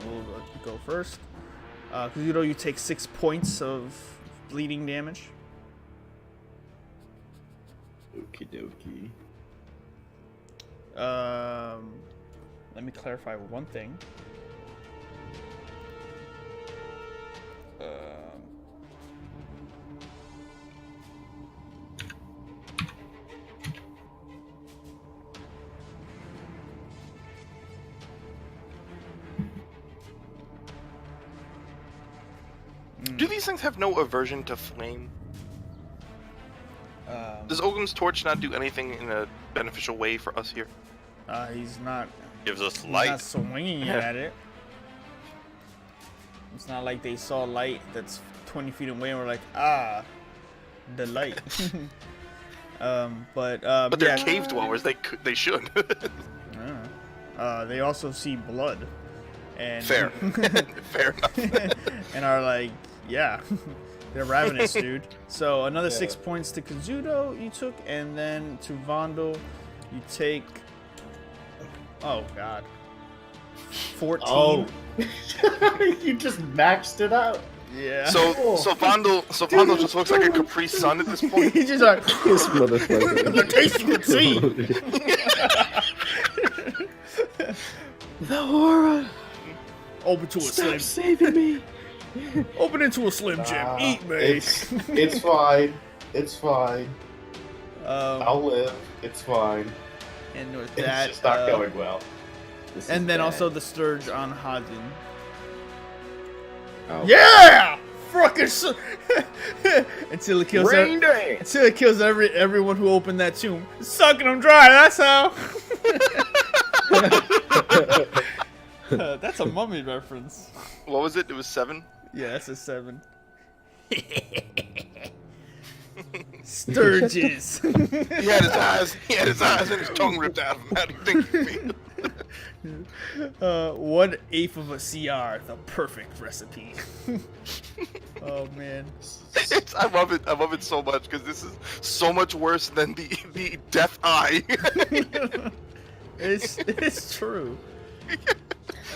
Speaker 1: We'll go first. Kazuto, you take 6 points of bleeding damage.
Speaker 5: Okie dokie.
Speaker 1: Let me clarify one thing.
Speaker 3: Do these things have no aversion to flame? Does Ogham's torch not do anything in a beneficial way for us here?
Speaker 1: He's not.
Speaker 2: Gives us
Speaker 1: He's
Speaker 2: light.
Speaker 1: not swinging at it. It's not like they saw light that's 20 feet away and were like, the light. But
Speaker 3: they're
Speaker 1: yeah,
Speaker 3: cave dwellers. They should.
Speaker 1: they also see blood. And
Speaker 3: Fair. Fair enough.
Speaker 1: and are like, yeah, they're ravenous, dude. So another 6 points to Kazuto you took, and then to Vondel you take. Oh God. 14.
Speaker 4: Oh. You just maxed it out.
Speaker 1: Yeah.
Speaker 3: So Vondel just looks like a Capri Sun at this point.
Speaker 1: He's just like,
Speaker 5: This motherfucker.
Speaker 1: the taste you can see.
Speaker 5: The horror.
Speaker 1: Open to a
Speaker 5: Stop
Speaker 1: slim.
Speaker 5: saving me.
Speaker 1: Open into a slim Jim. Eat me.
Speaker 4: It's fine. It's fine. I'll live. It's fine.
Speaker 1: And with
Speaker 4: It's
Speaker 1: that,
Speaker 4: just not going well.
Speaker 5: This
Speaker 1: and
Speaker 5: is
Speaker 1: then
Speaker 5: bad.
Speaker 1: also the Sturge on Hadin.
Speaker 5: Oh.
Speaker 1: Yeah, fucking until it kills
Speaker 5: Rain dance.
Speaker 1: until it kills everyone who opened that tomb, sucking them dry. That's how. That's a Mummy reference.
Speaker 3: What was it? It was 7.
Speaker 1: Yeah, that's a 7. Sturges.
Speaker 3: He had his eyes and his tongue ripped out of him. How do you think you feel?
Speaker 1: 1/8 of a CR, the perfect recipe. Oh man.
Speaker 3: I love it so much because this is so much worse than the death eye.
Speaker 1: It's true.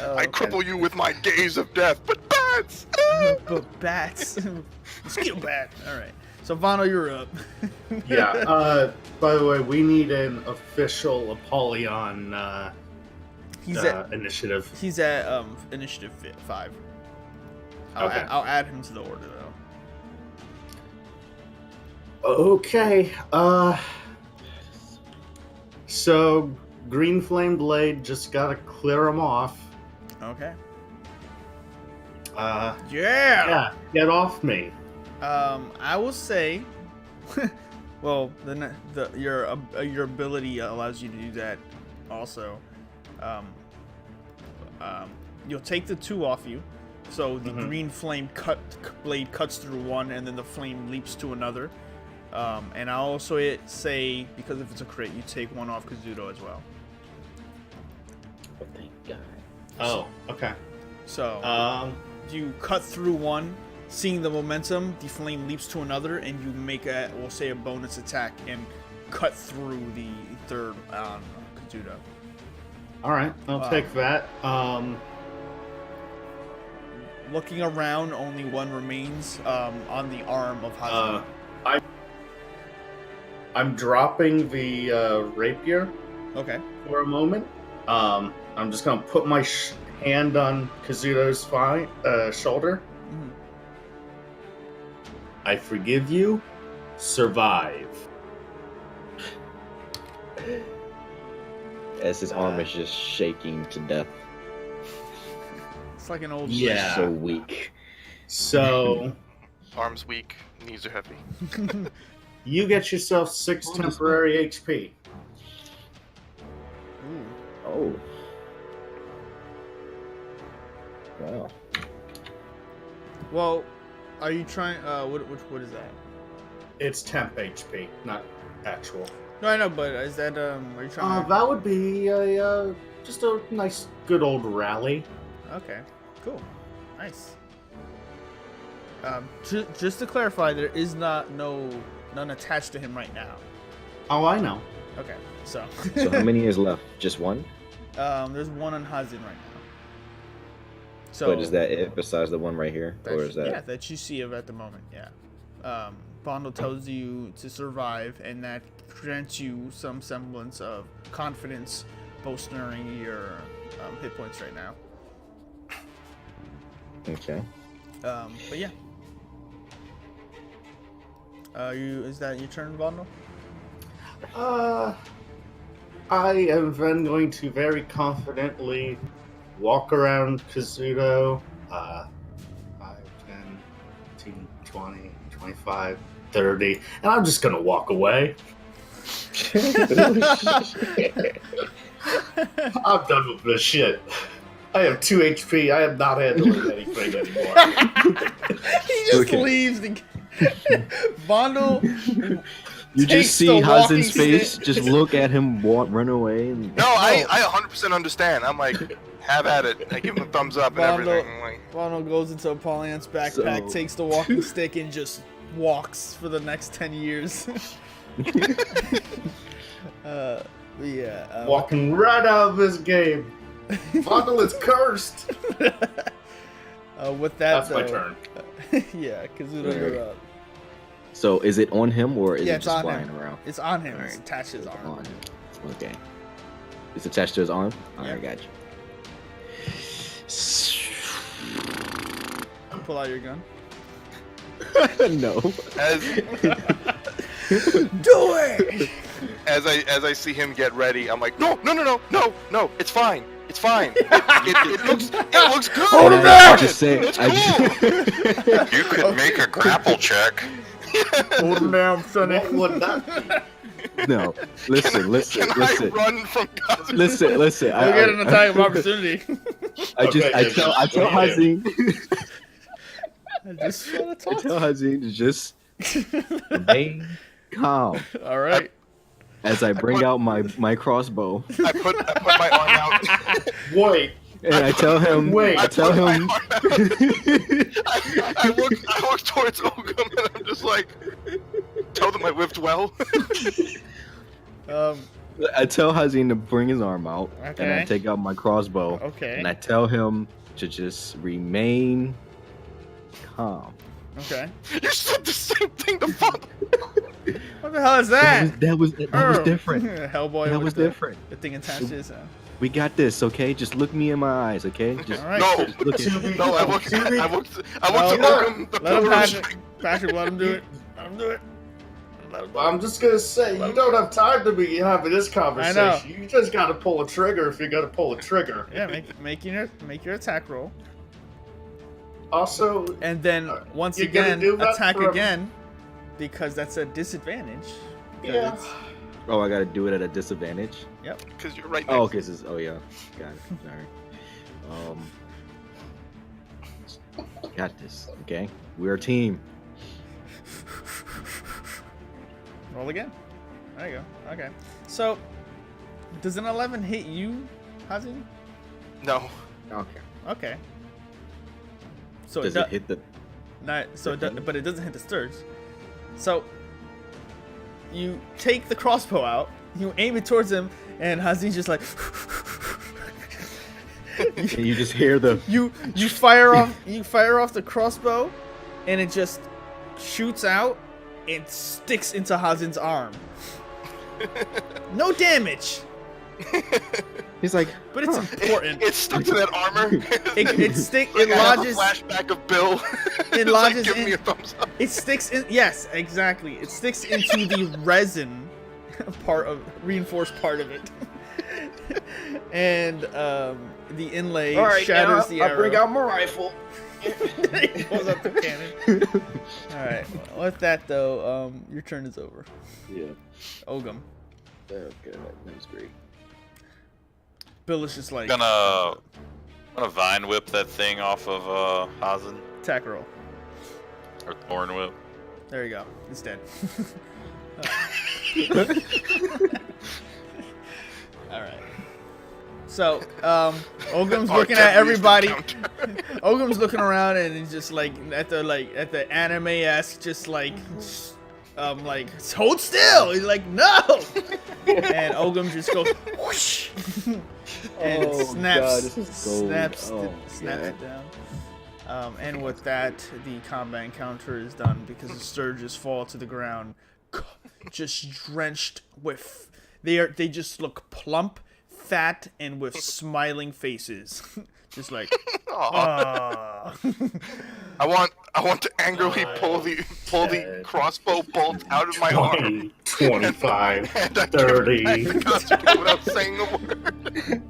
Speaker 3: I cripple you with my gaze of death, but bats.
Speaker 1: But bats. Skill bat. Alright. So Vano, you're up.
Speaker 4: Yeah. By the way, we need an official Apollyon
Speaker 1: He's at
Speaker 4: initiative.
Speaker 1: initiative 5.
Speaker 4: Okay.
Speaker 1: I'll add him to the order though.
Speaker 4: Okay. So Green Flame Blade just gotta clear him off.
Speaker 1: Okay.
Speaker 4: Yeah.
Speaker 1: Yeah.
Speaker 4: Get off me.
Speaker 1: I will say, well, your ability allows you to do that. Also, you'll take the 2 off you, so the green flame blade cuts through one, and then the flame leaps to another. And I'll also say, because if it's a crit, you take 1 off Kazuto as well.
Speaker 5: Oh, thank God.
Speaker 4: Oh, okay.
Speaker 1: So you cut through one, seeing the momentum, the flame leaps to another, and you make we'll say a bonus attack and cut through the third on Kazuto.
Speaker 4: All right, I'll take that.
Speaker 1: looking around, only one remains on the arm of Hazin.
Speaker 4: I'm dropping the rapier
Speaker 1: Okay.
Speaker 4: for a moment. I'm just gonna put my hand on Kazuto's shoulder.
Speaker 1: Mhm.
Speaker 4: I forgive you. Survive.
Speaker 5: As his arm is just shaking to death.
Speaker 1: It's like an old
Speaker 4: Yeah.
Speaker 5: So weak.
Speaker 4: So
Speaker 3: Arms weak, knees are heavy.
Speaker 4: you get yourself 6 temporary HP.
Speaker 1: Ooh.
Speaker 5: Oh. Wow.
Speaker 1: Well, are you trying? What is that?
Speaker 4: It's temp HP, not actual.
Speaker 1: No, I know, but is that Are you trying?
Speaker 4: That would be just a nice, good old rally.
Speaker 1: Okay. Cool. Nice. Just to clarify, there is none attached to him right now.
Speaker 4: Oh, I know.
Speaker 1: Okay. So.
Speaker 5: So how many is left? Just one?
Speaker 1: There's one on Hazin right now. So.
Speaker 5: But is that it besides the one right here? Or is that...
Speaker 1: Yeah, that you see of at the moment, yeah. Bondo tells you to survive, and that grants you some semblance of confidence, bolstering your hit points right now.
Speaker 5: Okay.
Speaker 1: But yeah. Is that your turn, Bondo?
Speaker 4: I am then going to very confidently walk around Kazuto. 5, 10, 15, 20, 25, 30, and I'm just gonna walk away. I'm done with this shit. I have 2 HP. I am not handling anything anymore.
Speaker 1: He just leaves. Bondo.
Speaker 5: You
Speaker 1: takes
Speaker 5: just see
Speaker 1: the walking
Speaker 5: Hazin's face,
Speaker 1: stick.
Speaker 5: just look at him run away. And...
Speaker 3: No, I 100% understand. I'm like, have at it. I give him a thumbs up and
Speaker 1: Bondo,
Speaker 3: everything. I'm like,
Speaker 1: Bondo goes into Apollion's backpack,
Speaker 5: So-
Speaker 1: takes the walking stick, and just walks for the next 10 years.
Speaker 4: Walking right out of this game. Bundle is cursed.
Speaker 1: With that,
Speaker 4: That's my turn.
Speaker 1: Yeah, Kazuto, you're up.
Speaker 5: So is it on him or is
Speaker 1: Yeah,
Speaker 5: it
Speaker 1: it's
Speaker 5: just
Speaker 1: on
Speaker 5: flying
Speaker 1: him.
Speaker 5: around?
Speaker 1: It's on him.
Speaker 5: All
Speaker 1: It's
Speaker 5: right.
Speaker 1: attached to his arm.
Speaker 5: On him. Okay. It's attached to his arm? Alright,
Speaker 1: Yeah.
Speaker 5: got you.
Speaker 1: Pull out your gun.
Speaker 5: No.
Speaker 3: as
Speaker 1: Do it!
Speaker 3: as I see him get ready, I'm like, no, it's fine. It's fine. It looks good.
Speaker 1: Hold him
Speaker 5: I
Speaker 1: back!
Speaker 5: just say,
Speaker 3: It's
Speaker 5: I just,
Speaker 2: You could make a grapple check.
Speaker 1: Hold him down, Sonny.
Speaker 4: What would that be?
Speaker 5: no. Listen.
Speaker 3: Can I run from Kazuto?
Speaker 5: Listen.
Speaker 1: You'll get an attack of opportunity.
Speaker 5: I
Speaker 4: Okay,
Speaker 5: tell
Speaker 4: what do you
Speaker 5: Hazin.
Speaker 1: I just want to
Speaker 5: I
Speaker 1: talk.
Speaker 5: tell Hazin to just remain calm
Speaker 1: All right.
Speaker 5: as I bring out my crossbow.
Speaker 3: I put my arm out.
Speaker 4: Wait.
Speaker 5: And I tell him,
Speaker 4: Wait.
Speaker 5: I tell him,
Speaker 3: I look towards Ogum and I'm just like, tell them I whipped well.
Speaker 5: I tell Hazin to bring his arm out, and
Speaker 1: Okay.
Speaker 5: I take out my crossbow,
Speaker 1: Okay.
Speaker 5: and I tell him to just remain calm.
Speaker 1: Okay.
Speaker 3: You said the same thing to Bob.
Speaker 1: What the hell is that?
Speaker 5: That was different.
Speaker 1: Hellboy.
Speaker 5: That
Speaker 1: with
Speaker 5: was
Speaker 1: the,
Speaker 5: different.
Speaker 1: The thing attached to his.
Speaker 5: We got this, okay? Just look me in my eyes, okay? Just
Speaker 1: All right.
Speaker 3: No,
Speaker 5: just look at me.
Speaker 3: no, I looked
Speaker 1: No,
Speaker 3: to Ogum, the
Speaker 1: Let him
Speaker 3: pillar of
Speaker 1: Patrick.
Speaker 3: strength.
Speaker 1: Patrick, let him do it. Let him do it. Let him do it.
Speaker 4: I'm just gonna say, you don't have time to be having this conversation. You just gotta pull a trigger if you gotta pull a trigger.
Speaker 1: Yeah, make your attack roll,
Speaker 4: Also,
Speaker 1: and then once
Speaker 4: you're gonna
Speaker 1: again
Speaker 4: do that
Speaker 1: attack
Speaker 4: for-
Speaker 1: again, because that's a disadvantage. 'Cause
Speaker 4: yeah.
Speaker 1: it's-
Speaker 5: Oh, I gotta do it at a disadvantage?
Speaker 3: Because you're right next
Speaker 5: Oh, okay, this is, oh yeah. Got it. Sorry. Got this, okay? We're a team.
Speaker 1: Roll again. There you go. Okay. So, does an 11 hit you, Hazin?
Speaker 3: No.
Speaker 5: Okay.
Speaker 1: Okay. So
Speaker 5: Does
Speaker 1: it
Speaker 5: it hit the...
Speaker 1: but it doesn't hit the Sturge. So you take the crossbow out, you aim it towards him, and Hazin's just like
Speaker 5: And you just hear the.
Speaker 1: You fire off the crossbow, and it just shoots out and sticks into Hazen's arm. No damage.
Speaker 5: He's like,
Speaker 1: but it's important.
Speaker 3: It's stuck to that armor.
Speaker 1: It
Speaker 3: I have a
Speaker 1: lodges.
Speaker 3: flashback of Bill.
Speaker 1: It
Speaker 3: It's
Speaker 1: lodges
Speaker 3: give
Speaker 1: in.
Speaker 3: me a thumbs up.
Speaker 1: It sticks in. Yes, exactly. It sticks into the resin reinforced part of it, and the inlay shatters the arrow.
Speaker 5: I'll bring out my rifle.
Speaker 1: He pulls out the cannon. All right. With that though, your turn is over.
Speaker 5: Yeah.
Speaker 1: Ogum.
Speaker 5: Okay, that was great.
Speaker 1: Bill is just like
Speaker 2: Gonna vine whip that thing off of Hazen
Speaker 1: attack roll.
Speaker 2: or thorn whip.
Speaker 1: There you go. It's dead. All right. So, Ogum's looking at everybody. Ogum's looking around and he's just like at the anime-esque, just like hold still. He's like, no. And Ogum just goes whoosh, and it snaps it down. And with that, the combat encounter is done because the Sturges fall to the ground, just drenched with. They just look plump, fat, and with smiling faces, just like.
Speaker 3: I want to angrily pull the crossbow bolt out of my arm.
Speaker 4: 25,
Speaker 3: And I
Speaker 4: 30.
Speaker 3: without saying a word.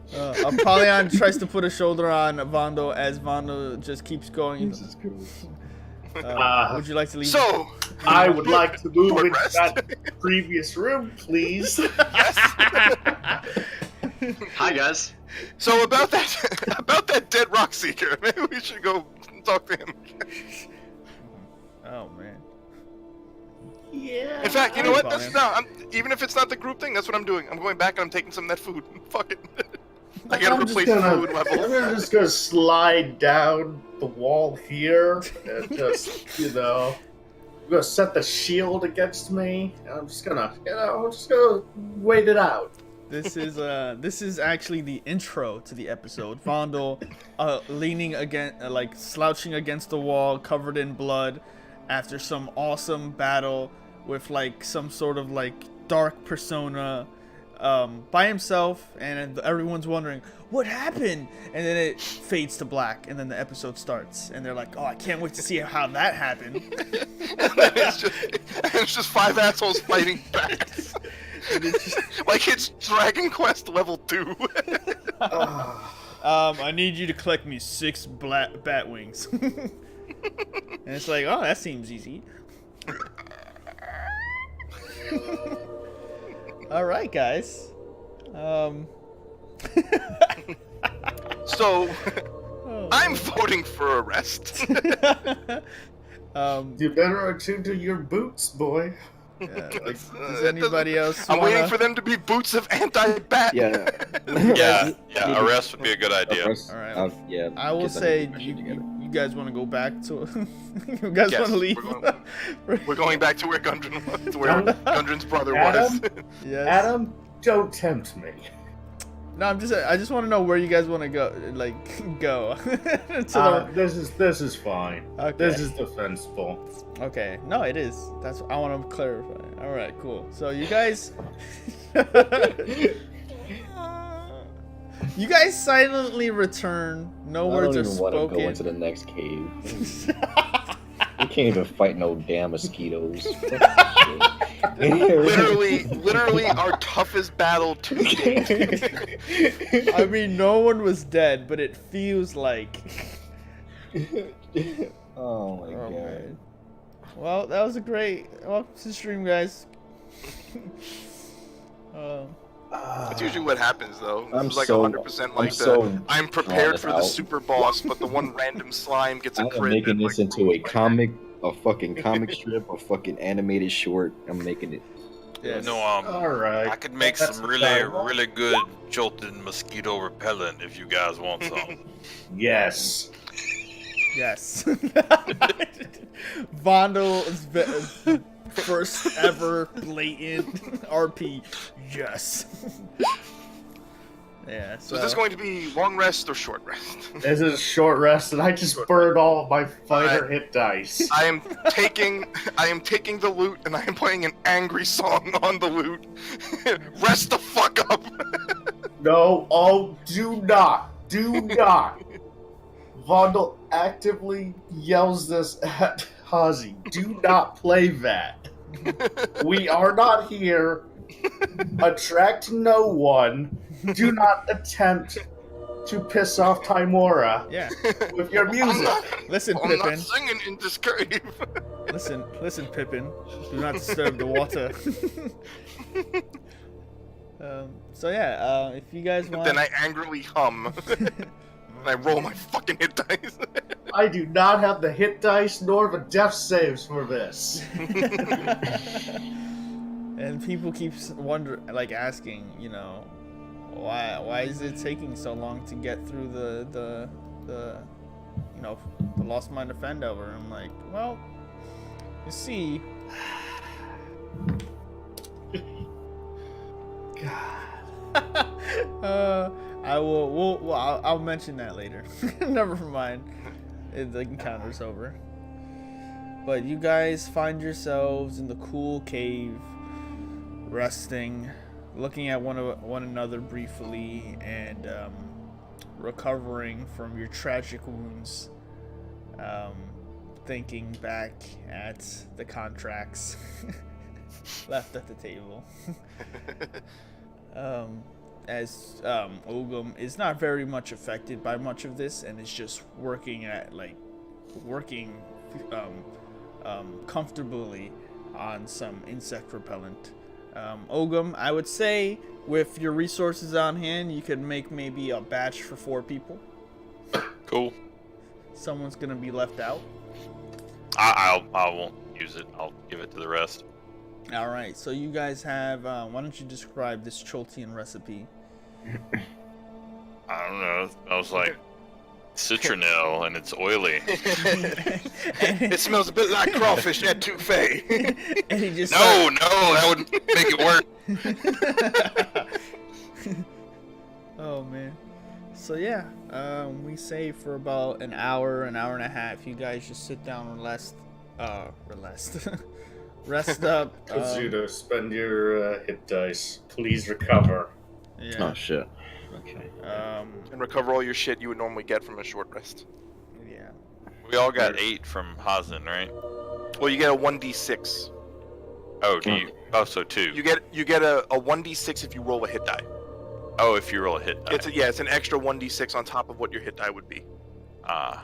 Speaker 1: Apollyon tries to put a shoulder on Vondo as Vondo just keeps going. Would you like to leave?
Speaker 3: So,
Speaker 4: I would like to move
Speaker 3: Short
Speaker 4: into
Speaker 3: rest.
Speaker 4: that previous room, please.
Speaker 6: Hi guys.
Speaker 3: so about that dead rock seeker, maybe we should go talk to him.
Speaker 1: Oh man.
Speaker 4: Yeah.
Speaker 3: In fact, you know what?
Speaker 1: Fine.
Speaker 3: Even if it's not the group thing, that's what I'm doing. I'm going back and I'm taking some of that food. Fuck it. I gotta
Speaker 4: I'm
Speaker 3: replace
Speaker 4: just
Speaker 3: the
Speaker 4: gonna,
Speaker 3: food level.
Speaker 4: I'm just gonna slide down the wall here and just, I'm gonna set the shield against me. And I'm just gonna wait it out.
Speaker 1: This is actually the intro to the episode. Vondel leaning slouching against the wall, covered in blood, after some awesome battle with some sort of dark persona, by himself, and everyone's wondering what happened, and then it fades to black, and then the episode starts, and they're like, "Oh, I can't wait to see how that happened."
Speaker 3: And then it's just 5 assholes fighting back. Like it's Dragon Quest level 2.
Speaker 1: I need you to collect me 6 bat wings. And it's like, oh, that seems easy. All right, guys.
Speaker 3: So, I'm voting for arrest.
Speaker 4: You better attune to your boots, boy.
Speaker 1: Yeah, does anybody else?
Speaker 3: I'm waiting for them to be boots of anti-bat.
Speaker 5: Yeah.
Speaker 2: Yeah, arrest would be a good idea.
Speaker 1: All right.
Speaker 5: Yeah.
Speaker 1: I will
Speaker 5: guess I
Speaker 1: say,
Speaker 5: need to
Speaker 1: you
Speaker 5: together.
Speaker 1: guys want to go back to? You guys
Speaker 3: Yes,
Speaker 1: want to leave?
Speaker 3: We're going back to where Gundren was, where Gundren's brother
Speaker 4: Adam?
Speaker 3: was.
Speaker 1: Yes.
Speaker 4: Adam, don't tempt me.
Speaker 1: No, I just want to know where you guys want to go. Go. To
Speaker 4: This is fine.
Speaker 1: Okay.
Speaker 4: This is defensible.
Speaker 1: Okay. No, it is. That's I want to clarify. All right. Cool. So you guys. You guys silently return. No words are
Speaker 5: I don't even want to go
Speaker 1: spoken.
Speaker 5: into the next cave. We can't even fight no damn mosquitoes.
Speaker 3: literally our toughest battle to date.
Speaker 1: I mean, no one was dead, but it feels like.
Speaker 5: Oh my
Speaker 1: Oh,
Speaker 5: god.
Speaker 1: man. Well, that was a great. Welcome to the stream, guys.
Speaker 3: That's usually what happens, though.
Speaker 5: I'm
Speaker 3: It's like
Speaker 5: so-
Speaker 3: 100% like I'm
Speaker 5: drawn
Speaker 3: prepared for the
Speaker 5: out.
Speaker 3: super boss, but the one random slime gets a
Speaker 5: I'm
Speaker 3: crit.
Speaker 5: making
Speaker 3: and,
Speaker 5: this
Speaker 3: like,
Speaker 5: into a comic, a fucking comic strip, a fucking animated short. I'm making it.
Speaker 1: Yes.
Speaker 2: No,
Speaker 4: All right.
Speaker 2: I could make
Speaker 4: That's
Speaker 2: some
Speaker 4: what
Speaker 2: really,
Speaker 4: I want.
Speaker 2: really good jolted mosquito repellent if you guys want some.
Speaker 4: Yes.
Speaker 1: Yes. Vondel's first ever blatant RP. Yes. Yeah.
Speaker 3: So is this going to be long rest or short rest?
Speaker 4: This is a short rest, and I just burned all of my fighter hit dice.
Speaker 3: I am taking the loot, and I am playing an angry song on the loot. Rest the fuck up.
Speaker 4: No, do not. Vondel actively yells this at Hazi. Do not play that. We are not here. Attract no one. Do not attempt to piss off Timora
Speaker 1: Yeah.
Speaker 4: with your music.
Speaker 1: Listen,
Speaker 3: I'm
Speaker 1: Pippin.
Speaker 3: not singing in this cave.
Speaker 1: Listen, Pippin. Do not disturb the water. So yeah, if you guys want.
Speaker 3: Then I angrily hum. And I roll my fucking hit dice.
Speaker 4: I do not have the hit dice nor the death saves for this.
Speaker 1: And people keep asking, why is it taking so long to get through the Lost Mine of Phandelver? I'm like, well, you see. God. I'll mention that later. Never mind. The encounter's over. But you guys find yourselves in the cool cave, resting, looking at one another briefly, and recovering from your tragic wounds. Thinking back at the contracts left at the table. As Ogum is not very much affected by much of this, and is just working comfortably on some insect repellent. Ogum, I would say with your resources on hand, you could make maybe a batch for 4 people.
Speaker 2: Cool.
Speaker 1: Someone's gonna be left out.
Speaker 2: I won't use it. I'll give it to the rest.
Speaker 1: All right. So you guys have. Why don't you describe this Choltian recipe?
Speaker 2: I don't know. It smells like citronelle and it's oily.
Speaker 3: It smells a bit like crawfish etouffee.
Speaker 1: And he just
Speaker 2: No, that wouldn't make it work.
Speaker 1: Oh man. So yeah, we say for about an hour and a half. You guys just sit down and rest up.
Speaker 4: Kazuto, spend your hit dice. Please recover.
Speaker 1: Yeah.
Speaker 5: Oh shit. Okay.
Speaker 3: And recover all your shit you would normally get from a short rest.
Speaker 1: Yeah.
Speaker 2: We all got 8 from Hazen, right?
Speaker 3: Well, you get a 1d6.
Speaker 2: Oh, do you? Oh, so 2.
Speaker 3: You get a 1d6 if you roll a hit die.
Speaker 2: Oh, if you roll a hit die.
Speaker 3: It's an extra 1d6 on top of what your hit die would be.
Speaker 2: I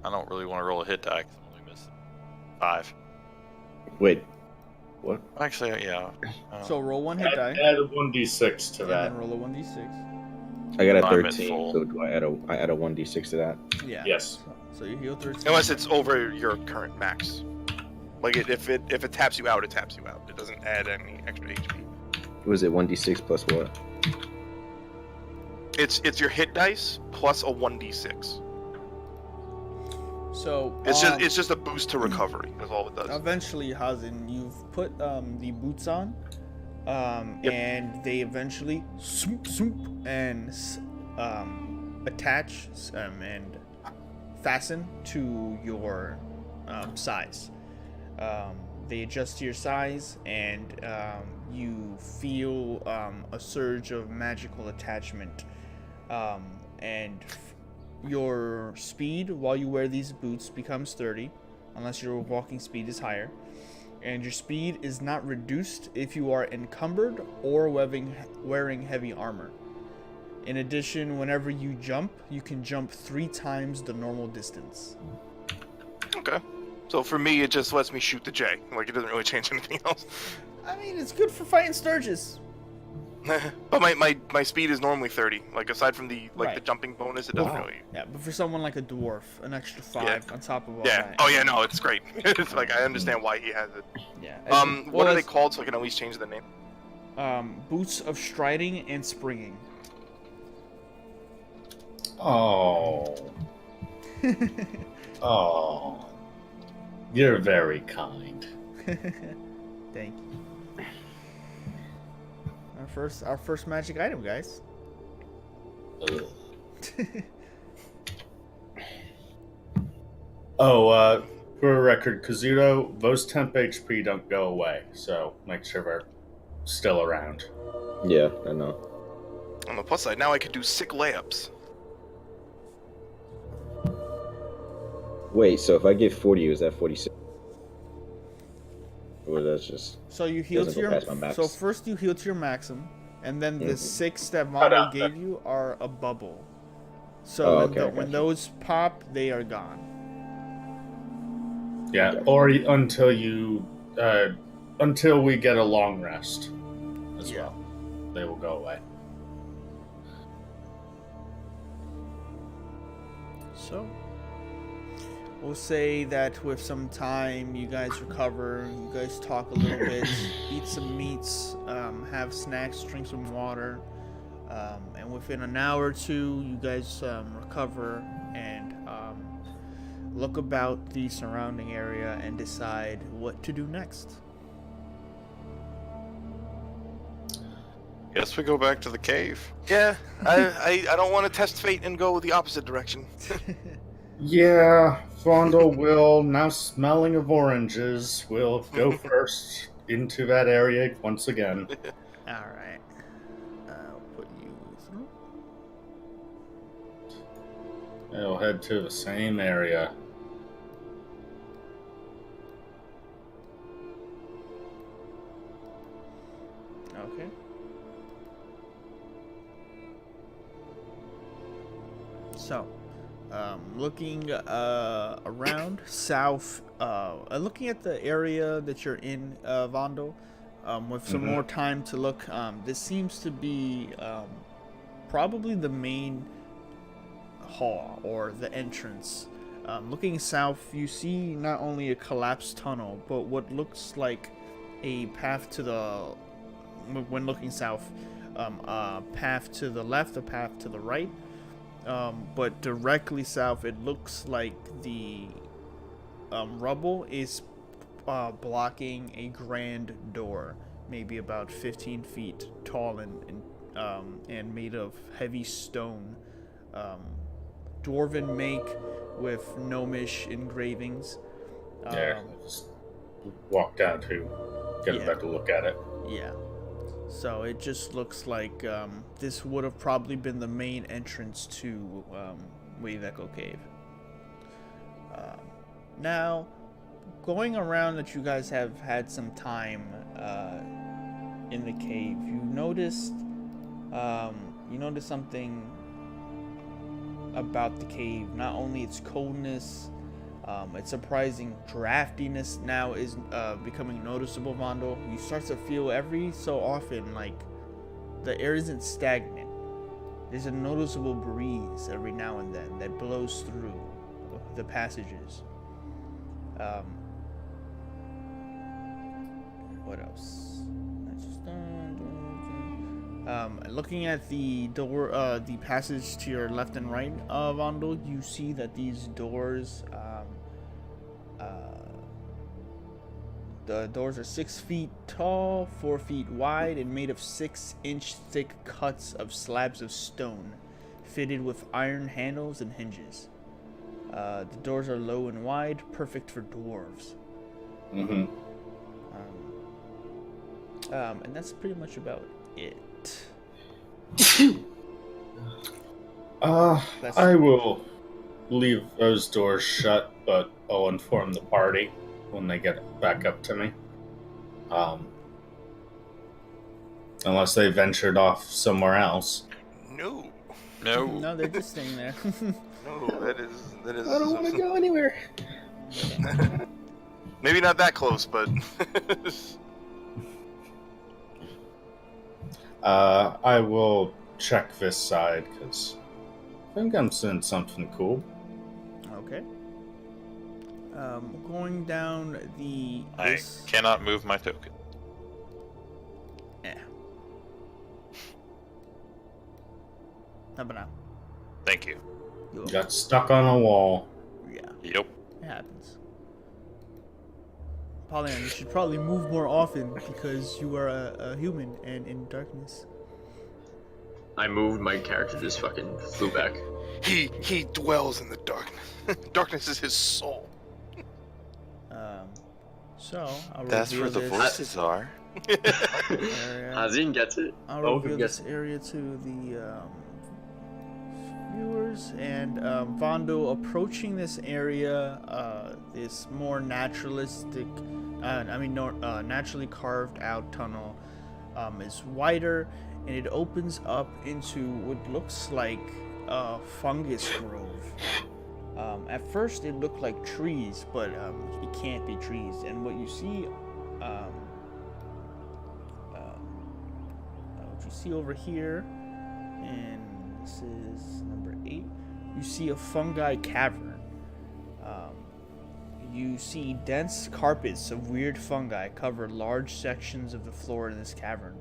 Speaker 2: don't really want to roll a hit die because I'm only missing 5.
Speaker 5: Wait. What?
Speaker 2: Actually, yeah.
Speaker 1: So roll 1 hit die.
Speaker 4: Add a 1d6 to
Speaker 1: And
Speaker 4: that.
Speaker 1: then roll a 1d6.
Speaker 5: I got a
Speaker 2: I'm at
Speaker 5: 13.
Speaker 2: full.
Speaker 5: So do I add a 1d6 to that?
Speaker 1: Yeah.
Speaker 4: Yes.
Speaker 1: So you heal 13.
Speaker 3: Unless it's over your current max. Like if it taps you out, it taps you out. It doesn't add any extra HP.
Speaker 5: Was it 1d6 plus what?
Speaker 3: It's your hit dice plus a 1d6.
Speaker 1: So
Speaker 3: It's just a boost to recovery. That's all it does.
Speaker 1: eventually, Hazen, you've put the boots on,
Speaker 3: Yep.
Speaker 1: and they eventually swoop and attach and fasten to your size. They adjust to your size, and you feel a surge of magical attachment, and your speed while you wear these boots becomes 30, unless your walking speed is higher, and your speed is not reduced if you are encumbered or wearing heavy armor. In addition, whenever you jump, you can jump 3 times the normal distance.
Speaker 3: Okay. So for me, it just lets me shoot the J. Like, it doesn't really change anything else.
Speaker 1: I mean, it's good for fighting Sturges.
Speaker 3: But my speed is normally 30. Like, aside from the
Speaker 1: Right.
Speaker 3: the jumping bonus, it doesn't
Speaker 5: Wow.
Speaker 3: really...
Speaker 1: Yeah, but for someone like a dwarf, an extra 5
Speaker 3: Yeah.
Speaker 1: on top of all
Speaker 3: Yeah.
Speaker 1: that.
Speaker 3: Oh, yeah, no, it's great. It's like, I understand why he has it.
Speaker 1: Yeah.
Speaker 3: What are they called so I can at least change the name?
Speaker 1: Boots of striding and springing.
Speaker 4: Oh. Oh. You're very kind.
Speaker 1: Thank you. Our first magic item, guys.
Speaker 4: Oh, for a record, Kazuto, those temp HP don't go away, so make sure they're still around.
Speaker 5: Yeah, I know.
Speaker 3: On the plus side, now I can do sick layups.
Speaker 5: Wait, so if I give 40, is that 46? Or that's just
Speaker 1: So you heal
Speaker 5: doesn't
Speaker 1: to
Speaker 5: go
Speaker 1: your.
Speaker 5: past my max?
Speaker 1: So first you heal to your maximum, and then the
Speaker 5: Mhm.
Speaker 1: 6 that Mondo gave you are a bubble. So
Speaker 5: Oh, okay, I
Speaker 1: when
Speaker 5: gotcha.
Speaker 1: those pop, they are gone.
Speaker 4: Yeah,
Speaker 5: Gotcha.
Speaker 4: or until we get a long rest as
Speaker 1: Yeah.
Speaker 4: well. They will go away.
Speaker 1: So we'll say that with some time, you guys recover. You guys talk a little bit, eat some meats, have snacks, drink some water, and within an hour or two, you guys recover and look about the surrounding area and decide what to do next.
Speaker 2: Guess we go back to the cave.
Speaker 3: Yeah, I don't want to test fate and go the opposite direction.
Speaker 4: Yeah, Fondle will, now smelling of oranges, will go first into that area once again.
Speaker 1: Alright. I'll put you through.
Speaker 4: They'll head to the same area.
Speaker 1: Okay. So, looking around south, looking at the area that you're in, Vondo, with some more time to look, this seems to be probably the main hall or the entrance. Looking south, you see not only a collapsed tunnel, but what looks like a path to the, when looking south, a path to the left, a path to the right. But directly south, it looks like the rubble is blocking a grand door, maybe about 15 feet tall and made of heavy stone, dwarven make with gnomish engravings.
Speaker 4: There, just walk down to get a better look at it.
Speaker 1: Yeah. So it just looks like this would have probably been the main entrance to Wave Echo Cave. Now, going around that you guys have had some time in the cave, you noticed something about the cave. Not only its coldness, its surprising draftiness now is becoming noticeable, Vondo. You start to feel every so often like the air isn't stagnant. There's a noticeable breeze every now and then that blows through the passages. What else? Looking at the door, the passage to your left and right, Vondo, you see that these doors, the doors are 6 feet tall, 4 feet wide, and made of 6-inch thick cuts of slabs of stone, fitted with iron handles and hinges. The doors are low and wide, perfect for dwarves.
Speaker 4: Mm-hmm.
Speaker 1: And that's pretty much about it.
Speaker 4: I will leave those doors shut, but I'll inform the party when they get back up to me. Unless they ventured off somewhere else.
Speaker 3: No.
Speaker 1: No, they're just staying there.
Speaker 3: No, that is.
Speaker 5: I don't want to go anywhere.
Speaker 3: Maybe not that close, but.
Speaker 4: I will check this side, because I think I'm seeing something cool.
Speaker 1: Okay. Going down the...
Speaker 2: I cannot move my token.
Speaker 1: Yeah. How about now?
Speaker 2: Thank you.
Speaker 4: Got stuck on a wall.
Speaker 1: Yeah,
Speaker 2: Yep.
Speaker 1: it happens. Pollyanna, you should probably move more often because you are a human and in darkness.
Speaker 6: I moved, my character just fucking flew back.
Speaker 3: He dwells in the darkness. Darkness is his soul.
Speaker 1: So I'll
Speaker 2: That's
Speaker 1: reveal
Speaker 2: where the
Speaker 1: this
Speaker 2: voices are.
Speaker 1: area.
Speaker 6: Hazin gets it.
Speaker 1: I'll reveal this area to the viewers, and Vondo approaching this area, this more naturalistic, naturally carved out tunnel, is wider, and it opens up into what looks like a fungus grove. At first it looked like trees, but it can't be trees. And what you see, over here, and this is number 8, you see a fungi cavern. You see dense carpets of weird fungi cover large sections of the floor in this cavern.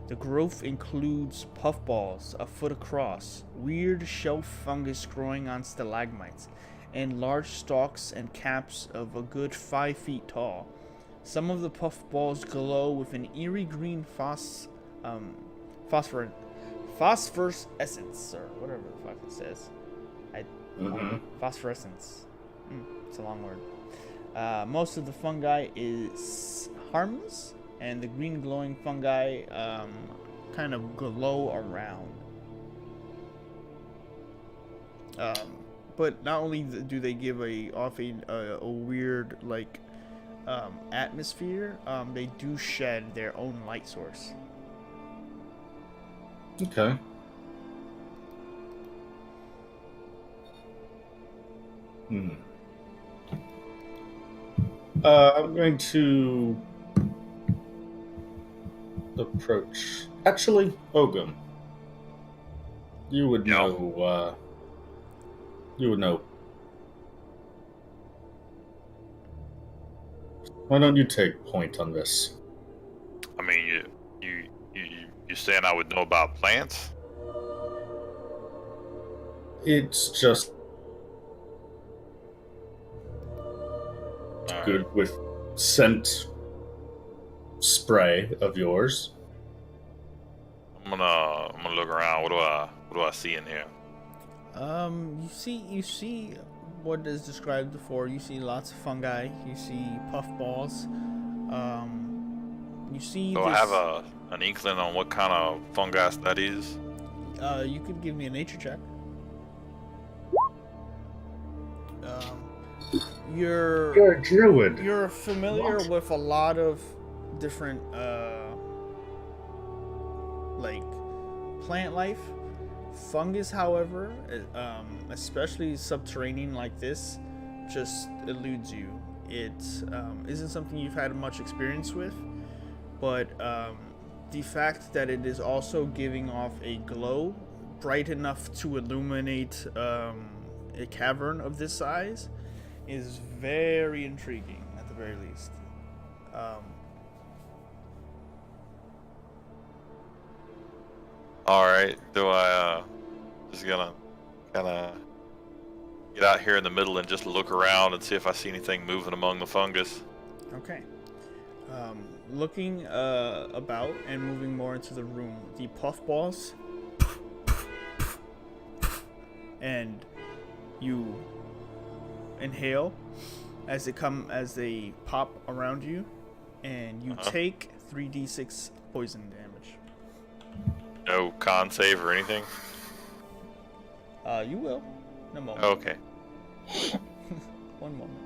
Speaker 1: The growth includes puffballs a foot across, weird shelf fungus growing on stalagmites, and large stalks and caps of a good 5 feet tall. Some of the puffballs glow with an eerie green phosphorescence, or whatever the fuck it says. Phosphorescence. It's a long word. Most of the fungi is harmless, and the green glowing fungi kind of glow around. But not only do they give off a weird atmosphere, they do shed their own light source.
Speaker 4: Okay. I'm going to approach. Actually, Ogum, you would know. You would know. Why don't you take point on this?
Speaker 2: I mean, you saying I would know about plants?
Speaker 4: It's just good with scent spray of yours.
Speaker 2: I'm gonna look around. What do I see in here?
Speaker 1: You see what is described before. You see lots of fungi. You see puffballs. You see.
Speaker 2: Do I have an inkling on what kind of fungus that is?
Speaker 1: You could give me a nature check.
Speaker 4: You're a druid.
Speaker 1: You're familiar with a lot of different plant life. Fungus, however, especially subterranean like this, just eludes you. It isn't something you've had much experience with, but the fact that it is also giving off a glow bright enough to illuminate a cavern of this size is very intriguing, at the very least.
Speaker 2: All right. Do I just gonna kind of get out here in the middle and just look around and see if I see anything moving among the fungus?
Speaker 1: Okay. Looking about and moving more into the room, the puffballs, and you inhale as they pop around you, and you take 3d6 poison damage.
Speaker 2: No con save or anything?
Speaker 1: You will. In a moment.
Speaker 2: Okay.
Speaker 1: One moment.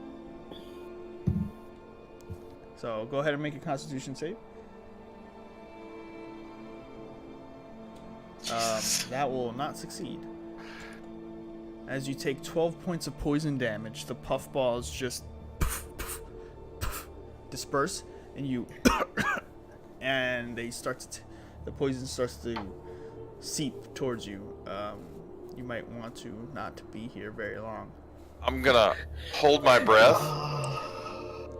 Speaker 1: So go ahead and make a Constitution save. That will not succeed. As you take 12 points of poison damage, the puffballs just disperse, and you and they start to the poison starts to seep towards you. You might want to not be here very long.
Speaker 2: I'm gonna hold my breath,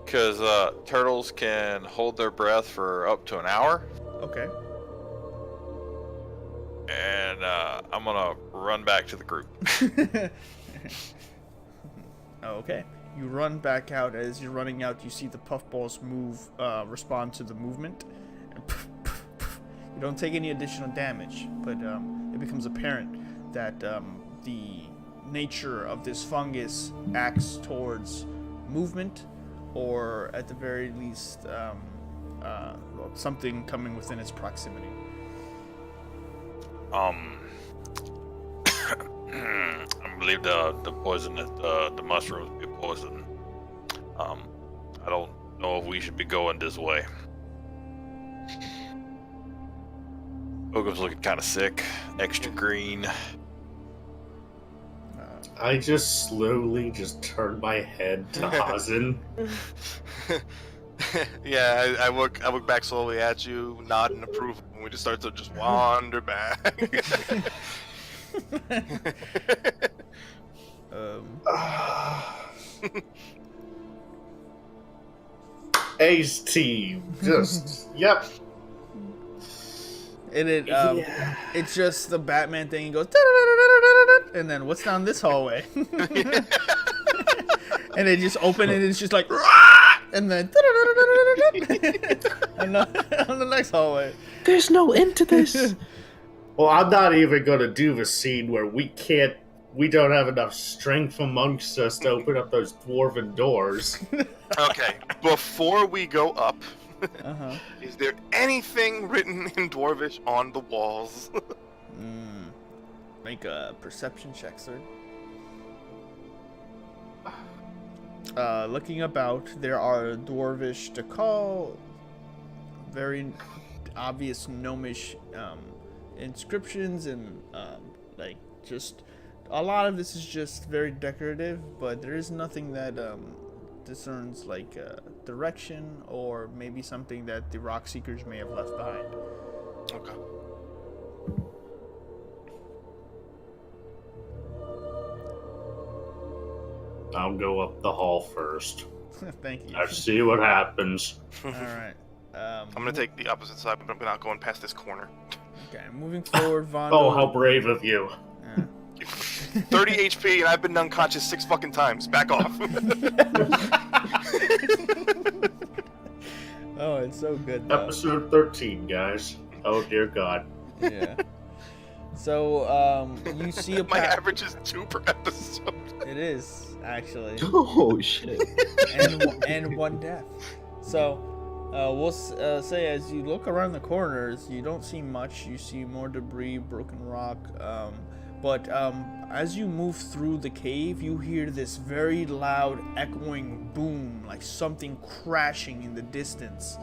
Speaker 2: because turtles can hold their breath for up to an hour.
Speaker 1: Okay.
Speaker 2: And I'm gonna run back to the group.
Speaker 1: Okay. You run back out. As you're running out, you see the puffballs move, respond to the movement. And You don't take any additional damage, but it becomes apparent that the nature of this fungus acts towards movement, or at the very least, something coming within its proximity.
Speaker 2: I believe the poison, the mushrooms be poison. I don't know if we should be going this way. Ogum's looking kind of sick, extra green.
Speaker 4: I just slowly just turn my head to Hazen.
Speaker 3: Yeah, I look back slowly at you, nod in approval, and we just start to just wander back.
Speaker 4: Ace team, just yep.
Speaker 1: And it's just the Batman thing. He goes, and then what's down this hallway? And they just open it, and it's just like, and then on the next hallway.
Speaker 5: There's no end to this.
Speaker 4: Well, I'm not even gonna do the scene where we don't have enough strength amongst us to open up those dwarven doors.
Speaker 3: Okay, before we go up,
Speaker 1: Uh-huh.
Speaker 3: is there anything written in Dwarvish on the walls?
Speaker 1: Make a perception check, sir. Looking about, there are Dwarvish Decal, very obvious gnomish inscriptions, and like just a lot of this is just very decorative, but there is nothing that discerns like direction or maybe something that the rock seekers may have left behind.
Speaker 3: Okay.
Speaker 4: I'll go up the hall first.
Speaker 1: Thank you.
Speaker 4: I see what happens.
Speaker 1: All right.
Speaker 3: I'm gonna take the opposite side, but I'm not going past this corner.
Speaker 1: Okay, moving forward, Vondo.
Speaker 4: Oh, how brave of you.
Speaker 3: 30 HP, and I've been unconscious 6 fucking times. Back off.
Speaker 1: Oh, it's so good, though.
Speaker 4: Episode 13, guys. Oh, dear God.
Speaker 1: Yeah. So, you see a
Speaker 3: My average is 2 per episode.
Speaker 1: It is, actually.
Speaker 5: Oh shit.
Speaker 1: and one death. So, we'll say as you look around the corners, you don't see much. You see more debris, broken rock. But as you move through the cave, you hear this very loud, echoing boom, like something crashing in the distance.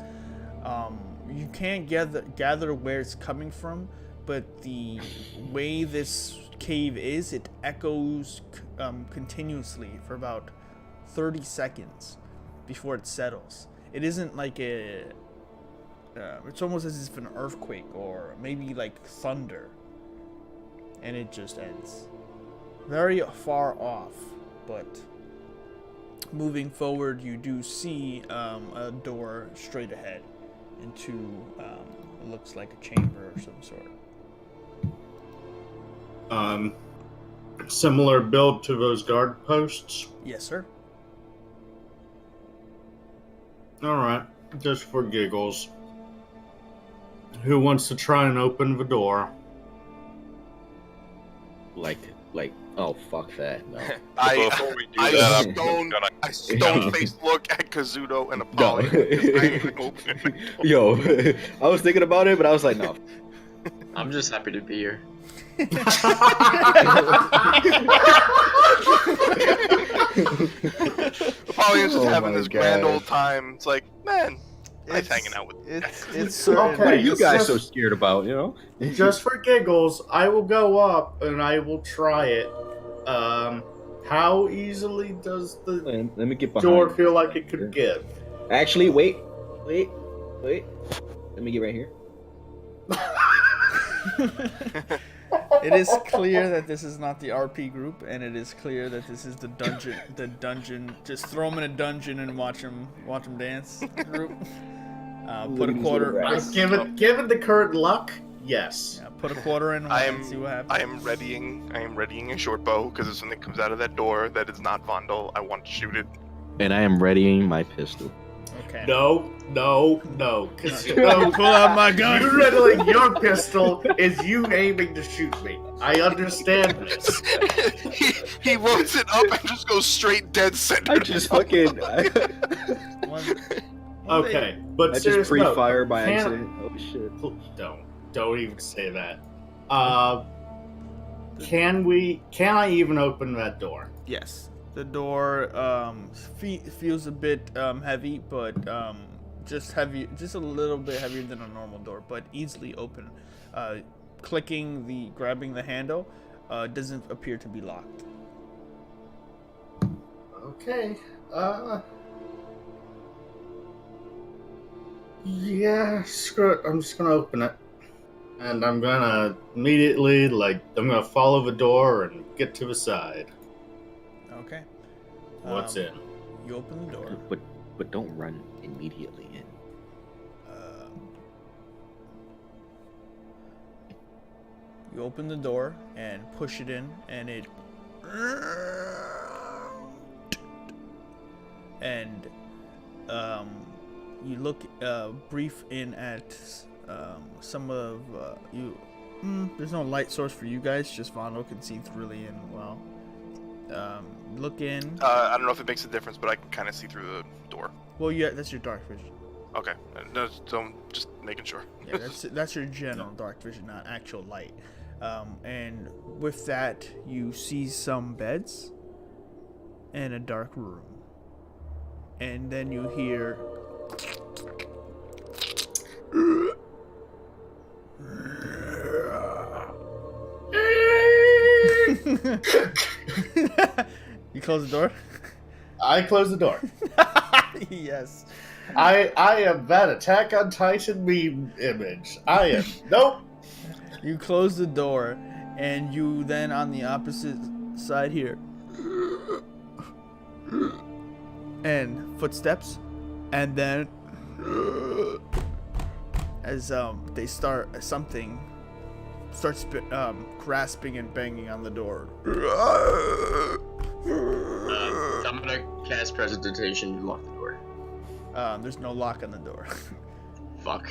Speaker 1: You can't gather where it's coming from, but the way this cave is, it echoes continuously for about 30 seconds before it settles. It isn't like it's almost as if an earthquake or maybe like thunder, and it just ends. Very far off, but moving forward, you do see a door straight ahead into it looks like a chamber of some sort.
Speaker 4: Similar build to those guard posts.
Speaker 1: Yes, sir.
Speaker 4: Alright, just for giggles. Who wants to try and open the door?
Speaker 5: Like, oh fuck that. No.
Speaker 2: Before we do that,
Speaker 3: I stone-faced look at Kazuto and Apollo.
Speaker 5: Yo, I was thinking about it, but I was like, no.
Speaker 6: I'm just happy to be here.
Speaker 3: Apollo's just having
Speaker 5: my
Speaker 3: this grand
Speaker 5: God.
Speaker 3: old time. It's like, man, nice hanging out with you.
Speaker 1: It's certain.
Speaker 5: What are you
Speaker 4: it's
Speaker 5: guys
Speaker 4: just-
Speaker 5: so scared about, you know?
Speaker 4: Just for giggles, I will go up and I will try it. How easily does the
Speaker 5: Let me get behind.
Speaker 4: door feel like it could give?
Speaker 5: Actually, wait. Let me get right here.
Speaker 1: It is clear that this is not the RP group, and it is clear that this is the dungeon. The dungeon. Just throw them in a dungeon and watch them dance group. Put a quarter.
Speaker 4: Given the current luck, yes.
Speaker 1: Yeah, put a quarter in and see what happens.
Speaker 3: I am readying a short bow because if something comes out of that door that is not Vondel, I want to shoot it.
Speaker 5: And I am readying my pistol.
Speaker 1: Okay.
Speaker 4: No. Because
Speaker 1: Pull out my gun.
Speaker 4: you riddling your pistol is you aiming to shoot me. I understand this.
Speaker 3: he loads it up and just goes straight dead center.
Speaker 5: I just fucking.
Speaker 1: One
Speaker 4: Okay, but
Speaker 5: I just
Speaker 4: serious note,
Speaker 5: pre-fire by accident. Oh shit.
Speaker 4: Don't even say that. Can I even open that door?
Speaker 1: Yes. The door feels a bit heavy, but just a little bit heavier than a normal door, but easily open. Grabbing the handle doesn't appear to be locked.
Speaker 4: Okay. Yeah, screw it. I'm just gonna open it. And I'm gonna immediately, I'm gonna follow the door and get to the side.
Speaker 1: Okay.
Speaker 4: What's in?
Speaker 1: You open the door.
Speaker 5: But don't run immediately in.
Speaker 1: You open the door and push it in, and it. And you look brief in at some of you. There's no light source for you guys. Just Vondo can see really in well. Look in.
Speaker 3: I don't know if it makes a difference, but I can kind of see through the door.
Speaker 1: Well, yeah, that's your dark vision.
Speaker 3: Okay, no, so just making sure.
Speaker 1: Yeah, that's your general dark vision, not actual light. And with that, you see some beds and a dark room. And then you hear You close the door?
Speaker 4: I close the door.
Speaker 1: Yes.
Speaker 4: I am that Attack on Titan meme image. I am. Nope.
Speaker 1: You close the door, and you then on the opposite side here. And footsteps, and then as they start something starts grasping and banging on the door.
Speaker 6: I'm gonna cast Prestidigitation and lock the door.
Speaker 1: There's no lock on the door.
Speaker 6: Fuck.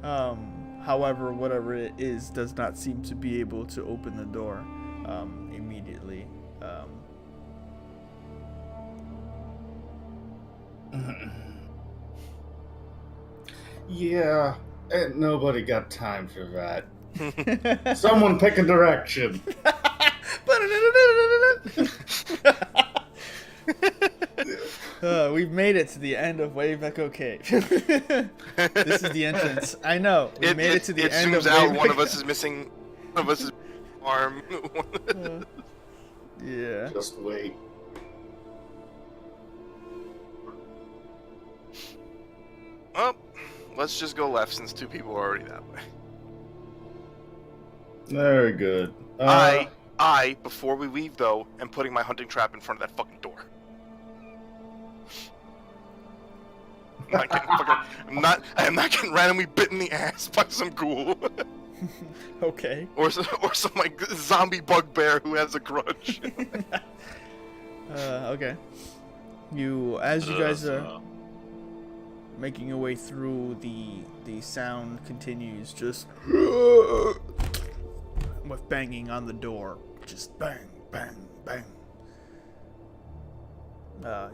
Speaker 1: However, whatever it is does not seem to be able to open the door immediately.
Speaker 4: Yeah, ain't nobody got time for that. Someone pick a direction.
Speaker 1: We've made it to the end of Wave Echo Cave. This is the entrance. I know. We made it to the end of
Speaker 3: It zooms out.
Speaker 1: Wave
Speaker 3: One
Speaker 1: Echo.
Speaker 3: of us is missing. One of us is arm.
Speaker 1: Yeah.
Speaker 4: Just wait.
Speaker 3: Well, let's just go left since two people are already that way.
Speaker 4: Very good.
Speaker 3: I, before we leave though, am putting my hunting trap in front of that fucking door. I'm not getting randomly bit in the ass by some ghoul.
Speaker 1: Okay.
Speaker 3: or some like zombie bugbear who has a grudge.
Speaker 1: Okay. As you guys are making your way through, the sound continues, just with banging on the door, just bang, bang, bang.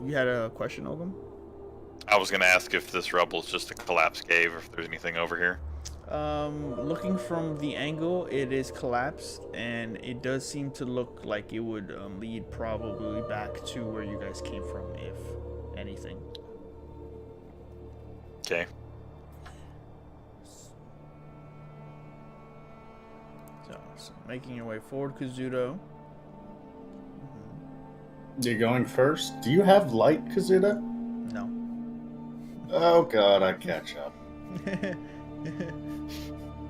Speaker 1: You had a question, Ogum?
Speaker 2: I was gonna ask if this rubble is just a collapsed cave or if there's anything over here.
Speaker 1: Looking from the angle, it is collapsed, and it does seem to look like it would lead probably back to where you guys came from, if anything.
Speaker 2: Okay.
Speaker 1: So making your way forward, Kazuto.
Speaker 4: You're going first? Do you have light, Kazuda?
Speaker 1: No.
Speaker 4: Oh god, I catch up.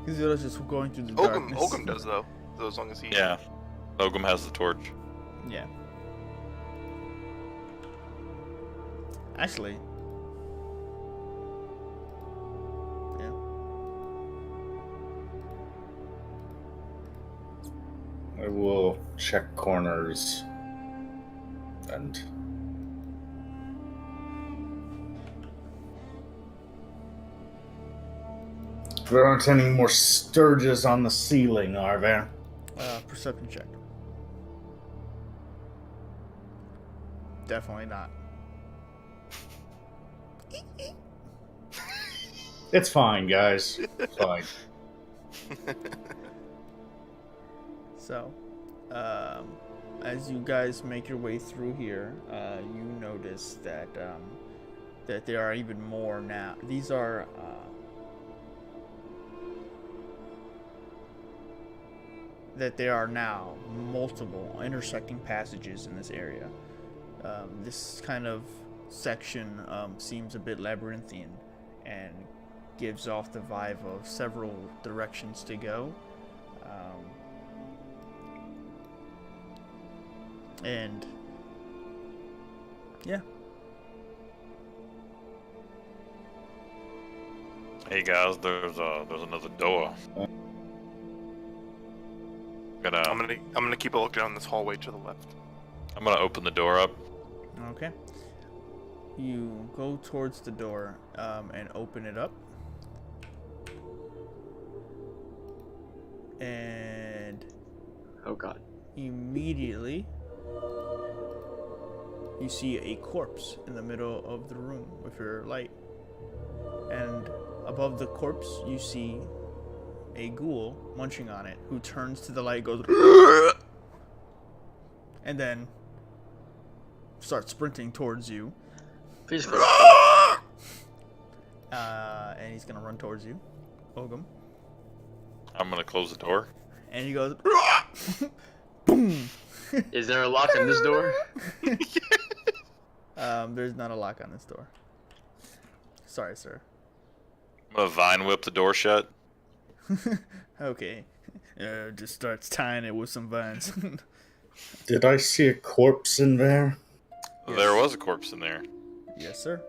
Speaker 1: Kazuto's just going through the darkness.
Speaker 3: Ogum does though, as long as he.
Speaker 2: Yeah. Ogum has the torch.
Speaker 1: Yeah. Actually. Yeah.
Speaker 4: I will check corners and There aren't any more sturges on the ceiling, are there?
Speaker 1: Perception check. Definitely not.
Speaker 4: It's fine, guys. Fine.
Speaker 1: So, as you guys make your way through here, you notice that that there are even more now. These are that there are now multiple intersecting passages in this area. This kind of section seems a bit labyrinthian and gives off the vibe of several directions to go. And yeah.
Speaker 2: Hey guys, there's another door.
Speaker 3: I'm gonna keep a look down this hallway to the left.
Speaker 2: I'm gonna open the door up.
Speaker 1: Okay. You go towards the door and open it up. And
Speaker 6: Oh god.
Speaker 1: immediately you see a corpse in the middle of the room with your light. And above the corpse you see a ghoul munching on it who turns to the light, goes and then starts sprinting towards you.
Speaker 6: Please go.
Speaker 1: And he's gonna run towards you, Ogum.
Speaker 2: I'm gonna close the door.
Speaker 1: And he goes boom.
Speaker 6: Is there a lock on this door?
Speaker 1: There's not a lock on this door. Sorry, sir.
Speaker 2: I'm gonna vine whip the door shut.
Speaker 1: Okay. Just starts tying it with some vines.
Speaker 4: Did I see a corpse in there?
Speaker 1: Yes.
Speaker 2: There was a corpse in there.
Speaker 1: Yes, sir.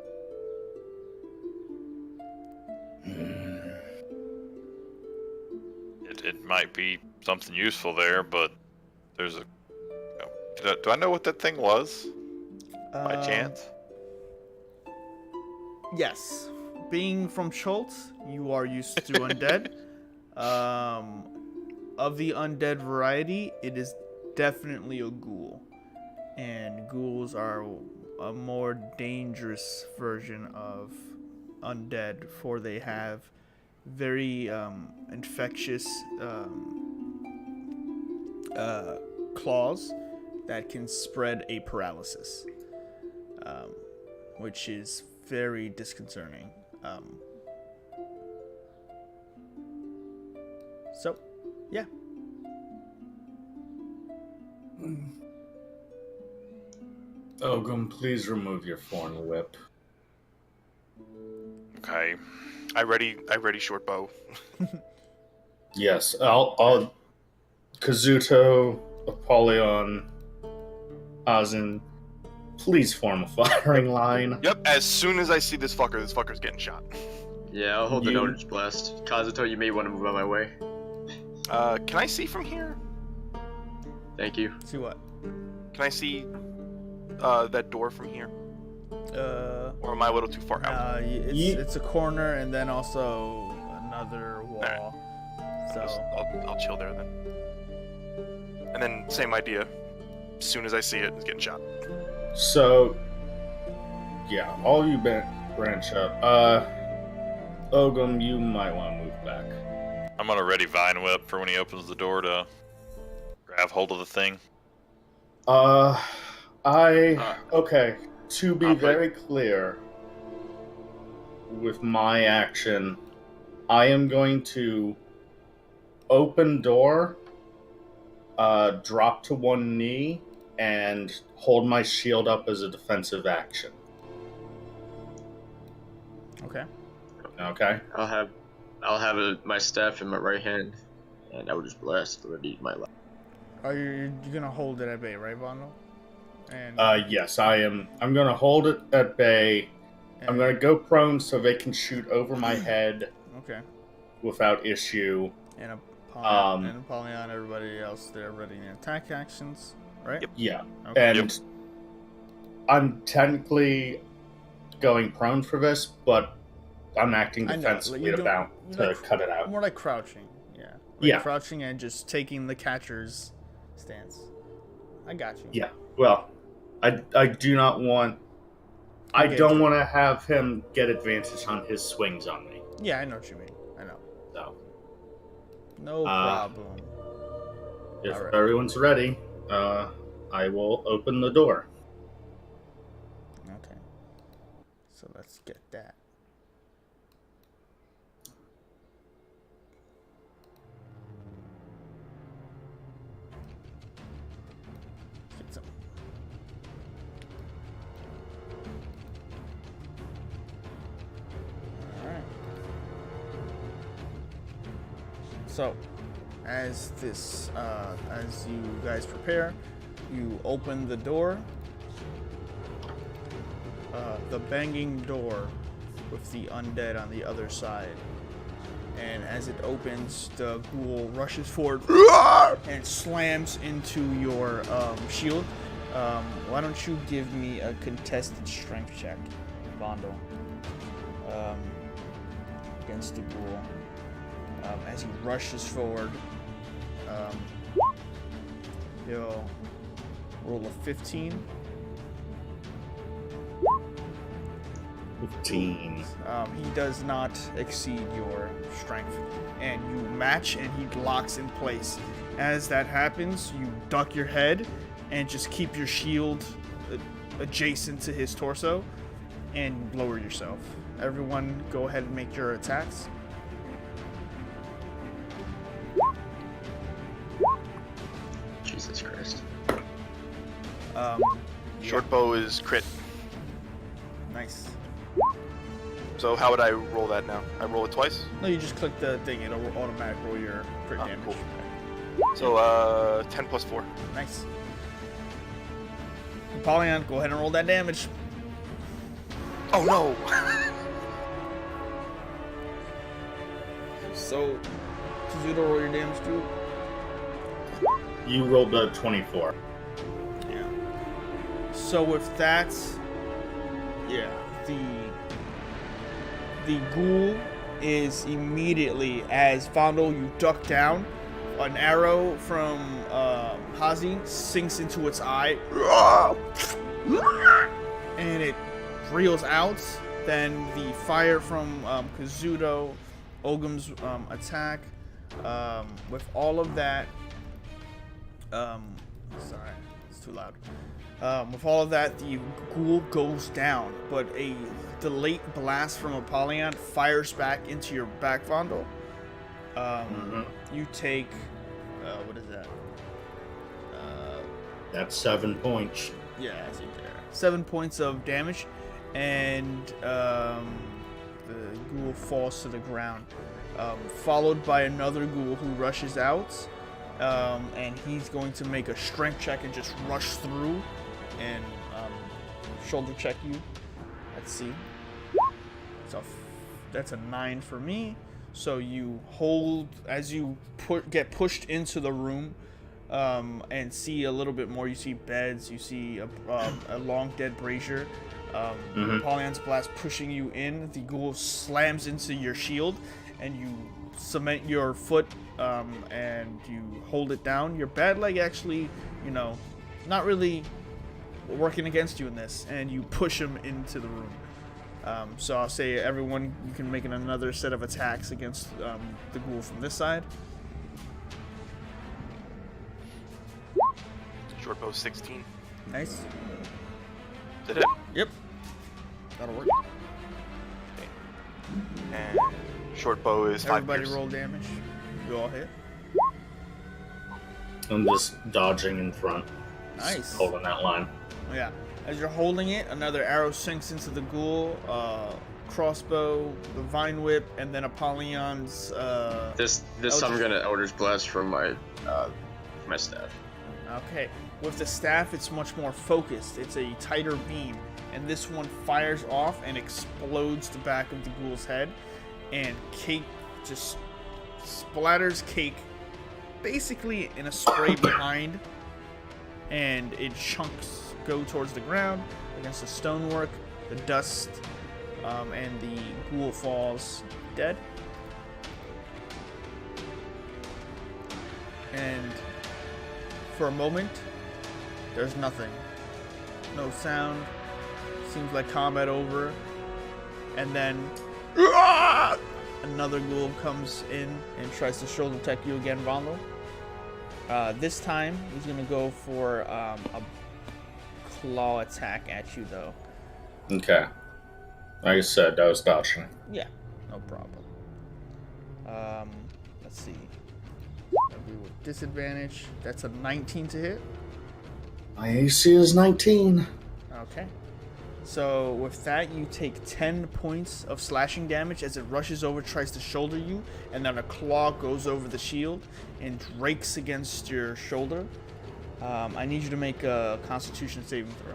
Speaker 2: It might be something useful there, but there's a. Do I know what that thing was? By chance?
Speaker 1: Yes. Being from Schultz, you are used to undead. Of the undead variety, it is definitely a ghoul. And ghouls are a more dangerous version of undead, for they have very infectious claws that can spread a paralysis, which is very disconcerting. So, yeah.
Speaker 4: Ogum, please remove your thorn whip.
Speaker 2: Okay.
Speaker 3: I ready short bow.
Speaker 4: Yes, I'll Kazuto, Apollyon, Azin, please form a firing line.
Speaker 3: Yep, as soon as I see this fucker's getting shot.
Speaker 6: Yeah, I'll hold the Eldritch Blast. Kazuto, you may want to move out my way.
Speaker 3: Can I see from here?
Speaker 6: Thank you.
Speaker 1: See what?
Speaker 3: Can I see that door from here? Or am I a little too far out?
Speaker 1: It's a corner and then also another wall. So
Speaker 3: I'll chill there then. And then same idea. As soon as I see it, it's getting shot.
Speaker 4: So, yeah, all you branch up. Ogum, you might want to move back.
Speaker 2: I'm gonna ready vine whip for when he opens the door to grab hold of the thing.
Speaker 4: Okay, to be very clear with my action, I am going to open door, drop to one knee, and hold my shield up as a defensive action.
Speaker 1: okay.
Speaker 4: Okay?
Speaker 6: I'll have my staff in my right hand, and I will just blast ready my left.
Speaker 1: Are you gonna hold it at bay, right, Bondo? And
Speaker 4: Yes, I am. I'm going to hold it at bay. I'm going to go prone so they can shoot over my head.
Speaker 1: Okay.
Speaker 4: Without issue.
Speaker 1: And Apollyon, everybody else, they're ready in attack actions, right?
Speaker 3: Yep.
Speaker 4: Yeah.
Speaker 1: Okay.
Speaker 4: And I'm technically going prone for this, but I'm acting
Speaker 1: I know,
Speaker 4: defensively
Speaker 1: like,
Speaker 4: about
Speaker 1: you're
Speaker 4: to cut it out.
Speaker 1: More like crouching, yeah.
Speaker 4: Yeah.
Speaker 1: Crouching and just taking the catcher's stance. I got you.
Speaker 4: Yeah. Well, I do not want. I
Speaker 1: Okay,
Speaker 4: don't want to have him get advantage on his swings on me.
Speaker 1: Yeah, I know what you mean. I know.
Speaker 4: So,
Speaker 1: No problem.
Speaker 4: if
Speaker 1: Alright.
Speaker 4: everyone's ready, I will open the door.
Speaker 1: Okay. So let's get that. Get some. Alright. So, as you guys prepare, you open the door. The banging door with the undead on the other side. And as it opens, the ghoul rushes forward and slams into your shield. Why don't you give me a contested strength check, Bondo, against the ghoul. As he rushes forward, he'll roll a 15.
Speaker 4: 15.
Speaker 1: He does not exceed your strength, and you match, and he locks in place. As that happens, you duck your head and just keep your shield adjacent to his torso and lower yourself. Everyone, go ahead and make your attacks.
Speaker 6: Jesus Christ.
Speaker 3: Short bow is crit.
Speaker 1: Nice.
Speaker 3: So how would I roll that now? I roll it twice?
Speaker 1: No, you just click the thing; it'll automatically roll your crit
Speaker 3: Oh,
Speaker 1: damage.
Speaker 3: cool. So 10 plus 4.
Speaker 1: Nice. Apollyon, go ahead and roll that damage.
Speaker 3: Oh no!
Speaker 1: So, Kazuto, roll your damage too.
Speaker 4: You rolled a 24.
Speaker 1: Yeah. So with that, yeah, the ghoul is immediately, as Vondel, you duck down, an arrow from Hazi sinks into its eye, and it reels out. Then the fire from Kazuto, Ogum's attack, with all of that, sorry, it's too loud. With all of that, the ghoul goes down, but the late blast from Apollyon fires back into your back, Vondel. You take, what is that?
Speaker 4: That's 7 points.
Speaker 1: Yeah, I see there. 7 points of damage, and the ghoul falls to the ground, followed by another ghoul who rushes out, and he's going to make a strength check and just rush through and shoulder check you. Let's see. So that's a 9 for me. So you hold as you get pushed into the room, and see a little bit more. You see beds. You see a long dead brazier. Apollyon's blast pushing you in. The ghoul slams into your shield, and you cement your foot, and you hold it down. Your bad leg actually, not really working against you in this, and you push him into the room. So I'll say everyone, you can make another set of attacks against the ghoul from this side.
Speaker 3: Short bow 16.
Speaker 1: Nice.
Speaker 3: Did it?
Speaker 1: Yep. That'll work.
Speaker 3: And short bow is 5
Speaker 1: Everybody
Speaker 3: pierce.
Speaker 1: roll damage. You all hit.
Speaker 4: I'm just dodging in front.
Speaker 1: Nice.
Speaker 4: Just holding that line.
Speaker 1: Yeah. As you're holding it, another arrow sinks into the ghoul, crossbow, the vine whip, and then Apollyon's.
Speaker 6: This I'm gonna Eldritch Blast from my staff.
Speaker 1: Okay. With the staff, it's much more focused. It's a tighter beam, and this one fires off and explodes the back of the ghoul's head, and cake just splatters cake basically in a spray behind, and it chunks go towards the ground against the stonework. The dust and the ghoul falls dead. And for a moment, there's nothing. No sound. Seems like combat over. And then another ghoul comes in and tries to shoulder attack you again, Vondel. This time, he's going to go for a claw attack at you, though.
Speaker 4: Okay. Like I said, I was dodging.
Speaker 1: Yeah, no problem. Let's see. That'll be with disadvantage. That's a 19 to hit.
Speaker 4: My AC is 19.
Speaker 1: Okay. So with that, you take 10 points of slashing damage as it rushes over, tries to shoulder you, and then a claw goes over the shield and rakes against your shoulder. I need you to make a Constitution saving throw.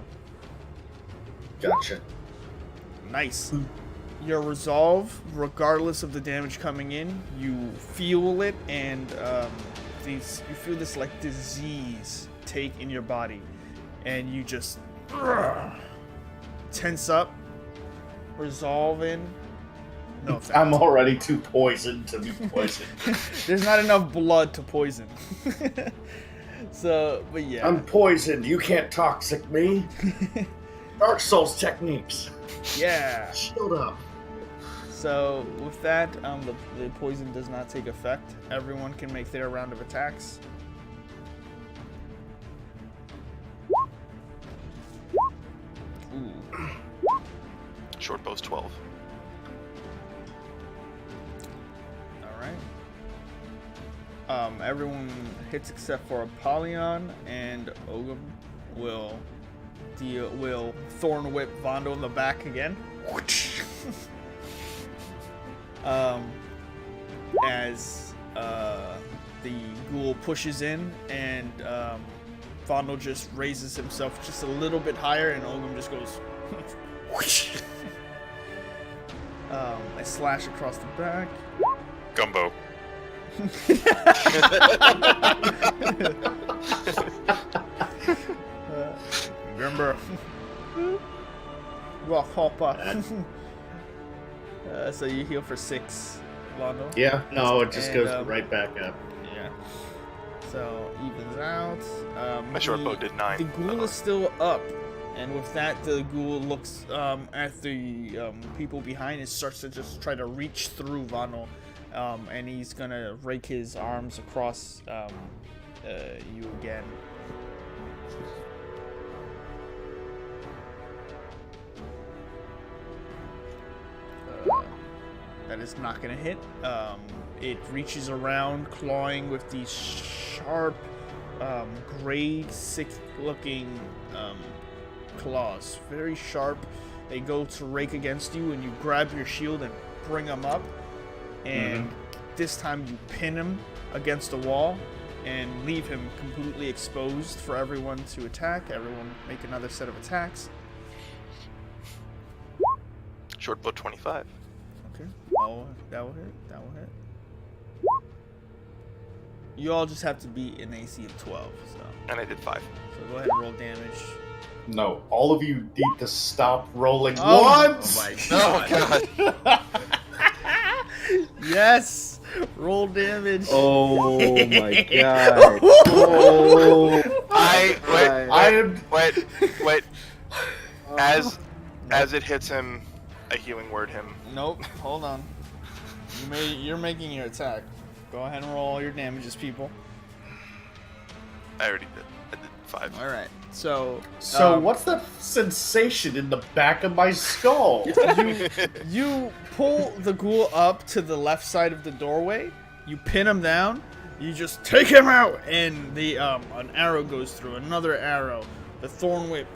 Speaker 4: Gotcha.
Speaker 1: Nice. Your resolve, regardless of the damage coming in, you feel it, and you feel this like disease take in your body, and you just tense up, resolve in. No effect.
Speaker 4: I'm already too poisoned to be poisoned.
Speaker 1: There's not enough blood to poison. So, but yeah.
Speaker 4: I'm poisoned. You can't toxic me. Dark Souls techniques.
Speaker 1: Yeah.
Speaker 4: Shield up.
Speaker 1: So with that, the poison does not take effect. Everyone can make their round of attacks. Ooh.
Speaker 3: Short bow's 12.
Speaker 1: All right. Everyone hits except for Apollyon, and Ogum will Thorn Whip Vondel in the back again. As the ghoul pushes in, and Vondel just raises himself just a little bit higher, and Ogum just goes. I slash across the back.
Speaker 2: Gumbo.
Speaker 1: Remember, rock hopper. So you heal for 6, Vondel.
Speaker 4: Yeah, no, it just
Speaker 1: And,
Speaker 4: goes right back up.
Speaker 1: Yeah. So evens out.
Speaker 3: My short bow did 9.
Speaker 1: The ghoul is still up, and with that, the ghoul looks at the people behind and starts to just try to reach through Vondel, and he's gonna rake his arms across you again. That is not gonna hit. It reaches around, clawing with these sharp, gray, sick-looking claws. Very sharp. They go to rake against you, and you grab your shield and bring him up. And this time you pin him against the wall and leave him completely exposed for everyone to attack. Everyone make another set of attacks.
Speaker 3: Short bow 25.
Speaker 1: Okay. Oh, that will hit. That will hit. You all just have to be an AC of 12. So
Speaker 3: And I did 5.
Speaker 1: go ahead and roll damage.
Speaker 4: No, all of you need to stop rolling
Speaker 1: Oh,
Speaker 4: once.
Speaker 1: Oh my god. Yes. Roll damage.
Speaker 5: Oh my god. Oh.
Speaker 3: Wait. As it hits him, I healing word him.
Speaker 1: Nope. Hold on. You're making your attack. Go ahead and roll all your damages, people.
Speaker 3: I already did. I did 5.
Speaker 1: All right. So
Speaker 4: What's that sensation in the back of my skull?
Speaker 1: you pull the ghoul up to the left side of the doorway. You pin him down. You just take him out, and the an arrow goes through. Another arrow. The thorn whip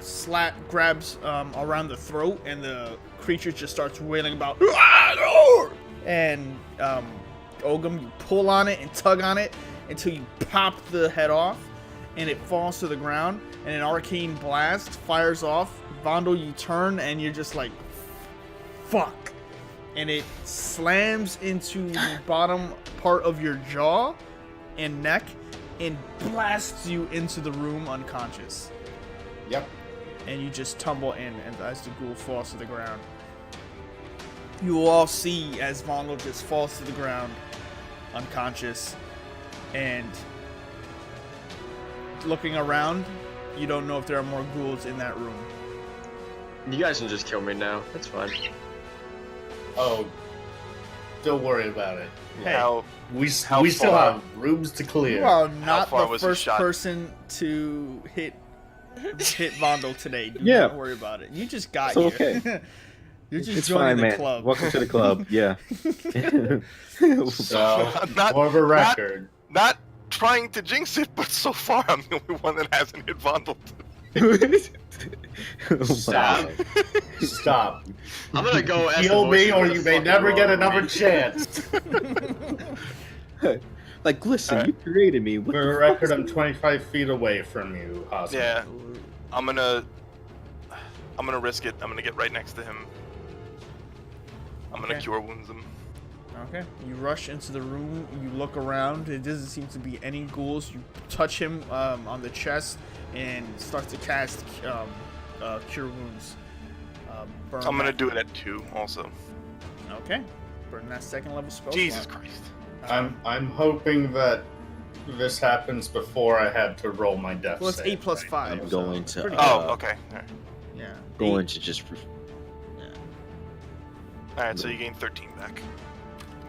Speaker 1: grabs around the throat, and the creature just starts wailing about. And Ogum, you pull on it and tug on it until you pop the head off, and it falls to the ground. And an arcane blast fires off. Vondel, you turn, and you're just like, fuck. And it slams into the bottom part of your jaw and neck and blasts you into the room unconscious.
Speaker 4: Yep.
Speaker 1: And you just tumble in, and as the ghoul falls to the ground. You will all see as Vondel just falls to the ground, unconscious, and looking around, you don't know if there are more ghouls in that room.
Speaker 6: You guys can just kill me now. That's fine.
Speaker 4: Oh, don't worry about it.
Speaker 1: Hey,
Speaker 4: We
Speaker 3: How
Speaker 4: still
Speaker 3: far?
Speaker 4: have rooms to clear.
Speaker 1: you are not
Speaker 3: far
Speaker 1: the
Speaker 3: was his
Speaker 1: first
Speaker 3: shot?
Speaker 1: person to hit Vondel today. Do
Speaker 5: Yeah.
Speaker 1: not worry about it. You just got
Speaker 5: It's
Speaker 1: here.
Speaker 5: okay.
Speaker 1: You're just
Speaker 5: It's
Speaker 1: joining
Speaker 5: fine,
Speaker 1: the
Speaker 5: man.
Speaker 1: club.
Speaker 5: Welcome to the club. Yeah.
Speaker 4: So,
Speaker 3: Not-
Speaker 4: for the record,
Speaker 3: Not trying to jinx it, but so far I'm the only one that hasn't hit Vondel.
Speaker 4: Stop. Stop.
Speaker 6: I'm gonna go ask
Speaker 4: Heal
Speaker 6: the
Speaker 4: me,
Speaker 6: voices
Speaker 4: or
Speaker 6: what the
Speaker 4: you may
Speaker 6: fuck
Speaker 4: never
Speaker 6: is
Speaker 4: get
Speaker 6: wrong
Speaker 4: another
Speaker 6: with me.
Speaker 4: chance.
Speaker 5: Like, listen,
Speaker 3: Alright.
Speaker 5: you created me. What
Speaker 4: For the
Speaker 5: the
Speaker 4: record,
Speaker 5: fuck?
Speaker 4: I'm 25 feet away from you, Osmond.
Speaker 3: Yeah, I'm gonna risk it. I'm gonna get right next to him. I'm gonna
Speaker 1: Okay.
Speaker 3: cure wounds him.
Speaker 1: Okay. You rush into the room. You look around. It doesn't seem to be any ghouls. You touch him on the chest and start to cast Cure Wounds. Burn
Speaker 3: I'm gonna
Speaker 1: that.
Speaker 3: do it at 2 also.
Speaker 1: Okay. Burn that second level spell.
Speaker 3: Jesus
Speaker 1: slot.
Speaker 3: Christ.
Speaker 4: I'm hoping that this happens before I had to roll my death
Speaker 1: Well, it's
Speaker 4: save,
Speaker 1: 8 plus
Speaker 4: right?
Speaker 1: 5.
Speaker 5: I'm
Speaker 1: so
Speaker 5: going
Speaker 1: it's
Speaker 5: to,
Speaker 1: pretty
Speaker 3: Oh,
Speaker 1: good.
Speaker 3: okay. Alright,
Speaker 1: Yeah.
Speaker 5: Going
Speaker 1: 8.
Speaker 5: to just.
Speaker 3: so you gain 13 back.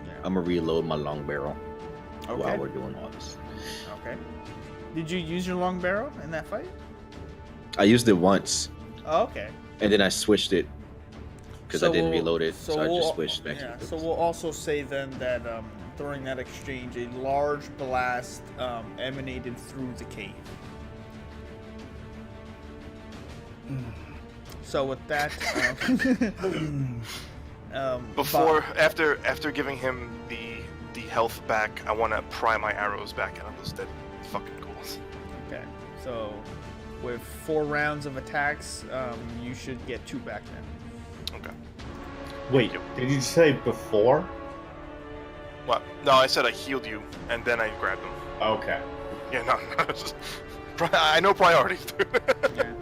Speaker 1: Yeah.
Speaker 5: I'm gonna reload my long barrel
Speaker 1: Okay.
Speaker 5: while we're doing all this.
Speaker 1: Okay. Did you use your long barrel in that fight?
Speaker 5: I used it once,
Speaker 1: Oh, okay.
Speaker 5: and then I switched it because I
Speaker 1: So
Speaker 5: didn't
Speaker 1: we'll-
Speaker 5: reload it, so I
Speaker 1: we'll-
Speaker 5: just switched back.
Speaker 1: Yeah,
Speaker 5: to
Speaker 1: so we'll also say then that during that exchange, a large blast emanated through the cave. So with that,
Speaker 3: Before, after giving him the health back, I want to pry my arrows back out of those dead fucking ghouls.
Speaker 1: okay, so with 4 rounds of attacks, you should get 2 back then.
Speaker 3: Okay.
Speaker 4: Wait, did you say before?
Speaker 3: What? No, I said I healed you, and then I grabbed them.
Speaker 4: Okay.
Speaker 3: Yeah, no, it's just, I know priorities.
Speaker 1: Yeah.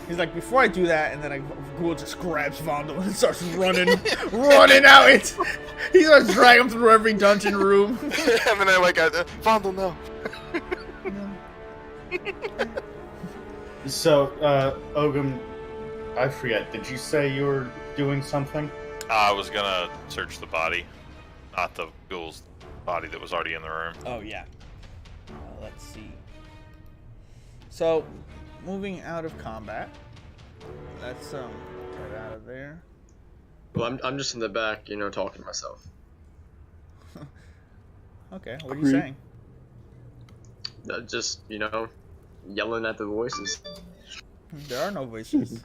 Speaker 1: He's like, before I do that, and then Ghoul just grabs Vondel and starts running out. He starts dragging him through every dungeon room.
Speaker 3: and then I Vondel, no.
Speaker 4: So, Ogum, I forget, did you say you were doing something?
Speaker 2: I was gonna search the body, not the ghoul's body that was already in the room.
Speaker 1: Oh yeah. Let's see. So, moving out of combat. Let's get out of there.
Speaker 6: Well, I'm just in the back, talking to myself.
Speaker 1: Okay, what are you saying?
Speaker 6: Just, yelling at the voices.
Speaker 1: There are no voices.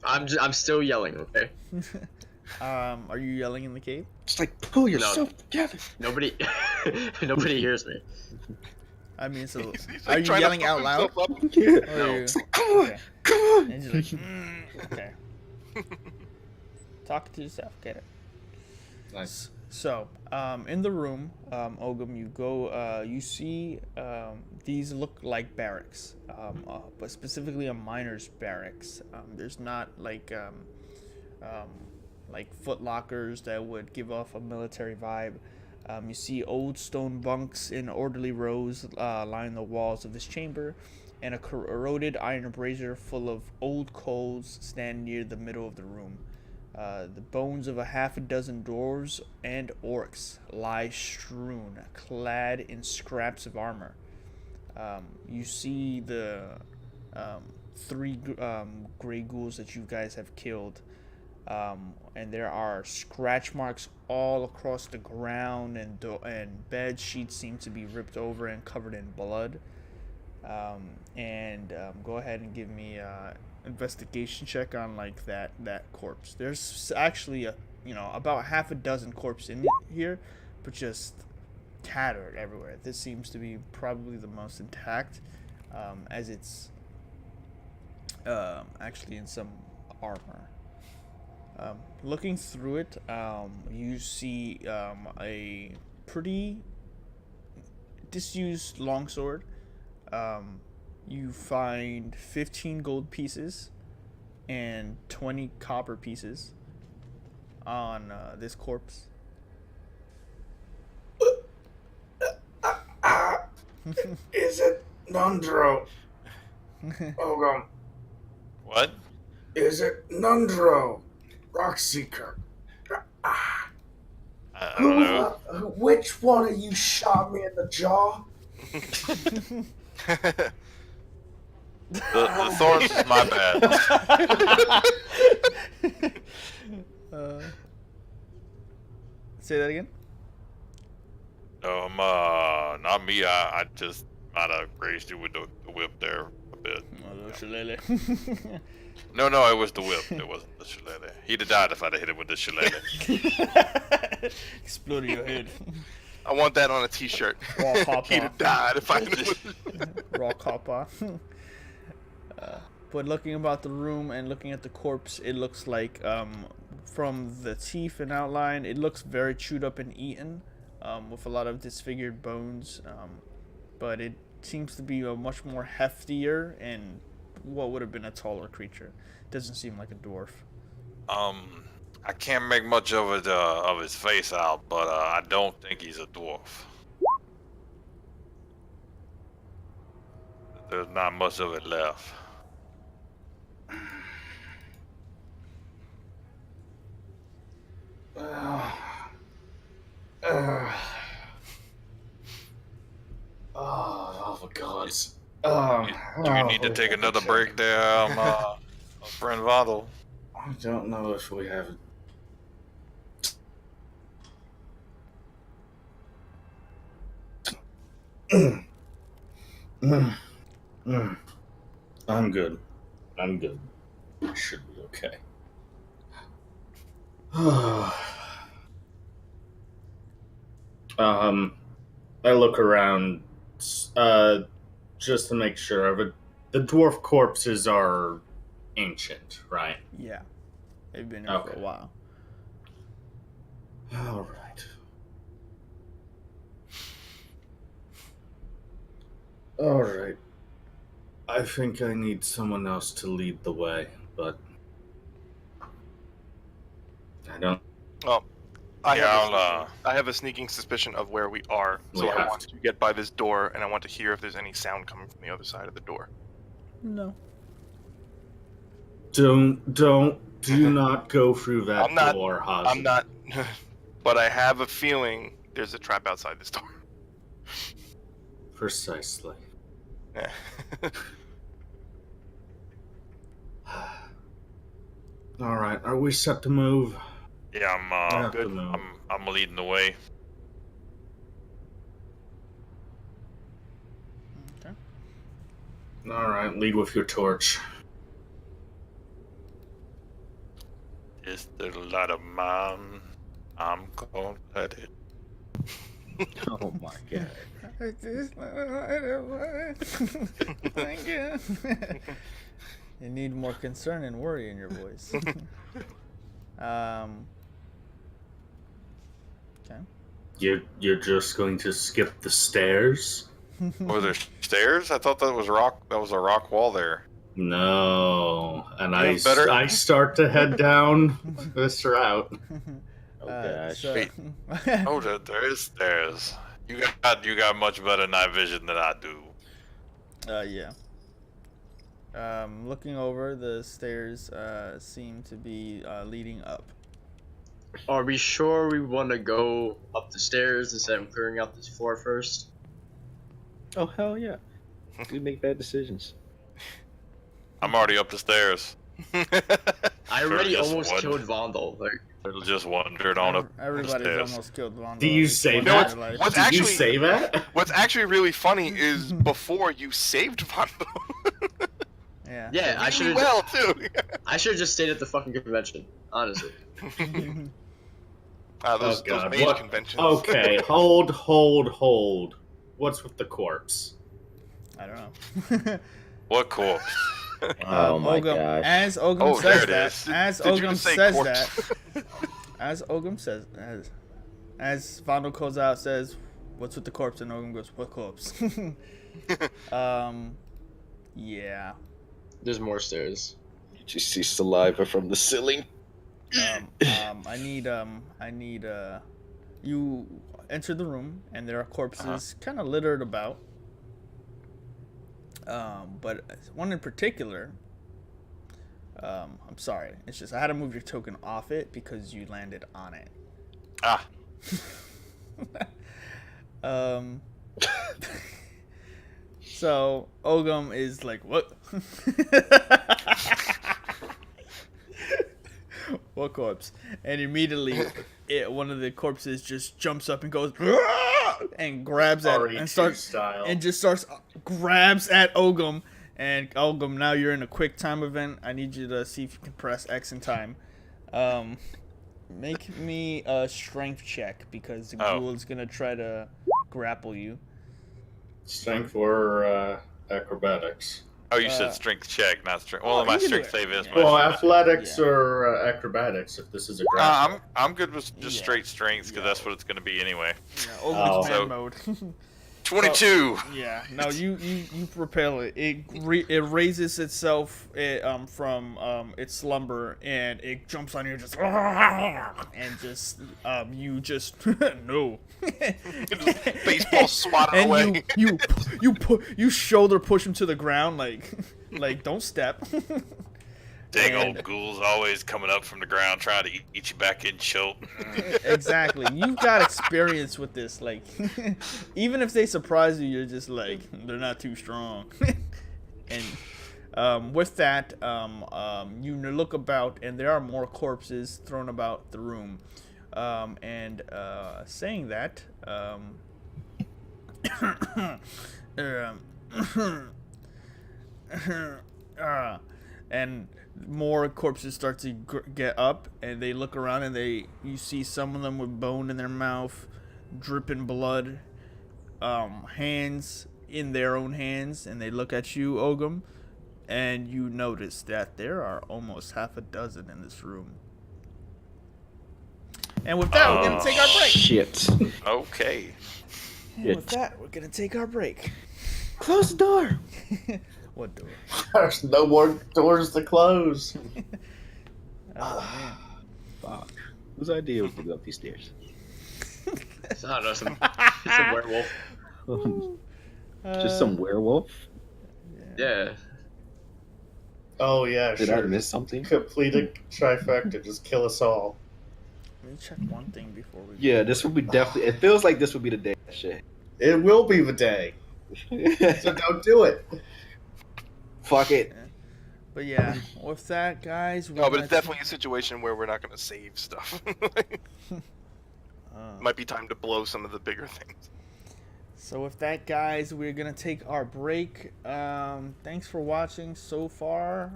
Speaker 6: I'm still yelling, okay?
Speaker 1: Are you yelling in the cave?
Speaker 5: It's like pull yourself together.
Speaker 6: Nobody hears me.
Speaker 1: I mean, so
Speaker 3: He's
Speaker 1: are you
Speaker 3: trying to
Speaker 1: yelling
Speaker 3: pump
Speaker 1: out loud?
Speaker 3: himself up.
Speaker 5: Yeah.
Speaker 1: Or
Speaker 6: No.
Speaker 1: are you-
Speaker 5: It's like come on,
Speaker 1: Okay.
Speaker 5: come on.
Speaker 1: And he's like, okay. Talk to yourself. Get it.
Speaker 4: Nice.
Speaker 1: So, in the room, Ogum, you go. You see these look like barracks, but specifically a miner's barracks. There's not like foot lockers that would give off a military vibe. You see old stone bunks in orderly rows line the walls of this chamber, and a corroded iron brazier full of old coals stand near the middle of the room. The bones of a half a dozen dwarves and orcs lie strewn, clad in scraps of armor. You see the 3 gray ghouls that you guys have killed. And there are scratch marks all across the ground, and bed sheets seem to be ripped over and covered in blood. Go ahead and give me investigation check on like that corpse. There's actually about half a dozen corpses in here, but just tattered everywhere. This seems to be probably the most intact, as it's actually in some armor. Looking through it, you see a pretty disused longsword. You find 15 gold pieces and 20 copper pieces. on this corpse?
Speaker 4: Is it Nundro? Ogum,
Speaker 2: What?
Speaker 4: is it Nundro? Rockseeker.
Speaker 2: I don't know.
Speaker 4: Which one of you shot me in the jaw?
Speaker 2: The Thoris is my bad.
Speaker 1: Say that again.
Speaker 2: Not me. I just might have grazed you with the whip there a bit. No, it was the whip. It wasn't the shillelagh. He'd have died if I'd have hit him with the shillelagh.
Speaker 1: Exploded your head.
Speaker 3: I want that on a T-shirt.
Speaker 1: Raw copper.
Speaker 3: He'd have died if I.
Speaker 1: Raw copper. But looking about the room and looking at the corpse, it looks like from the teeth and outline, it looks very chewed up and eaten, with a lot of disfigured bones. But it seems to be a much more heftier and what would have been a taller creature. Doesn't seem like a dwarf.
Speaker 2: I can't make much of it of his face out, but I don't think he's a dwarf. There's not much of it left.
Speaker 4: Oh, for gods.
Speaker 2: Do you need to take another break there, friend Vondel?
Speaker 4: I don't know if we have. I'm good. I should be okay. I look around, just to make sure of it. The dwarf corpses are ancient, right?
Speaker 1: Yeah. They've been here for a while.
Speaker 4: All right. All right. I think I need someone else to lead the way, but I don't.
Speaker 3: Well, I
Speaker 2: Yeah,
Speaker 3: have a sneaking suspicion of where we are, so
Speaker 4: We
Speaker 3: I
Speaker 4: have
Speaker 3: want to get by this door, and I want to hear if there's any sound coming from the other side of the door.
Speaker 1: No.
Speaker 4: Do not go through that
Speaker 3: I'm not-
Speaker 4: door, Hazen.
Speaker 3: I'm not, but I have a feeling there's a trap outside this door.
Speaker 4: Precisely.
Speaker 3: Yeah.
Speaker 4: All right, are we set to move?
Speaker 2: Yeah,
Speaker 4: have to move.
Speaker 2: I'm leading the way.
Speaker 1: Okay.
Speaker 4: All right, lead with your torch.
Speaker 2: Is there a lot of mine? I'm gonna let it.
Speaker 5: Oh my god.
Speaker 1: Thank you. You need more concern and worry in your voice. Okay.
Speaker 4: You're just going to skip the stairs?
Speaker 2: Were there stairs? I thought that was rock. That was a rock wall there.
Speaker 4: No, and
Speaker 2: Yeah, better.
Speaker 4: I start to head down this route.
Speaker 5: Oh gosh.
Speaker 2: Wait. Oh, there is stairs. You got much better night vision than I do.
Speaker 1: Yeah. Looking over, the stairs seem to be leading up.
Speaker 6: Are we sure we want to go up the stairs instead of clearing out this floor first?
Speaker 5: Oh hell yeah. We make bad decisions.
Speaker 2: I'm already up the stairs.
Speaker 6: I already
Speaker 2: just
Speaker 6: almost
Speaker 2: one.
Speaker 6: killed Vondel. Like,
Speaker 2: It'll just wandered on up the
Speaker 1: Everybody's
Speaker 2: stairs.
Speaker 1: almost killed Londo.
Speaker 4: Do you
Speaker 1: at least
Speaker 4: say
Speaker 1: once
Speaker 4: that?
Speaker 1: in their life.
Speaker 3: What's
Speaker 4: Did you
Speaker 3: actually-
Speaker 4: say that?
Speaker 3: What's actually really funny is before you saved Vondo.
Speaker 1: Yeah.
Speaker 6: yeah, I should
Speaker 3: really
Speaker 6: have.
Speaker 3: well too.
Speaker 6: I should have just stayed at the fucking convention. Honestly.
Speaker 3: Those
Speaker 4: God,
Speaker 3: mage
Speaker 4: what-
Speaker 3: conventions.
Speaker 4: Okay, hold. What's with the corpse?
Speaker 1: I don't know.
Speaker 2: What corpse?
Speaker 5: Oh my
Speaker 1: Ogum,
Speaker 5: gosh.
Speaker 1: As Ogum
Speaker 2: Oh,
Speaker 1: says
Speaker 2: there it
Speaker 1: that,
Speaker 2: is.
Speaker 1: as
Speaker 3: Did you
Speaker 1: Ogum
Speaker 3: just say
Speaker 1: says
Speaker 3: corpse?
Speaker 1: that, as Ogum says, as Vondel calls out, says, "What's with the corpse?" and Ogum goes, "What corpse?" Yeah.
Speaker 6: There's more stairs.
Speaker 5: You just see saliva from the ceiling.
Speaker 1: I need you enter the room, and there are corpses kind of littered about. But one in particular, I'm sorry, it's just I had to move your token off it because you landed on it.
Speaker 2: Ah.
Speaker 1: So Ogum is like, what? What corpse? And immediately, one of the corpses just jumps up and goes and grabs at and starts grabs at Ogum. And Ogum, now you're in a quick time event. I need you to see if you can press X in time. Make me a strength check because the ghoul is gonna try to grapple you.
Speaker 4: Strength or acrobatics?
Speaker 2: Oh, you said strength check, not strength. Well, my strength save is.
Speaker 4: Well, athletics or acrobatics. If this is a grapple.
Speaker 2: I'm good with just straight strength because that's what it's going to be anyway.
Speaker 1: Yeah, Ogum's man mode.
Speaker 2: 22.
Speaker 1: Yeah, no, you repel it. It raises itself from its slumber and it jumps on you and just you just no.
Speaker 3: Baseball swat it away.
Speaker 1: You shoulder push him to the ground like don't step.
Speaker 2: Dang old ghouls always coming up from the ground trying to eat you back in choke.
Speaker 1: Exactly. You've got experience with this. Like, even if they surprise you, you're just like, they're not too strong. And with that, you look about, and there are more corpses thrown about the room. Saying that, and more corpses start to get up, and they look around, and you see some of them with bone in their mouth, dripping blood, hands in their own hands, and they look at you, Ogum, and you notice that there are almost half a dozen in this room. And with that, we're gonna take our break.
Speaker 5: Shit.
Speaker 2: Okay.
Speaker 1: And with that, we're gonna take our break.
Speaker 5: Close the door.
Speaker 1: What door?
Speaker 4: There's no more doors to close.
Speaker 1: Oh man.
Speaker 5: Fuck. Whose idea was to go up these stairs?
Speaker 6: It's not us. It's a werewolf.
Speaker 5: Just some werewolf?
Speaker 6: Yeah.
Speaker 4: Oh yeah,
Speaker 5: Did
Speaker 4: sure.
Speaker 5: I miss something?
Speaker 4: Complete a trifecta, just kill us all.
Speaker 1: Let me check one thing before we.
Speaker 5: Yeah, this would be definitely. It feels like this would be the day. Shit.
Speaker 4: It will be the day. So don't do it.
Speaker 5: Fuck it.
Speaker 1: But yeah, with that, guys.
Speaker 3: No, but it's definitely a situation where we're not going to save stuff. Might be time to blow some of the bigger things.
Speaker 1: So with that, guys, we're gonna take our break. Thanks for watching so far.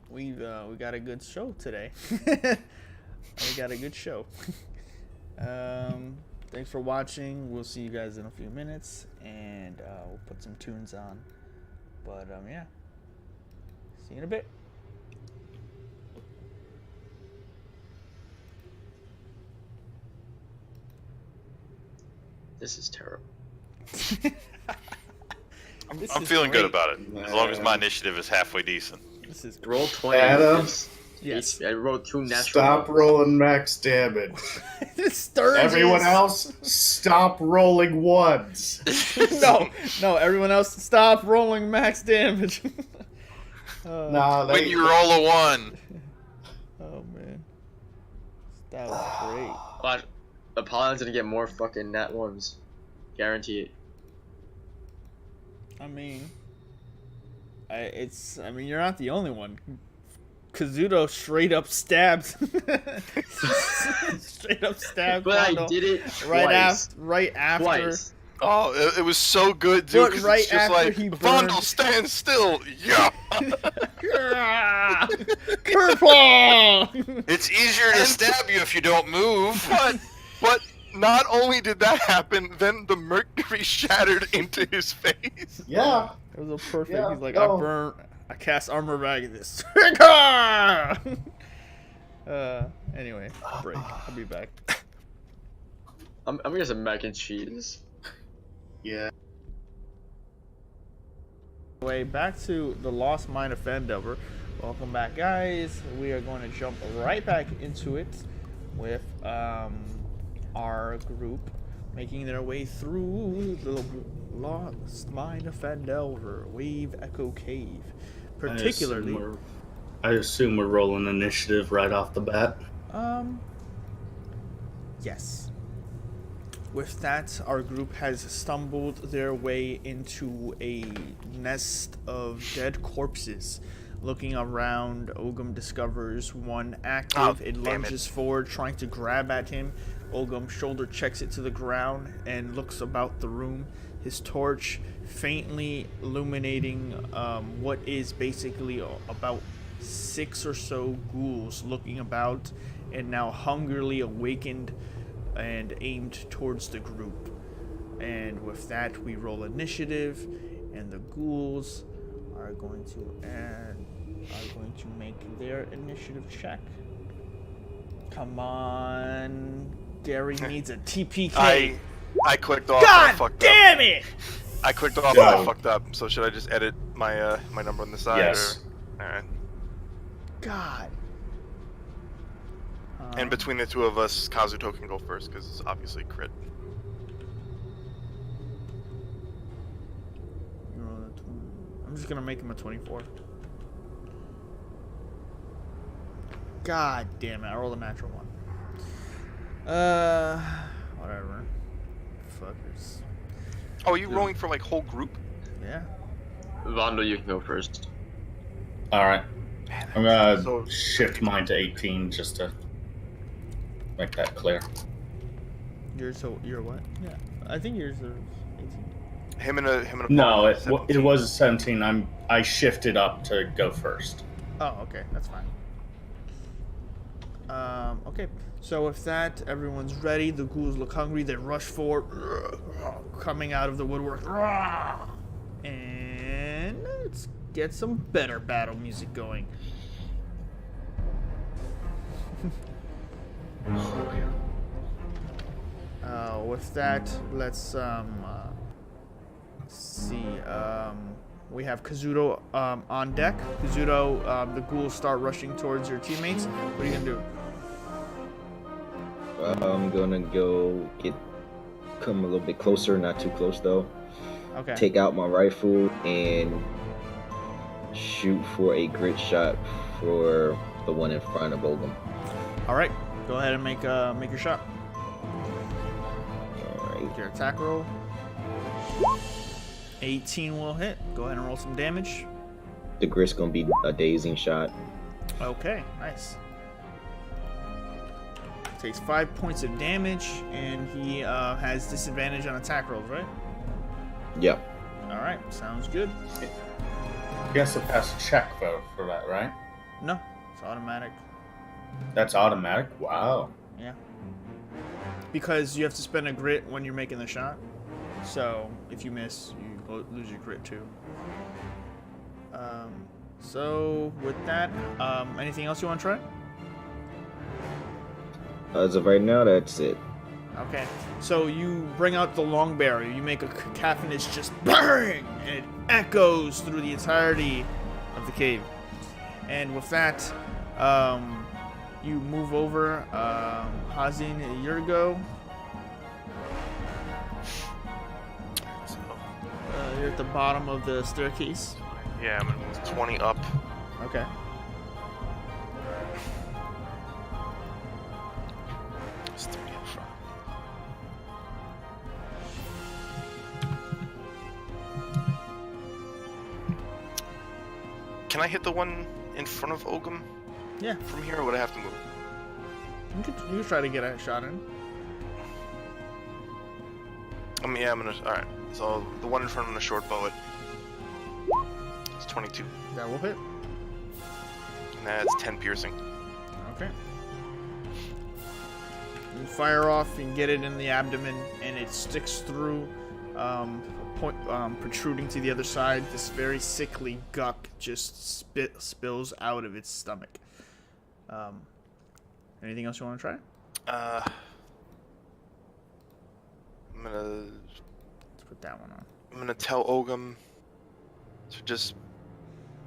Speaker 1: We got a good show today. We got a good show. Thanks for watching. We'll see you guys in a few minutes, and we'll put some tunes on. But yeah, see you in a bit.
Speaker 6: This is terrible.
Speaker 2: I'm feeling good about it, as long as my initiative is halfway decent.
Speaker 1: This is
Speaker 6: Roll 20.
Speaker 4: Adam?
Speaker 1: Yes.
Speaker 6: I rolled 2 natural.
Speaker 4: Stop rolling max damage. Everyone else, stop rolling ones.
Speaker 1: no, everyone else, stop rolling max damage.
Speaker 2: When you roll a 1.
Speaker 1: Oh man, that was great.
Speaker 6: Watch, Apollo's gonna get more fucking nat ones. Guarantee it.
Speaker 1: I mean, you're not the only one. Kazuto straight up stabbed. Straight up stabbed.
Speaker 6: But
Speaker 1: Kondo
Speaker 6: I did it
Speaker 1: right after.
Speaker 6: Twice.
Speaker 3: Oh, it was so good, dude.
Speaker 1: But
Speaker 3: 'Cause
Speaker 1: right
Speaker 3: it's just
Speaker 1: after
Speaker 3: like,
Speaker 1: he burned-
Speaker 3: Vandal, stand still. Yeah.
Speaker 1: Kerplunk!
Speaker 2: It's easier to stab you if you don't move.
Speaker 3: But not only did that happen, then the mercury shattered into his face.
Speaker 4: Yeah.
Speaker 1: It was a perfect.
Speaker 4: Yeah,
Speaker 1: he's like,
Speaker 4: no.
Speaker 1: I cast armor back at this. Anyway, break. I'll be back.
Speaker 6: I'm gonna get some mac and cheese.
Speaker 4: Yeah.
Speaker 1: Anyway, back to the Lost Mine of Phandelver. Welcome back, guys. We are going to jump right back into it with our group making their way through the Lost Mine of Phandelver, Wave Echo Cave. Particularly,
Speaker 4: I assume we're rolling initiative right off the bat.
Speaker 1: Yes. With that, our group has stumbled their way into a nest of dead corpses. Looking around, Ogum discovers one active. It lunges forward, trying to grab at him. Ogum shoulder checks it to the ground and looks about the room. His torch faintly illuminating what is basically about 6 or so ghouls looking about and now hungrily awakened and aimed towards the group. And with that, we roll initiative, and the ghouls are going to make their initiative check. Come on, Gary needs a TPK.
Speaker 3: I clicked off.
Speaker 1: God
Speaker 3: I fucked
Speaker 1: damn
Speaker 3: up.
Speaker 1: it!
Speaker 3: I clicked off and I fucked up. So should I just edit my my number on the side?
Speaker 4: Yes.
Speaker 3: Or... All right.
Speaker 1: God.
Speaker 3: And between the two of us, Kazuto can go first because it's obviously crit.
Speaker 1: I'm just gonna make him a 24. God damn it! I rolled a natural one. Whatever. Fuckers.
Speaker 3: Oh, are you rolling for like whole group?
Speaker 1: Yeah.
Speaker 6: Vondo, you can go first.
Speaker 4: All right. I'm gonna shift mine to 18 just to make that clear.
Speaker 1: You're what? Yeah. I think yours is 18.
Speaker 3: Him and a.
Speaker 4: No, it was 17. I shifted up to go first.
Speaker 1: Oh, okay, that's fine. Okay. So with that, everyone's ready. The ghouls look hungry. They rush forward, coming out of the woodwork. And let's get some better battle music going. With that, let's see. We have Kazuto on deck. Kazuto, the ghouls start rushing towards your teammates. What are you gonna do?
Speaker 5: I'm gonna come a little bit closer, not too close though.
Speaker 1: Okay.
Speaker 5: Take out my rifle and shoot for a grit shot for the one in front of Ogum.
Speaker 1: All right. Go ahead and make your shot.
Speaker 5: All right.
Speaker 1: Make your attack roll. 18 will hit. Go ahead and roll some damage.
Speaker 5: The grit's gonna be a dazing shot.
Speaker 1: Okay, nice. Takes 5 points of damage, and he has disadvantage on attack rolls, right?
Speaker 5: Yep.
Speaker 1: All right, sounds good.
Speaker 4: He has to pass a check vote for that, right?
Speaker 1: No, it's automatic.
Speaker 4: That's automatic? Wow.
Speaker 1: Yeah. Because you have to spend a grit when you're making the shot. So if you miss, you lose your grit too. So with that, anything else you want to try?
Speaker 5: As of right now, that's it.
Speaker 1: Okay. So you bring out the long barrel. You make a cacophonous just bang, and it echoes through the entirety of the cave. And with that, you move over. Hazin, Yurgo. You're at the bottom of the staircase.
Speaker 3: Yeah, I'm gonna move 20 up.
Speaker 1: Okay.
Speaker 3: It's 30 in front. Can I hit the one in front of Ogum?
Speaker 1: Yeah.
Speaker 3: From here, or would I have to move?
Speaker 1: You could try to get a shot in.
Speaker 3: Yeah, I'm gonna. Alright. So the one in front of the short bow, it's 22.
Speaker 1: That will hit.
Speaker 3: And that's 10 piercing.
Speaker 1: Okay. You fire off and get it in the abdomen, and it sticks through, protruding to the other side. This very sickly guck just spills out of its stomach. Anything else you want to try?
Speaker 3: I'm gonna.
Speaker 1: Let's put that one on.
Speaker 3: I'm gonna tell Ogum to just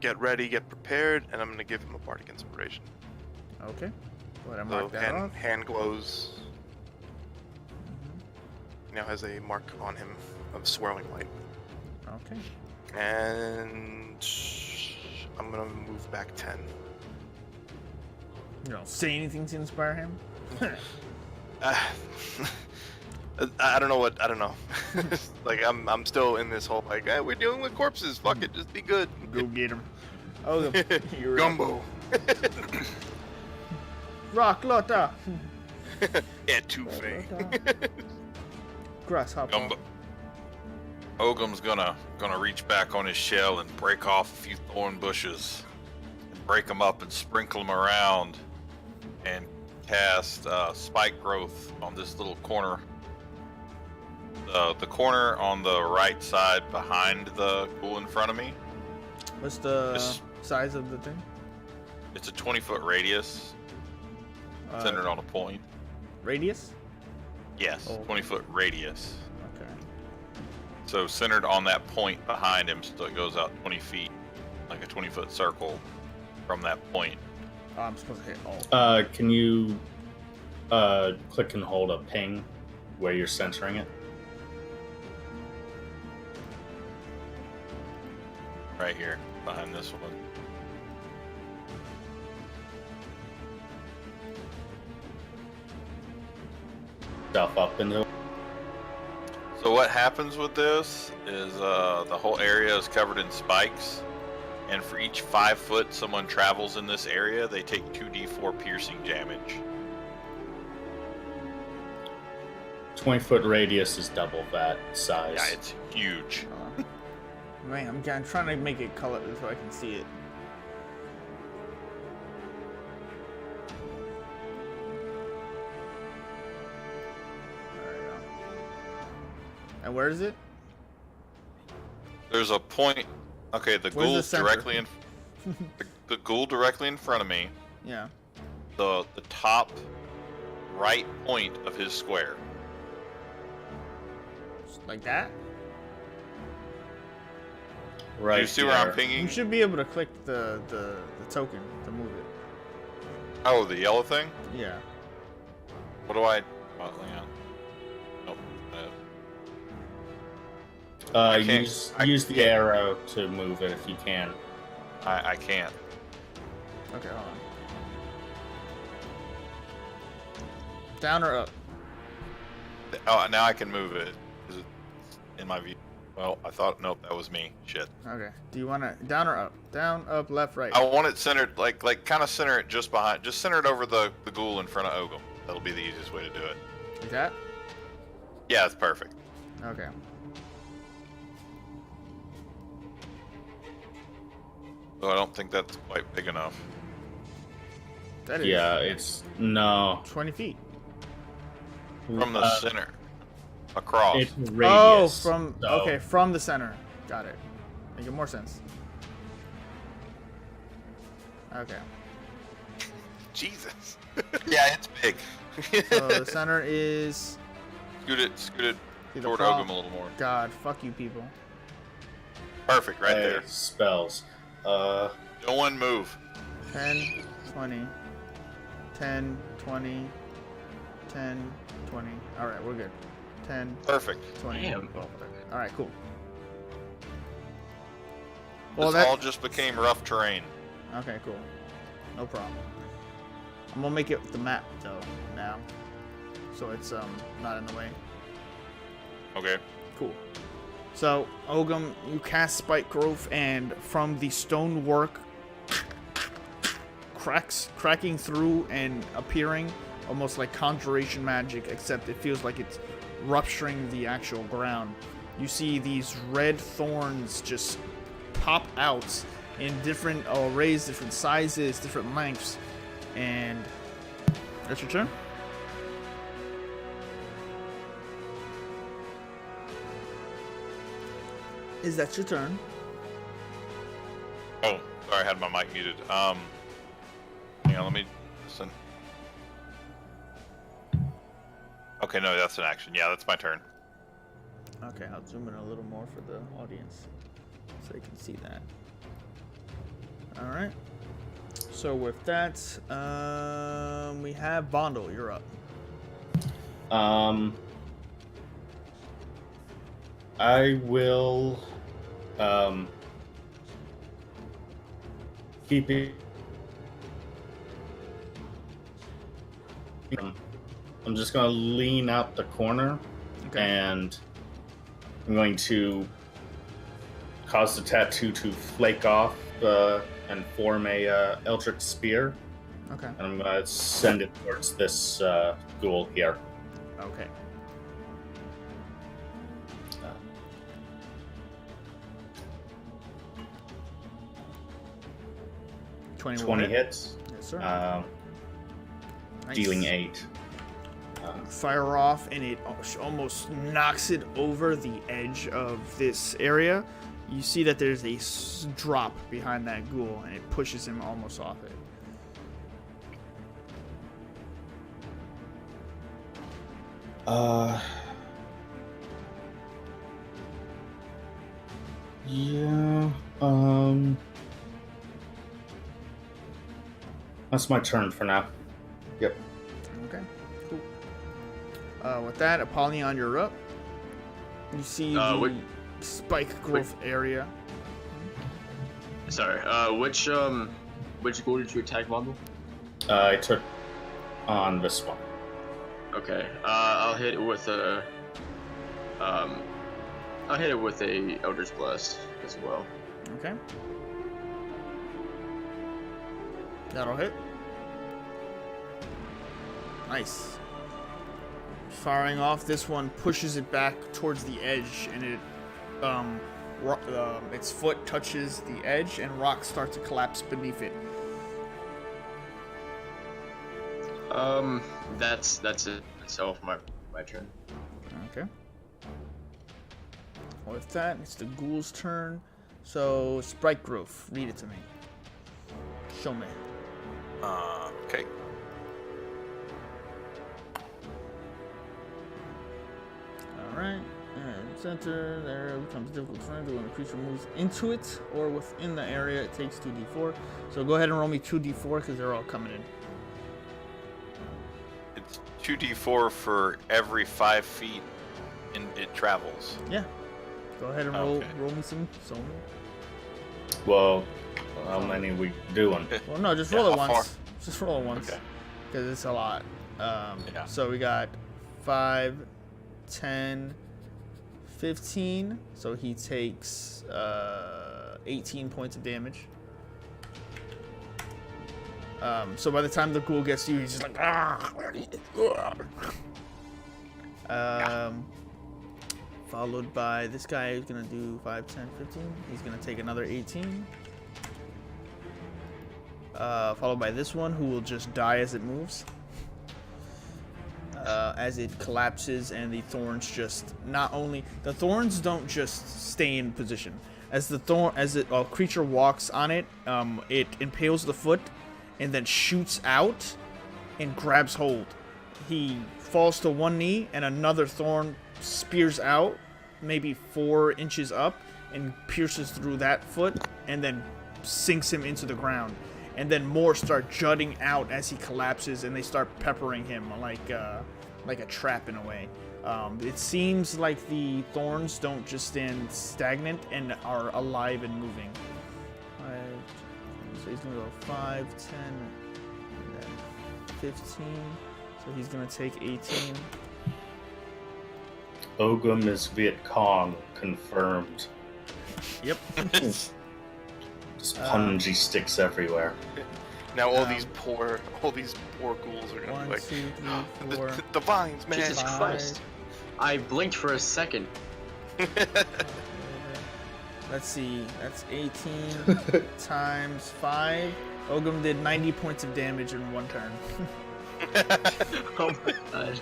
Speaker 3: get ready, get prepared, and I'm gonna give him a bardic inspiration.
Speaker 1: Okay. Go ahead and
Speaker 3: So
Speaker 1: mark that off.
Speaker 3: hand glows. Now has a mark on him of swirling light.
Speaker 1: Okay.
Speaker 3: And I'm gonna move back 10.
Speaker 1: You don't say anything to inspire him?
Speaker 3: I don't know. Like I'm still in this whole like, hey, we're dealing with corpses. Fuck it, just be good.
Speaker 1: Go get him. Oh, you're
Speaker 3: Gumbo.
Speaker 1: Rock Lotta.
Speaker 3: Etouffee.
Speaker 1: Grasshopper.
Speaker 2: Gumbo. Ogum's gonna reach back on his shell and break off a few thorn bushes, and break them up and sprinkle them around, and cast spike growth on this little corner. The corner on the right side behind the pool in front of me.
Speaker 1: What's the size of the thing?
Speaker 2: It's a 20-foot radius, centered on a point.
Speaker 1: Radius?
Speaker 2: Yes,
Speaker 1: Oh.
Speaker 2: 20-foot radius.
Speaker 1: Okay.
Speaker 2: So centered on that point behind him, so it goes out 20 feet, like a 20-foot circle from that point.
Speaker 1: Oh, I'm supposed to hit all.
Speaker 4: Can you click and hold a ping where you're centering it?
Speaker 2: Right here, behind this one.
Speaker 4: Stuff up into.
Speaker 2: So what happens with this is the whole area is covered in spikes, and for each 5 foot someone travels in this area, they take 2d4 piercing damage.
Speaker 4: 20-foot radius is double that size.
Speaker 2: Yeah, it's huge.
Speaker 1: Man, I'm trying to make it color so I can see it. There we go. And where is it?
Speaker 2: There's a point. Okay, the
Speaker 1: Where's the
Speaker 2: ghoul's
Speaker 1: center?
Speaker 2: directly in. The ghoul directly in front of me.
Speaker 1: Yeah.
Speaker 2: The top right point of his square.
Speaker 1: Like that?
Speaker 4: Right.
Speaker 2: Do you see where I'm
Speaker 4: there.
Speaker 2: pinging?
Speaker 1: You should be able to click the token to move it.
Speaker 2: Oh, the yellow thing?
Speaker 1: Yeah.
Speaker 2: What do I? Oh, hang on. Nope. I can't-
Speaker 4: Use the arrow to move it if you can.
Speaker 2: I can't.
Speaker 1: Okay, hold on. Down or up?
Speaker 2: Oh, now I can move it. Is it in my view? Well, I thought, nope, that was me. Shit.
Speaker 1: Okay. Do you want to down or up? Down, up, left, right.
Speaker 2: I want it centered, like kind of center it just center it over the ghoul in front of Ogum. That'll be the easiest way to do it.
Speaker 1: Like that?
Speaker 2: Yeah, it's perfect.
Speaker 1: Okay.
Speaker 2: So I don't think that's quite big enough.
Speaker 1: That is
Speaker 4: Yeah, it's no.
Speaker 1: 20 feet.
Speaker 2: From the center. Across.
Speaker 4: It's
Speaker 1: Oh,
Speaker 4: radius.
Speaker 1: from
Speaker 4: so-
Speaker 1: okay, from the center. Got it. Making more sense. Okay.
Speaker 2: Jesus. Yeah, it's big.
Speaker 1: So the center is
Speaker 2: Scoot it
Speaker 1: the
Speaker 2: toward
Speaker 1: prop-
Speaker 2: Ogum a little more.
Speaker 1: God, fuck you people.
Speaker 2: Perfect, right
Speaker 4: Hey,
Speaker 2: there.
Speaker 4: Spells.
Speaker 2: No one move.
Speaker 1: 10, 20, 10, 20, 10, 20. All right, we're good. 10,
Speaker 2: Perfect.
Speaker 1: 20.
Speaker 6: Damn.
Speaker 1: All right, cool.
Speaker 2: This
Speaker 1: that
Speaker 2: all just became rough terrain.
Speaker 1: Okay, cool. No problem. I'm gonna make it the map though now, so it's not in the way.
Speaker 2: Okay.
Speaker 1: Cool. So Ogum, you cast Spike Growth, and from the stonework, cracking through and appearing, almost like conjuration magic, except it feels like it's rupturing the actual ground. You see these red thorns just pop out in different arrays, different sizes, different lengths, and that's your turn. Is that your turn?
Speaker 2: Oh, sorry, I had my mic muted. Hang on, let me listen. Okay, no, that's an action. Yeah, that's my turn.
Speaker 1: Okay, I'll zoom in a little more for the audience so you can see that. All right. So with that, we have Vondel. You're up.
Speaker 4: I will keep it. I'm just gonna lean out the corner,
Speaker 1: Okay.
Speaker 4: and I'm going to cause the tattoo to flake off and form a eldritch spear,
Speaker 1: Okay.
Speaker 4: and I'm gonna send it towards this ghoul here.
Speaker 1: Okay.
Speaker 4: 20 hits,
Speaker 1: Yes, sir. Nice.
Speaker 4: dealing 8.
Speaker 1: Fire off, and it almost knocks it over the edge of this area. You see that there's a drop behind that ghoul, and it pushes him almost off it.
Speaker 4: Yeah. That's my turn for now. Yep.
Speaker 1: Okay, cool. With that, Apollyon, you're up. You see the spike growth area.
Speaker 6: Sorry. Which ghoul did you attack, Vondel?
Speaker 4: I took on this one.
Speaker 6: Okay. I'll hit it with a. I'll hit it with a Eldritch Blast as well.
Speaker 1: Okay. That'll hit. Nice. Firing off, this one pushes it back towards the edge, and it, its foot touches the edge, and rocks start to collapse beneath it.
Speaker 6: That's it. That's all for my turn.
Speaker 1: Okay. With that, it's the ghoul's turn. So, Sprite Growth, read it to me. Show me.
Speaker 2: Okay.
Speaker 1: Alright. And center, the area becomes difficult to find when the creature moves into it or within the area. It takes 2d4. So go ahead and roll me 2d4 because they're all coming in.
Speaker 2: It's 2d4 for every 5 feet it travels.
Speaker 1: Yeah. Go ahead and roll me some.
Speaker 4: Well, how many are we doing?
Speaker 1: Well, no, just roll it
Speaker 2: how
Speaker 1: once.
Speaker 2: far?
Speaker 1: Just roll it once.
Speaker 2: Okay.
Speaker 1: Because it's a lot.
Speaker 2: Yeah.
Speaker 1: So we got 5, 10, 15. So he takes 18 points of damage. So by the time the ghoul gets to you, he's just like, followed by this guy who's gonna do 5, 10, 15. He's gonna take another 18. Followed by this one, who will just die as it moves. As it collapses, and the thorns just the thorns don't just stay in position. As a creature walks on it, it impales the foot, and then shoots out, and grabs hold. He falls to one knee, and another thorn spears out, maybe 4 inches up, and pierces through that foot, and then sinks him into the ground. And then more start jutting out as he collapses, and they start peppering him like a trap in a way. It seems like the thorns don't just stand stagnant and are alive and moving. So he's gonna go 5, 10, and then 15. So he's gonna take 18.
Speaker 4: Ogum is Viet Cong, confirmed.
Speaker 1: Yep.
Speaker 4: Just punji sticks everywhere.
Speaker 3: Now all these poor ghouls are gonna
Speaker 1: 1,
Speaker 3: be like,
Speaker 1: 2, 3, 4.
Speaker 3: the vines, man.
Speaker 6: Jesus
Speaker 1: 5.
Speaker 6: Christ! I blinked for a second.
Speaker 1: Let's see. That's 18 times 5. Ogum did 90 points of damage in one turn.
Speaker 6: Oh my god.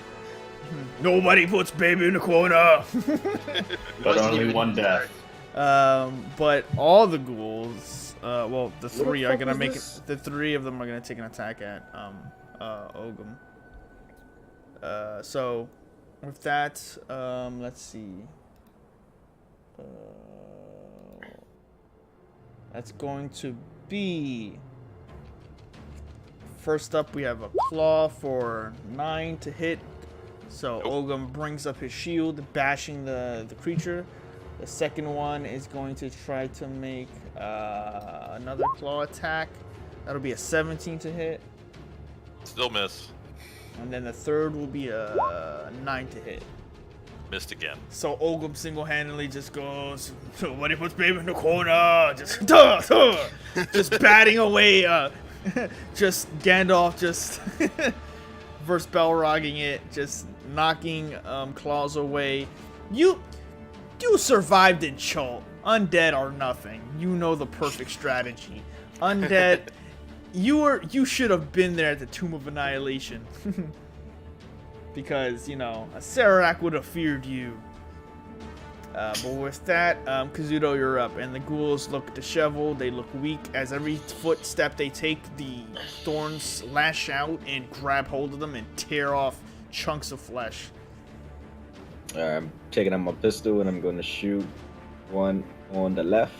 Speaker 1: Nobody puts baby in the corner.
Speaker 4: But
Speaker 6: Wasn't
Speaker 4: only
Speaker 6: even
Speaker 4: one death.
Speaker 1: But all the ghouls, well, the 3 are
Speaker 4: fuck
Speaker 1: gonna
Speaker 4: was
Speaker 1: make
Speaker 4: this?
Speaker 1: it. The 3 of them are gonna take an attack at Ogum. So with that, let's see. That's going to be. First up, we have a claw for 9 to hit. So Ogum brings up his shield, bashing the creature. The second one is going to try to make another claw attack. That'll be a 17 to hit.
Speaker 2: Still miss.
Speaker 1: And then the third will be a 9 to hit.
Speaker 2: Missed again.
Speaker 1: So Ogum single-handedly just goes, somebody puts baby in the corner, just just batting away, just Gandalf just versus Balrogging it, just knocking claws away. You survived in Chult. Undead are nothing. You know the perfect strategy. Undead, you should have been there at the Tomb of Annihilation. Because, you know, a Serac would have feared you. But with that, Kazuto, you're up. And the ghouls look disheveled. They look weak. As every footstep they take, the thorns lash out and grab hold of them and tear off chunks of flesh.
Speaker 5: I'm taking out my pistol and I'm going to shoot one on the left.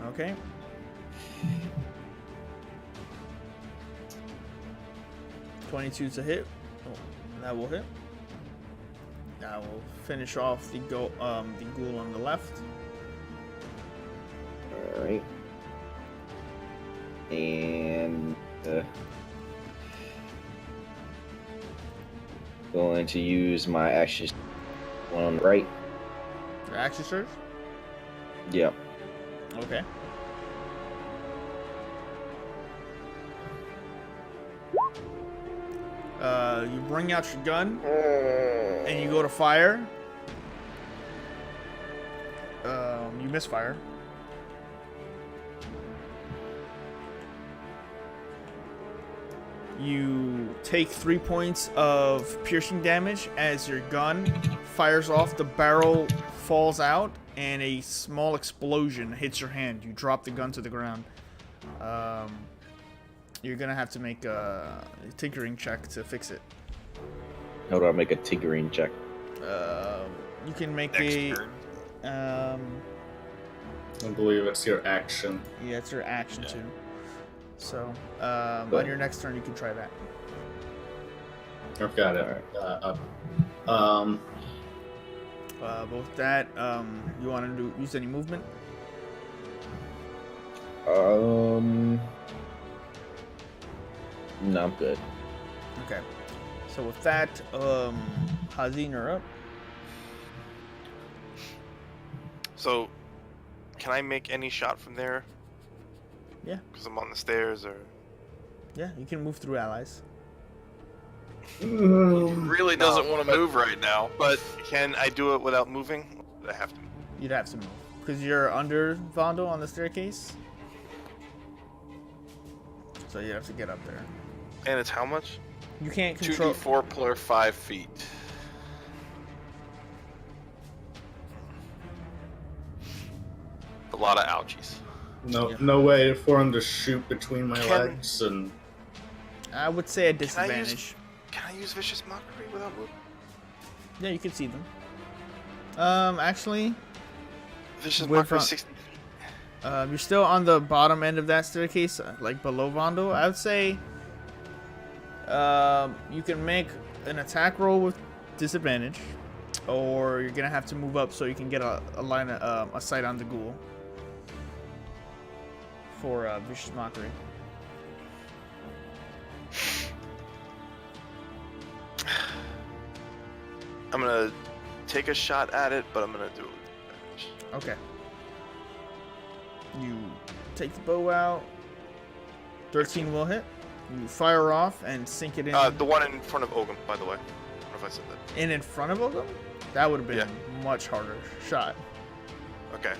Speaker 1: Okay. .22 to hit. Oh, that will hit. That will finish off the ghoul on the left.
Speaker 5: All right. And going to use my action. One on the right.
Speaker 1: Your action surge?
Speaker 5: Yep.
Speaker 1: Okay. You bring out your gun and you go to fire. You misfire. You take 3 points of piercing damage as your gun fires off. The barrel falls out and a small explosion hits your hand. You drop the gun to the ground. You're gonna have to make a tinkering check to fix it.
Speaker 5: How do I make a tinkering check?
Speaker 1: You can make
Speaker 2: Next
Speaker 1: a.
Speaker 4: I believe it's your action.
Speaker 1: Yeah, it's your action too. So, on your next turn, you can try that.
Speaker 4: I've got it.
Speaker 1: Both that. You want to use any movement?
Speaker 5: No, I'm good.
Speaker 1: Okay. So with that, Hazin, you're up.
Speaker 3: So, can I make any shot from there?
Speaker 1: Yeah.
Speaker 3: Because I'm on the stairs, or
Speaker 1: Yeah, you can move through allies.
Speaker 2: Really doesn't want to move right now.
Speaker 3: but can I do it without moving? Or do I have to.
Speaker 1: You'd have to move because you're under Vondo on the staircase. So you have to get up there.
Speaker 3: And it's how much?
Speaker 1: You can't control.
Speaker 2: 2d4 per 5 feet. A lot of ouchies.
Speaker 4: No way for him to shoot between my
Speaker 3: Can-
Speaker 4: legs and.
Speaker 1: I would say a disadvantage.
Speaker 3: Can I use Vicious Mockery without moving?
Speaker 1: Yeah, you can see them. Actually,
Speaker 3: Vicious
Speaker 1: With,
Speaker 3: Mockery 60 feet.
Speaker 1: you're still on the bottom end of that staircase, like below Vondo. I would say, you can make an attack roll with disadvantage, or you're gonna have to move up so you can get a line of a sight on the ghoul for Vicious Mockery.
Speaker 3: I'm gonna take a shot at it, but I'm gonna do it with advantage.
Speaker 1: Okay. You take the bow out. 13 will hit. You fire off and sink it in.
Speaker 3: The one in front of Ogum, by the way. I don't know if I said that.
Speaker 1: In front of them? That would have been
Speaker 3: Yeah.
Speaker 1: a much harder shot.
Speaker 3: Okay.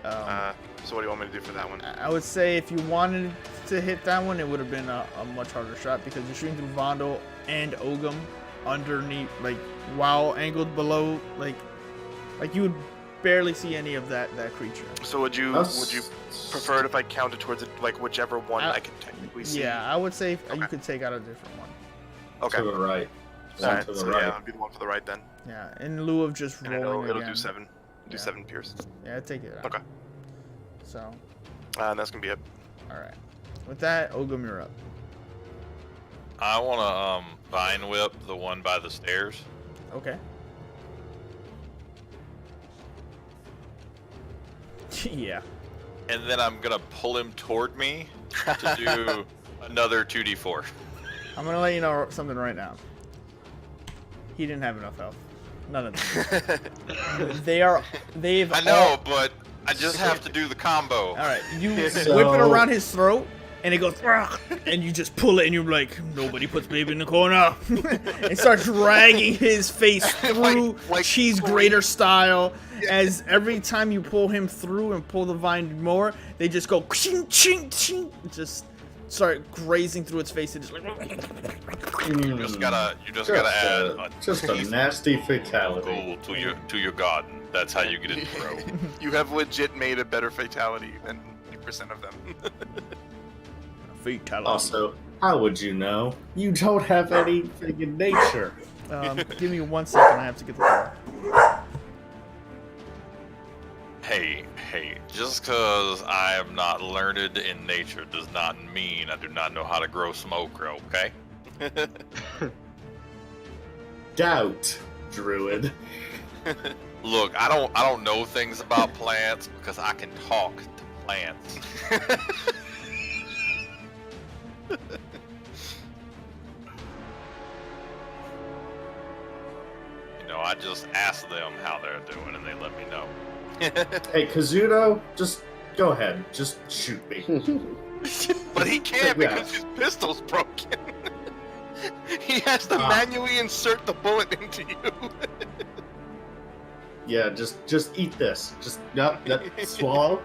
Speaker 3: So what do you want me to do for that one?
Speaker 1: I would say if you wanted to hit that one, it would have been a much harder shot because you're shooting through Vondo and Ogum underneath, like while angled below, like you would barely see any of that creature.
Speaker 3: So would you prefer it if I counted towards it, like whichever one I can technically see?
Speaker 1: Yeah, I would say you
Speaker 3: Okay.
Speaker 1: could take out a different one.
Speaker 3: Okay.
Speaker 4: To the right.
Speaker 3: Alright,
Speaker 4: To the
Speaker 3: so
Speaker 4: right.
Speaker 3: yeah, I'll be the one for the right then.
Speaker 1: Yeah, in lieu of just
Speaker 3: And
Speaker 1: rolling
Speaker 3: it'll
Speaker 1: again.
Speaker 3: do 7. Do
Speaker 1: Yeah.
Speaker 3: 7 pierce.
Speaker 1: Yeah, take it out.
Speaker 3: Okay.
Speaker 1: So,
Speaker 3: And that's gonna be it.
Speaker 1: all right. With that, Ogum, you're up.
Speaker 2: I want to vine whip the one by the stairs.
Speaker 1: Okay. Yeah.
Speaker 2: And then I'm gonna pull him toward me to do another 2d4.
Speaker 1: I'm gonna let you know something right now. He didn't have enough health. None of them. They've.
Speaker 2: I know, but I just have to do the combo.
Speaker 1: All right, you
Speaker 4: So-
Speaker 1: whip it around his throat, and it goes, "Ugh," and you just pull it, and you're like, nobody puts baby in the corner. And start dragging his face through
Speaker 3: like
Speaker 1: cheese grater style. As every time you pull him through and pull the vine more, they just go ching ching ching, just start grazing through its face and just like.
Speaker 2: You just gotta add a
Speaker 4: just a nasty fatality.
Speaker 2: tool to your garden. That's how you get it to grow.
Speaker 3: You have legit made a better fatality than 50% of them.
Speaker 1: Fatality.
Speaker 4: Also, how would you know? You don't have anything in nature.
Speaker 1: Give me 1 second. I have to get the door.
Speaker 2: Hey, just because I am not learned in nature does not mean I do not know how to grow smoke, okay?
Speaker 4: Doubt, druid.
Speaker 2: Look, I don't know things about plants because I can talk to plants. I just ask them how they're doing and they let me know.
Speaker 4: Hey, Kazuto, just go ahead. Just shoot me.
Speaker 3: But he can't
Speaker 4: Yeah.
Speaker 3: because his pistol's broken. He has to manually insert the bullet into you.
Speaker 4: Yeah, just eat this. Just swallow.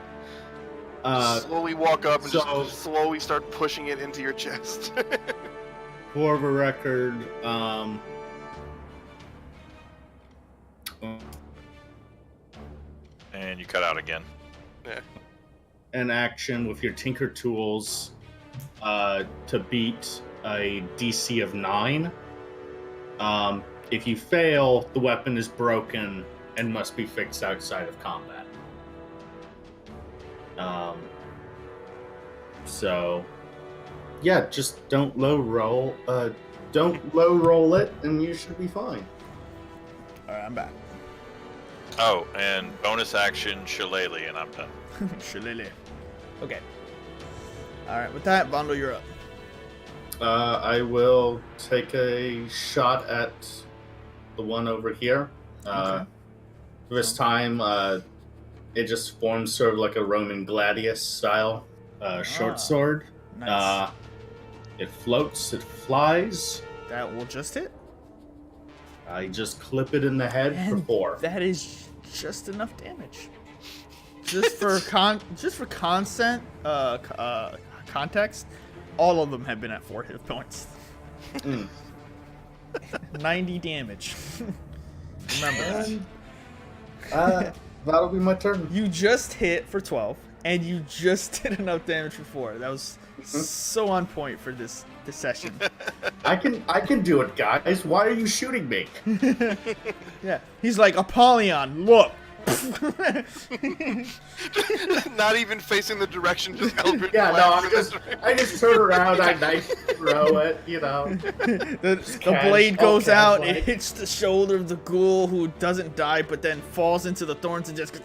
Speaker 3: Slowly walk up and
Speaker 4: so-
Speaker 3: just slowly start pushing it into your chest.
Speaker 4: For the record,
Speaker 2: And you cut out again.
Speaker 4: an action with your Tinker tools to beat a DC of 9. If you fail, the weapon is broken and must be fixed outside of combat. So, yeah, just don't low roll. Don't low roll it, and you should be fine.
Speaker 1: All right, I'm back.
Speaker 2: Oh, and bonus action shillelagh, and I'm done.
Speaker 1: Shillelagh. Okay. All right, with that, Bondo, you're up.
Speaker 4: I will take a shot at the one over here.
Speaker 1: Okay.
Speaker 4: This time, it just forms sort of like a Roman gladius style short sword.
Speaker 1: Nice.
Speaker 4: It floats, it flies.
Speaker 1: That will just hit.
Speaker 4: I just clip it in the head for
Speaker 1: And
Speaker 4: 4.
Speaker 1: that is just enough damage. Just for context, all of them have been at 4 hit points. 90 damage. Remember that.
Speaker 4: That'll be my turn.
Speaker 1: You just hit for 12, and you just did enough damage for 4. That was so on point for this session.
Speaker 4: I can do it, guys. Why are you shooting me?
Speaker 1: Yeah, he's like, Apollyon, look.
Speaker 3: Not even facing the direction, just Eldritch
Speaker 4: Yeah, no,
Speaker 3: Blast.
Speaker 4: I just turn around, I knife throw it, you know.
Speaker 1: The blade goes out,
Speaker 4: like.
Speaker 1: it hits the shoulder of the ghoul who doesn't die, but then falls into the thorns and just goes,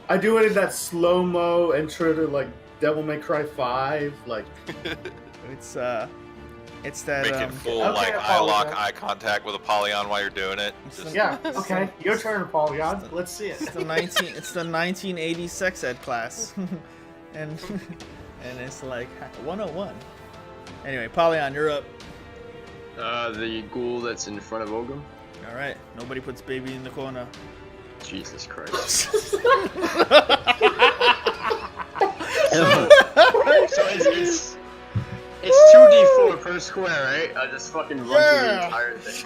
Speaker 4: I do it in that slow-mo intro to, like, Devil May Cry 5, like...
Speaker 1: It's that,
Speaker 2: Make it full,
Speaker 4: Okay,
Speaker 2: like, eye lock,
Speaker 4: Apollyon.
Speaker 2: eye contact with Apollyon while you're doing it. Just-
Speaker 4: Yeah, okay, your turn, Apollyon. Let's see it.
Speaker 1: it's the 1980s sex ed class. and it's like 101. Anyway, Apollyon, you're up.
Speaker 6: The ghoul that's in front of Ogum.
Speaker 1: All right, nobody puts baby in the corner.
Speaker 6: Jesus Christ. So it's 2d4 per square, right? I just fucking run through the entire thing.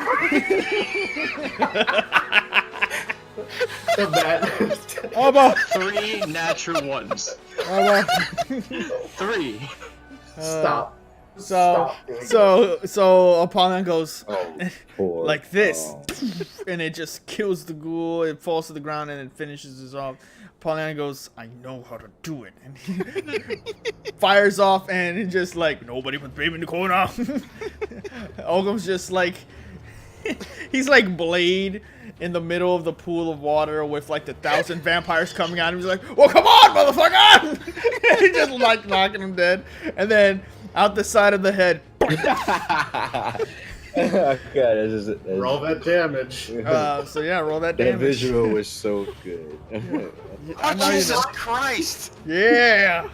Speaker 1: How about
Speaker 6: 3 natural ones. 3.
Speaker 4: Stop. Stop doing
Speaker 1: So Apollyon goes
Speaker 5: Poor.
Speaker 1: like this,
Speaker 5: Oh.
Speaker 1: and it just kills the ghoul. It falls to the ground and it finishes it off. Apollyon goes, I know how to do it, and he fires off, and it just like nobody but baby in the corner. Ogum's just like he's like Blade in the middle of the pool of water with like the 1,000 vampires coming out. And he's like, well, come on, motherfucker! And he's just like knocking him dead, and then out the side of the head.
Speaker 5: God, this is
Speaker 4: Roll that damage.
Speaker 1: So yeah, roll that
Speaker 5: that
Speaker 1: damage.
Speaker 5: visual was so good.
Speaker 1: I know you
Speaker 2: Jesus
Speaker 1: know.
Speaker 2: Christ!
Speaker 1: Yeah.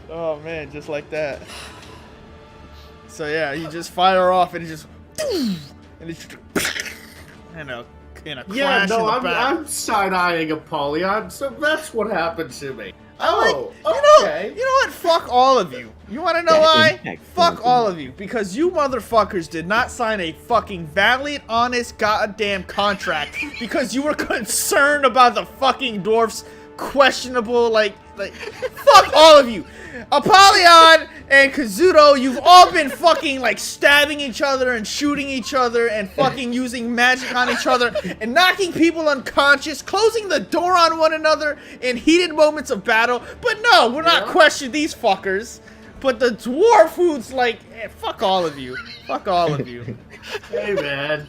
Speaker 1: Oh man, just like that. So yeah, you just fire off and it just and it's and a
Speaker 4: Yeah,
Speaker 1: crash
Speaker 4: no,
Speaker 1: in the
Speaker 4: I'm,
Speaker 1: back.
Speaker 4: I'm side-eyeing Apollyon, so that's what happened to me.
Speaker 1: You
Speaker 4: Oh, okay.
Speaker 1: know what? Fuck all of you. You want to know
Speaker 5: That is
Speaker 1: why?
Speaker 5: excellent.
Speaker 1: Fuck all of you. Because you motherfuckers did not sign a fucking valid, honest, goddamn contract. Because you were concerned about the fucking dwarfs' questionable, like, fuck all of you. Apollyon and Kazuto, you've all been fucking, like, stabbing each other and shooting each other and fucking using magic on each other and knocking people unconscious, closing the door on one another in heated moments of battle. But no, we're not questioning these fuckers. But the dwarf who's like, fuck all of you. Fuck all of you.
Speaker 4: Hey, man.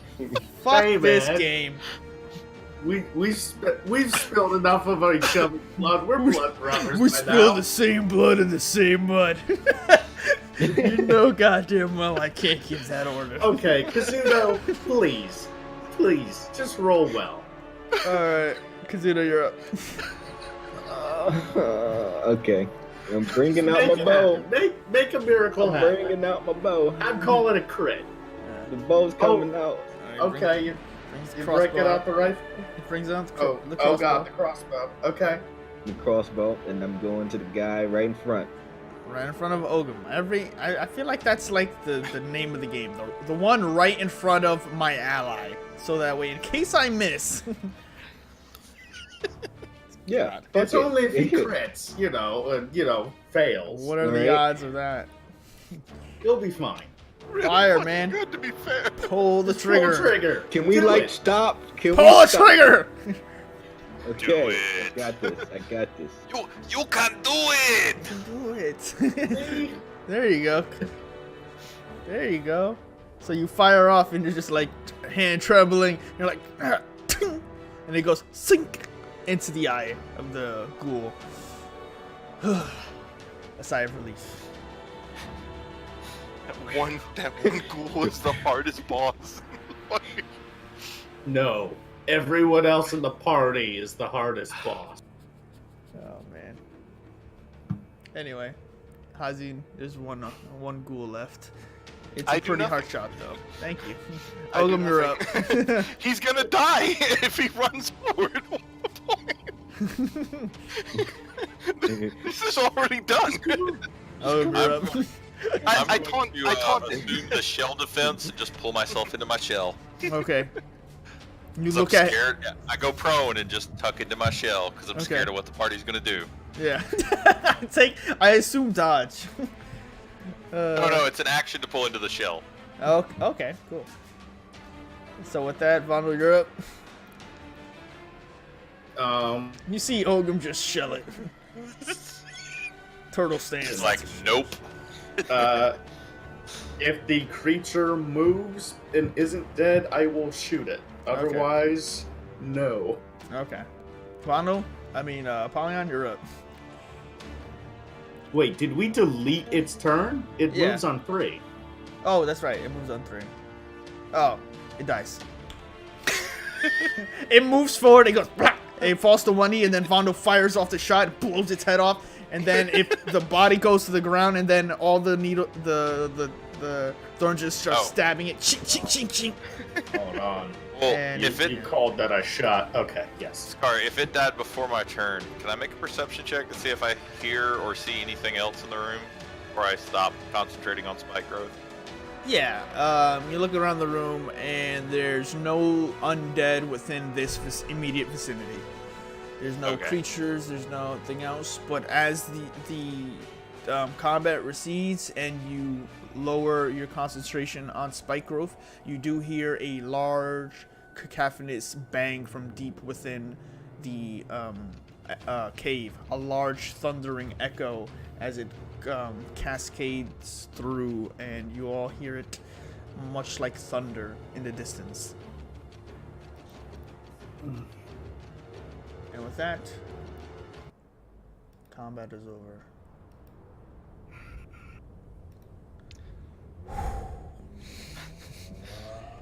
Speaker 1: Fuck
Speaker 4: Hey,
Speaker 1: this
Speaker 4: man.
Speaker 1: game.
Speaker 4: We've spilled enough of each other's blood. We're blood brothers
Speaker 1: We
Speaker 4: by
Speaker 1: spilled
Speaker 4: now.
Speaker 1: the same blood in the same mud. You know goddamn well I can't give that order.
Speaker 4: Okay, Kazuto, please, just roll well.
Speaker 1: Alright, Kazuto, you're up.
Speaker 5: Okay, I'm bringing out
Speaker 4: Make
Speaker 5: my
Speaker 4: it
Speaker 5: bow.
Speaker 4: happen. Make a miracle
Speaker 5: I'm
Speaker 4: happen.
Speaker 5: bringing out my bow.
Speaker 4: I'm calling it a crit.
Speaker 5: The bow's coming out.
Speaker 4: Okay, you break it out the rifle.
Speaker 1: He brings out the
Speaker 4: Oh
Speaker 1: crossbow.
Speaker 4: god, the crossbow. Okay.
Speaker 5: The crossbow, and I'm going to the guy right in front.
Speaker 1: Right in front of Ogum. I feel like that's like the name of the game. The one right in front of my ally. So that way, in case I miss.
Speaker 5: Yeah,
Speaker 4: It's
Speaker 5: fuck it.
Speaker 4: only if he crits, fails.
Speaker 1: What are the
Speaker 5: Right.
Speaker 1: odds of that?
Speaker 4: You'll be fine.
Speaker 2: Really
Speaker 1: Fire,
Speaker 2: fucking
Speaker 1: man.
Speaker 2: Good to be fair.
Speaker 1: Pull the trigger.
Speaker 4: Pull trigger.
Speaker 5: Can we
Speaker 4: Do
Speaker 5: like
Speaker 4: it.
Speaker 5: stop? Can
Speaker 1: Pull
Speaker 5: we
Speaker 1: the
Speaker 5: stop?
Speaker 1: trigger!
Speaker 5: Okay,
Speaker 2: Do
Speaker 5: I
Speaker 2: it.
Speaker 5: got this. I got this.
Speaker 2: You can do it.
Speaker 1: Do it.
Speaker 4: See?
Speaker 1: There you go. There you go. So you fire off and you're just like hand trembling. You're like, and it goes sink into the eye of the ghoul. A sigh of relief.
Speaker 3: That one ghoul is the hardest boss.
Speaker 4: No. Everyone else in the party is the hardest boss.
Speaker 1: Oh man. Anyway, Hazin, there's one ghoul left. It's a
Speaker 3: I do
Speaker 1: pretty hard
Speaker 3: nothing.
Speaker 1: shot though. Thank you.
Speaker 3: I do
Speaker 1: Ogum, you're up.
Speaker 3: nothing. He's gonna die if he runs forward. What's the point? This is already done.
Speaker 1: Ogum, you're up.
Speaker 3: I
Speaker 2: I'm going to
Speaker 3: taunt him.
Speaker 2: assume the shell defense and just pull myself into my shell.
Speaker 1: Okay. You
Speaker 2: 'Cause
Speaker 1: look
Speaker 2: I'm
Speaker 1: at
Speaker 2: scared. I go prone and just tuck into my shell because I'm
Speaker 1: Okay.
Speaker 2: scared of what the party's gonna do.
Speaker 1: yeah. I assume dodge.
Speaker 2: No, it's an action to pull into the shell.
Speaker 1: Oh, okay, cool. So with that, Vondel, you're up. You see Ogum just shell it. Turtle stance.
Speaker 2: It's like, nope.
Speaker 4: If the creature moves and isn't dead, I will shoot it. Otherwise, no.
Speaker 1: Okay. Vondel, Apollyon, you're up.
Speaker 4: Wait, did we delete its turn? It
Speaker 1: Yeah.
Speaker 4: moves on 3.
Speaker 1: Oh, that's right. It moves on 3. Oh, it dies. It moves forward. It goes. Blah! It falls to one knee, and then Vondel fires off the shot, blows its head off, and then if the body goes to the ground, and then all the the thorns just start stabbing it. Chink, chink, chink, chink.
Speaker 4: Hold on.
Speaker 2: Well,
Speaker 1: And
Speaker 2: if
Speaker 4: You
Speaker 2: it,
Speaker 4: called that a shot. Okay, yes.
Speaker 2: Scar, if it died before my turn, can I make a perception check to see if I hear or see anything else in the room, before I stop concentrating on spike growth?
Speaker 1: Yeah. You look around the room, and there's no undead within this immediate vicinity. There's no
Speaker 2: Okay.
Speaker 1: creatures. There's nothing else. But as the combat recedes and you lower your concentration on spike growth, you do hear a large cacophonous bang from deep within the cave. A large thundering echo as it cascades through, and you all hear it much like thunder in the distance. And with that, combat is over.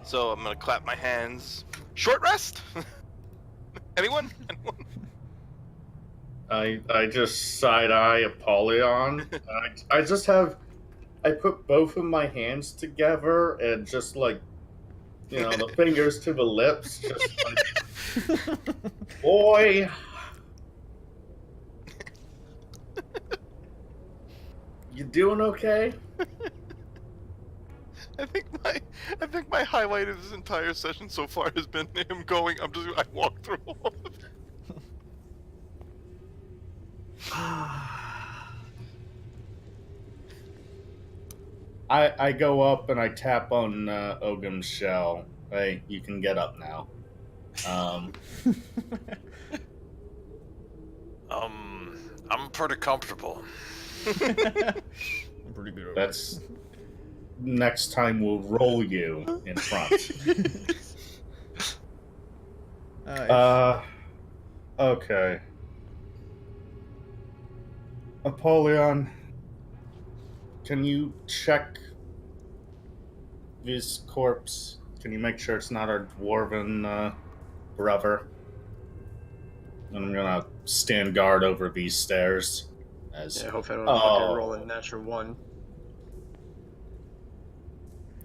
Speaker 3: So I'm gonna clap my hands. Short rest? Anyone?
Speaker 4: I just side eye Apollyon. I put both of my hands together and just like, the fingers to the lips, just like, boy. You doing okay?
Speaker 3: I think my highlight of this entire session so far has been him going. I walked through all of it.
Speaker 4: I go up and I tap on Ogum's shell. Hey, you can get up now.
Speaker 2: I'm pretty comfortable.
Speaker 1: I'm pretty good.
Speaker 4: That's next time we'll roll you in front. Okay. Apollyon, can you check this corpse? Can you make sure it's not our dwarven brother? I'm gonna stand guard over these stairs.
Speaker 6: Yeah, I hope I don't fucking roll a natural 1.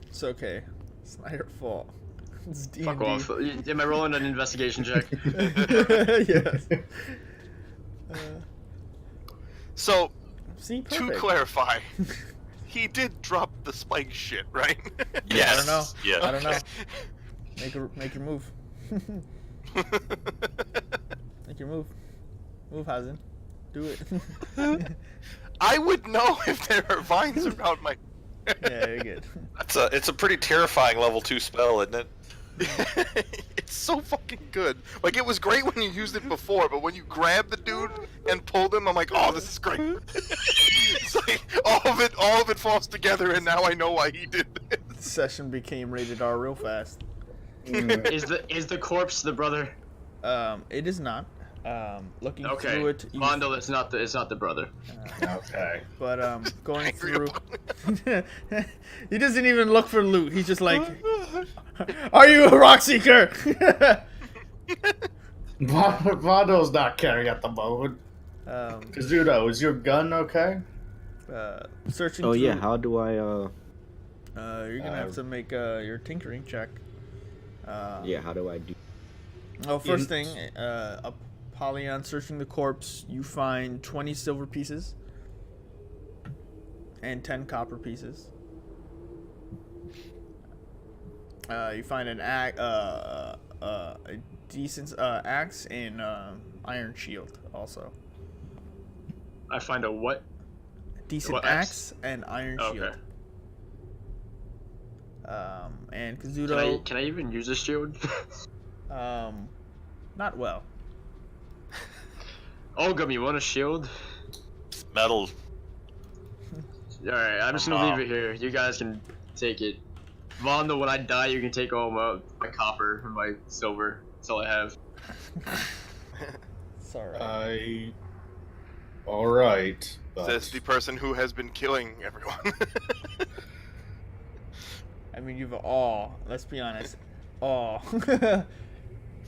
Speaker 1: It's okay. It's not your fault. It's D&D.
Speaker 6: Fuck off. Am I rolling an investigation check?
Speaker 1: Yes.
Speaker 3: So,
Speaker 1: See,
Speaker 3: to
Speaker 1: perfect.
Speaker 3: clarify, he did drop the spike shit, right?
Speaker 2: Yes.
Speaker 1: I don't know.
Speaker 2: Yeah.
Speaker 1: I don't know. Make your move. Make your move. Move, Hazen. Do it.
Speaker 3: I would know if there are vines around my.
Speaker 1: Yeah, you're good.
Speaker 2: It's a pretty terrifying level 2 spell, isn't it?
Speaker 3: It's so fucking good. Like, it was great when you used it before, but when you grabbed the dude and pulled him, I'm like, oh, this is great. It's like all of it falls together, and now I know why he did this.
Speaker 1: The session became rated R real fast.
Speaker 6: Is the corpse the brother?
Speaker 1: It is not. Looking
Speaker 6: Okay.
Speaker 1: through it,
Speaker 6: Vondel is not the brother.
Speaker 4: Okay.
Speaker 1: but going
Speaker 3: Angry
Speaker 1: through, he doesn't even look for loot. He's just like, "Are you a rock seeker?"
Speaker 4: Vando's not carrying at the moment. Kazuto, is your gun okay?
Speaker 1: Searching.
Speaker 5: Oh
Speaker 1: through,
Speaker 5: yeah, how do I
Speaker 1: you're gonna have to make your tinkering check.
Speaker 5: yeah, how do I do?
Speaker 1: Oh, first thing, Apollyon, searching the corpse, you find 20 silver pieces and 10 copper pieces. You find an a decent axe and iron shield also.
Speaker 6: I find a what?
Speaker 1: Decent
Speaker 6: What
Speaker 1: axe and iron
Speaker 6: Oh,
Speaker 1: shield.
Speaker 6: okay.
Speaker 1: And Kazuto,
Speaker 6: Can I even use a shield?
Speaker 1: not well.
Speaker 6: Ogum, you want a shield?
Speaker 2: Metal.
Speaker 6: Alright, I'm just gonna leave it here. You guys can take it. Vondo, when I die, you can take all my copper and my silver. That's all I have.
Speaker 1: It's alright.
Speaker 4: Alright.
Speaker 3: Says the person who has been killing everyone.
Speaker 1: I mean, you've all, let's be honest, all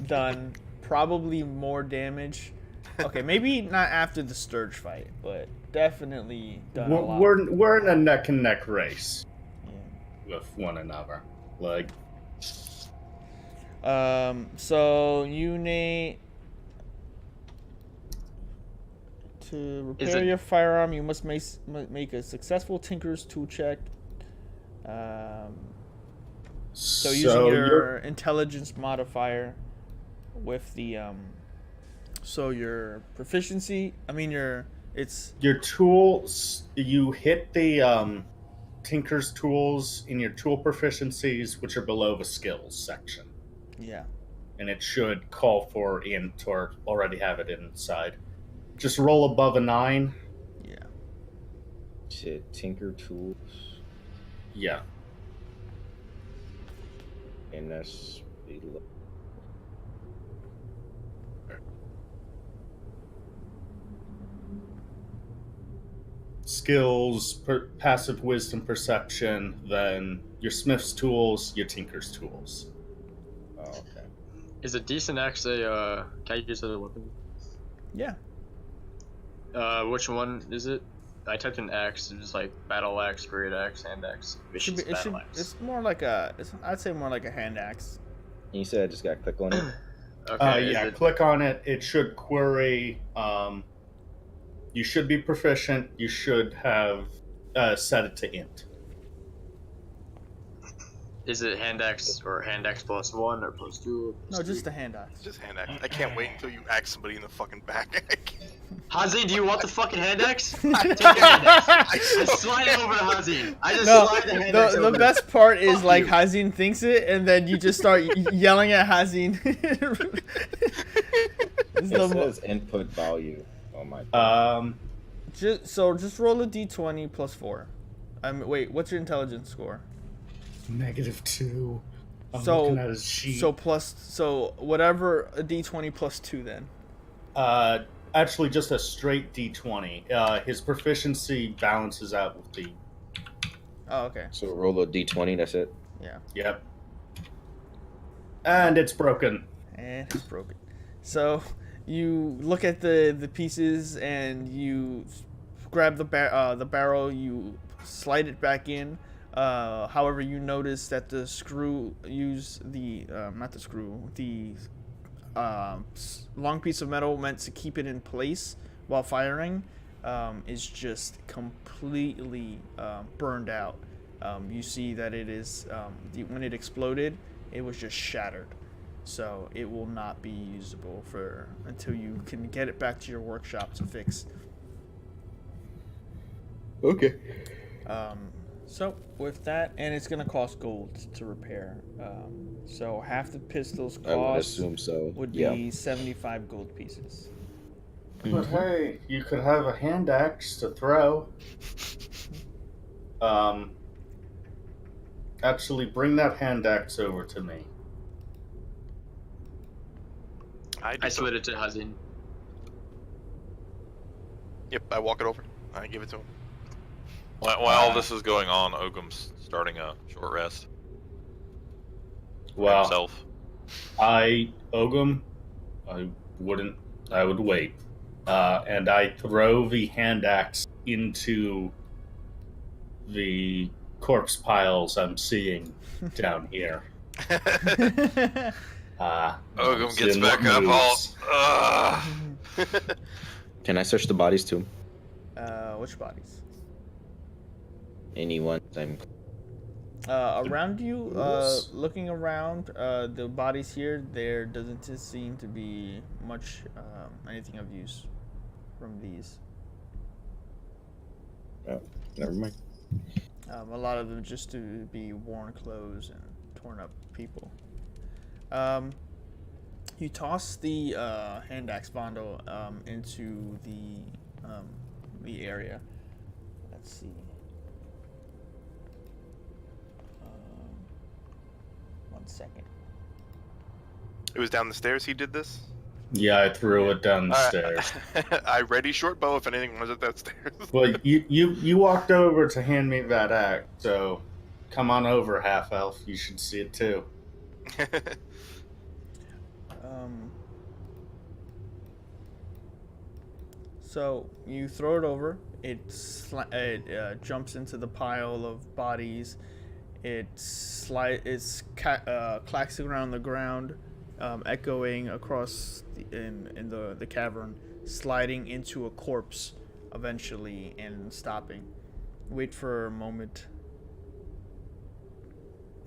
Speaker 1: done probably more damage. Okay, maybe not after the Sturge fight, but definitely done a lot.
Speaker 4: We're in a neck and neck race
Speaker 1: Yeah.
Speaker 4: with one another. Like,
Speaker 1: so you need to repair your firearm. You must make a successful Tinker's tool check. So using your intelligence modifier with the so your proficiency, your It's
Speaker 4: Your tools, you hit the Tinker's tools in your tool proficiencies, which are below the skills section.
Speaker 1: yeah.
Speaker 4: And it should call for int or already have it inside. Just roll above a 9.
Speaker 1: Yeah.
Speaker 5: Shit, Tinker Tools.
Speaker 4: Yeah.
Speaker 5: And that's below.
Speaker 4: Skills, passive wisdom perception, then your smith's tools, your tinker's tools.
Speaker 5: Oh, okay.
Speaker 6: Is a decent axe a can I use as a weapon?
Speaker 1: Yeah.
Speaker 6: Which one is it? I typed in axe. It was like battle axe, great axe, hand axe, vicious battle axe.
Speaker 1: It's more like I'd say more like a hand axe.
Speaker 5: And you said I just got to click on it?
Speaker 6: Okay.
Speaker 4: Yeah, click on it. It should query. You should be proficient. You should have set it to int.
Speaker 6: Is it hand axe or hand axe plus 1 or plus 2? Or plus
Speaker 1: No, just
Speaker 6: three?
Speaker 1: the hand axe.
Speaker 3: Just hand axe. I can't wait until you axe somebody in the fucking back.
Speaker 6: Hazi, do you want the fucking hand axe? Take your hand axe. I slide it over to Hazi. I just slide the hand axe over.
Speaker 1: The best part is
Speaker 6: Fuck
Speaker 1: like
Speaker 6: you.
Speaker 1: Hazin thinks it, and then you just start yelling at Hazin. It's
Speaker 5: It
Speaker 1: the
Speaker 5: says input value. Oh my god.
Speaker 1: just roll a d20 plus 4. Wait, what's your intelligence score?
Speaker 4: -2. I'm
Speaker 1: So-
Speaker 4: looking at his sheet.
Speaker 1: So whatever a d20 plus 2 then.
Speaker 4: Actually, just a straight d20. His proficiency balances out with the.
Speaker 1: Oh, okay.
Speaker 5: So roll a d20, that's it?
Speaker 1: Yeah.
Speaker 4: Yep. And it's broken.
Speaker 1: And it's broken. So you look at the pieces and you grab the barrel, you slide it back in. However, you notice that the screw long piece of metal meant to keep it in place while firing is just completely burned out. You see that it is when it exploded, it was just shattered. So it will not be usable until you can get it back to your workshop to fix.
Speaker 5: Okay.
Speaker 1: So with that, and it's gonna cost gold to repair. So half the pistol's
Speaker 5: I would
Speaker 1: cost
Speaker 5: assume so.
Speaker 1: would
Speaker 5: Yeah.
Speaker 1: be 75 gold pieces.
Speaker 4: But hey, you could have a hand axe to throw. Actually, bring that hand axe over to me.
Speaker 6: I slid it to Hazin.
Speaker 3: Yep, I walk it over. I give it to him.
Speaker 2: While this is going on, Ogum's starting a short rest.
Speaker 4: Well,
Speaker 2: Himself.
Speaker 4: Ogum, I would wait. And I throw the hand axe into the corpse piles I'm seeing down here.
Speaker 2: Ogum gets
Speaker 4: seeing
Speaker 2: back
Speaker 4: what
Speaker 2: up
Speaker 4: moves.
Speaker 5: Can I search the bodies too?
Speaker 1: Which bodies?
Speaker 5: Anyone? I'm
Speaker 1: Around you,
Speaker 5: Oops.
Speaker 1: looking around, the bodies here, there doesn't seem to be much anything of use from these.
Speaker 5: Oh, never mind.
Speaker 1: A lot of them just to be worn clothes and torn up people. You toss the hand axe bundle into the area. Let's see. One second.
Speaker 3: It was down the stairs he did this?
Speaker 4: Yeah, I threw it down the
Speaker 3: Alright.
Speaker 4: stairs.
Speaker 3: I ready short bow if anything runs up that stairs.
Speaker 4: Well, you walked over to hand me that axe, so come on over, half elf. You should see it too.
Speaker 1: So you throw it over. It jumps into the pile of bodies. It clacks around the ground, echoing across in the cavern, sliding into a corpse eventually and stopping. Wait for a moment.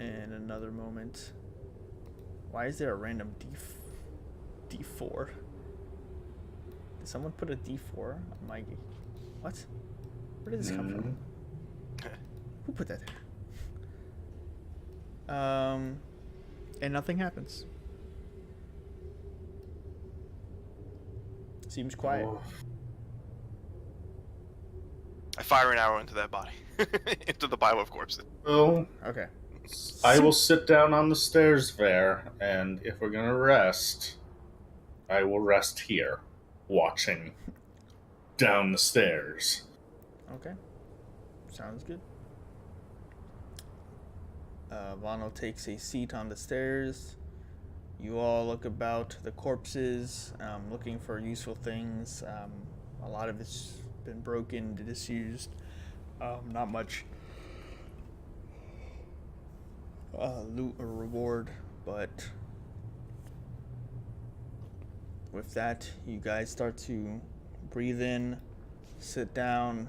Speaker 1: And another moment. Why is there a random D4? Did someone put a D4 on my What? Where did this come from? Who put that there? And nothing happens. Seems quiet.
Speaker 4: Oh.
Speaker 3: I fire an arrow into that body, into the pile of corpses.
Speaker 4: Oh,
Speaker 1: Okay.
Speaker 4: I will sit down on the stairs there, and if we're gonna rest, I will rest here, watching down the stairs.
Speaker 1: Okay. Sounds good. Vano takes a seat on the stairs. You all look about the corpses, looking for useful things. A lot of it's been broken, disused. Not much loot or reward, but with that, you guys start to breathe in, sit down,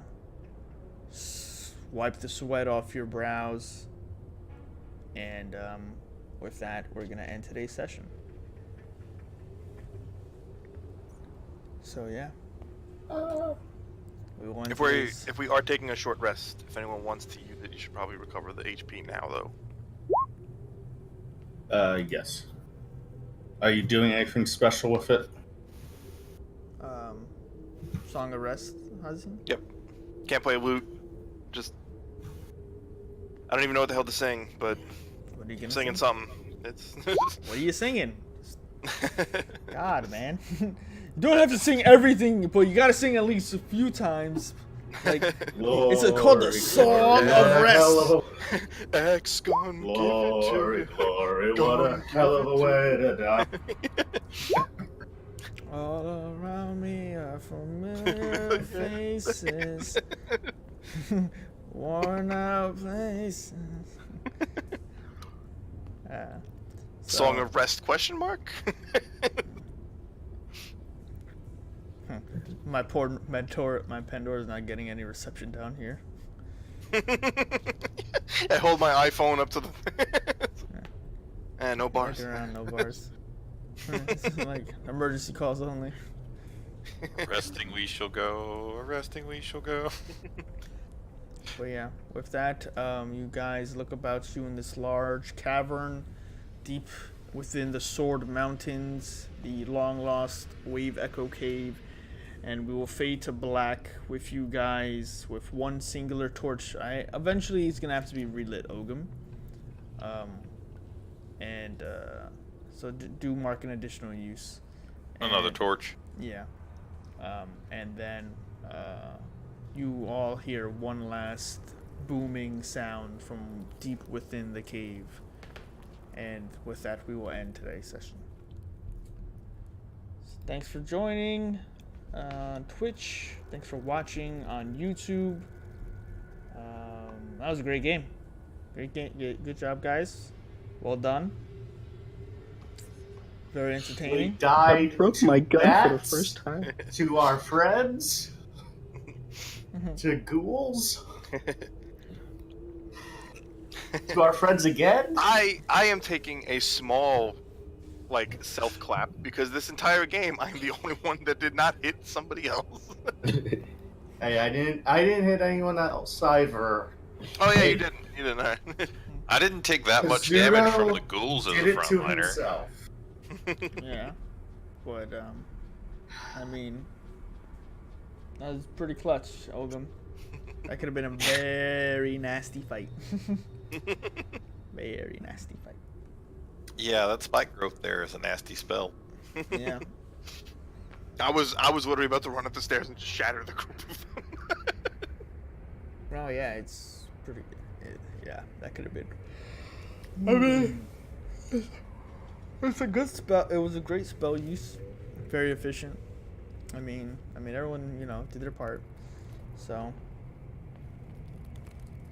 Speaker 1: wipe the sweat off your brows, and with that, we're gonna end today's session. So yeah, we will end today's-
Speaker 3: If we are taking a short rest, if anyone wants to use it, you should probably recover the HP now, though.
Speaker 4: Yes. Are you doing anything special with it?
Speaker 1: Song of Rest, Hazi?
Speaker 3: Yep. Can't play lute. Just I don't even know what the hell to sing, but
Speaker 1: What are you gonna
Speaker 3: singing
Speaker 1: sing?
Speaker 3: something. It's
Speaker 1: What are you singing? God, man. You don't have to sing everything, but you gotta sing at least a few times. Like, it's called the Song of Rest.
Speaker 3: X-Gun,
Speaker 4: Glory,
Speaker 3: give it
Speaker 4: glory,
Speaker 3: to
Speaker 4: what a hell of a way to die.
Speaker 1: All around me are familiar faces, worn out places.
Speaker 3: Song of Rest? Question mark.
Speaker 1: My poor mentor, my Pandora's not getting any reception down here.
Speaker 3: I hold my iPhone up to the. No bars.
Speaker 1: Look around, no bars. It's like emergency calls only.
Speaker 2: Resting we shall go, resting we shall go.
Speaker 1: But yeah, with that, you guys look about you in this large cavern, deep within the Sword Mountains, the long-lost Wave Echo Cave, and we will fade to black with you guys with one singular torch. Eventually, it's gonna have to be relit, Ogum. So do mark an additional use.
Speaker 2: Another
Speaker 1: And-
Speaker 2: torch.
Speaker 1: Yeah. And then you all hear one last booming sound from deep within the cave. And with that, we will end today's session. Thanks for joining on Twitch. Thanks for watching on YouTube. That was a great game. Great game. Good job, guys. Well done. Very
Speaker 7: We
Speaker 1: entertaining.
Speaker 7: died
Speaker 5: broke
Speaker 7: to
Speaker 5: my gun for the
Speaker 7: bats,
Speaker 5: first time.
Speaker 7: to our friends, to ghouls, to our friends again.
Speaker 3: I am taking a small, like, self clap because this entire game I'm the only one that did not hit somebody else.
Speaker 7: Hey, I didn't hit anyone else either.
Speaker 3: Oh yeah, you didn't. You didn't. Alright.
Speaker 2: I didn't take that much
Speaker 7: Zero
Speaker 2: damage from the ghouls as
Speaker 7: Did
Speaker 2: a
Speaker 7: it to
Speaker 2: frontliner.
Speaker 7: himself.
Speaker 1: Yeah, but I mean, that was pretty clutch, Ogum. That could have been a very nasty fight. Very nasty fight.
Speaker 2: Yeah, that spike growth there is a nasty spell.
Speaker 1: Yeah.
Speaker 3: I was literally about to run up the stairs and just shatter the group of them.
Speaker 1: Oh yeah, it's pretty. Yeah, that could have been. I mean, it's a good spell. It was a great spell use. Very efficient. I mean, everyone did their part. So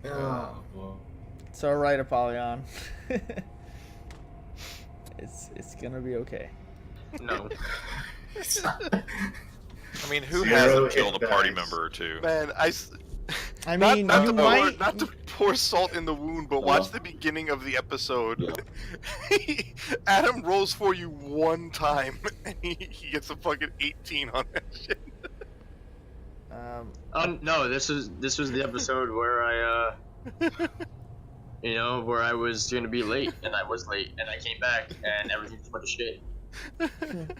Speaker 7: Oh, well.
Speaker 1: it's all right, Apollyon. It's gonna be okay.
Speaker 6: No.
Speaker 2: I mean, who
Speaker 7: Zero
Speaker 2: hasn't killed a
Speaker 7: hit
Speaker 2: party
Speaker 7: dice.
Speaker 2: member or two?
Speaker 3: Man,
Speaker 1: I
Speaker 3: not,
Speaker 1: mean,
Speaker 3: not
Speaker 1: you
Speaker 3: to
Speaker 1: might.
Speaker 3: not to pour salt in the wound, but watch the beginning of the episode. Adam rolls for you one time, and he gets a fucking 18 on that shit.
Speaker 6: No, this was the episode where I where I was gonna be late, and I was late, and I came back, and everything's a bunch of shit.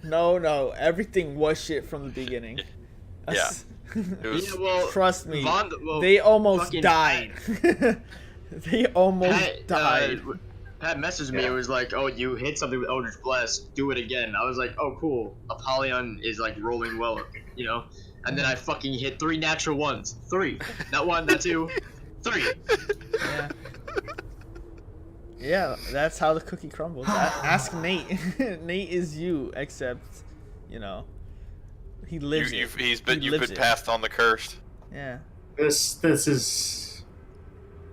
Speaker 1: No, everything was shit from the beginning.
Speaker 2: Yeah. It was,
Speaker 1: Trust me,
Speaker 6: Well,
Speaker 1: they almost
Speaker 6: fucking
Speaker 1: died. They almost died.
Speaker 6: Pat messaged me. It was like, "Oh, you hit something with Eldritch Blast. Do it again." I was like, "Oh, cool. Apollyon is like rolling well, you know." And then I fucking hit 3 natural ones. 3, not 1, not 2, 3.
Speaker 1: Yeah. Yeah, that's how the cookie crumbles. Ask Nate. Nate is you, except, you know, he lives it.
Speaker 2: You've been passed on the curse.
Speaker 1: Yeah.
Speaker 7: This is.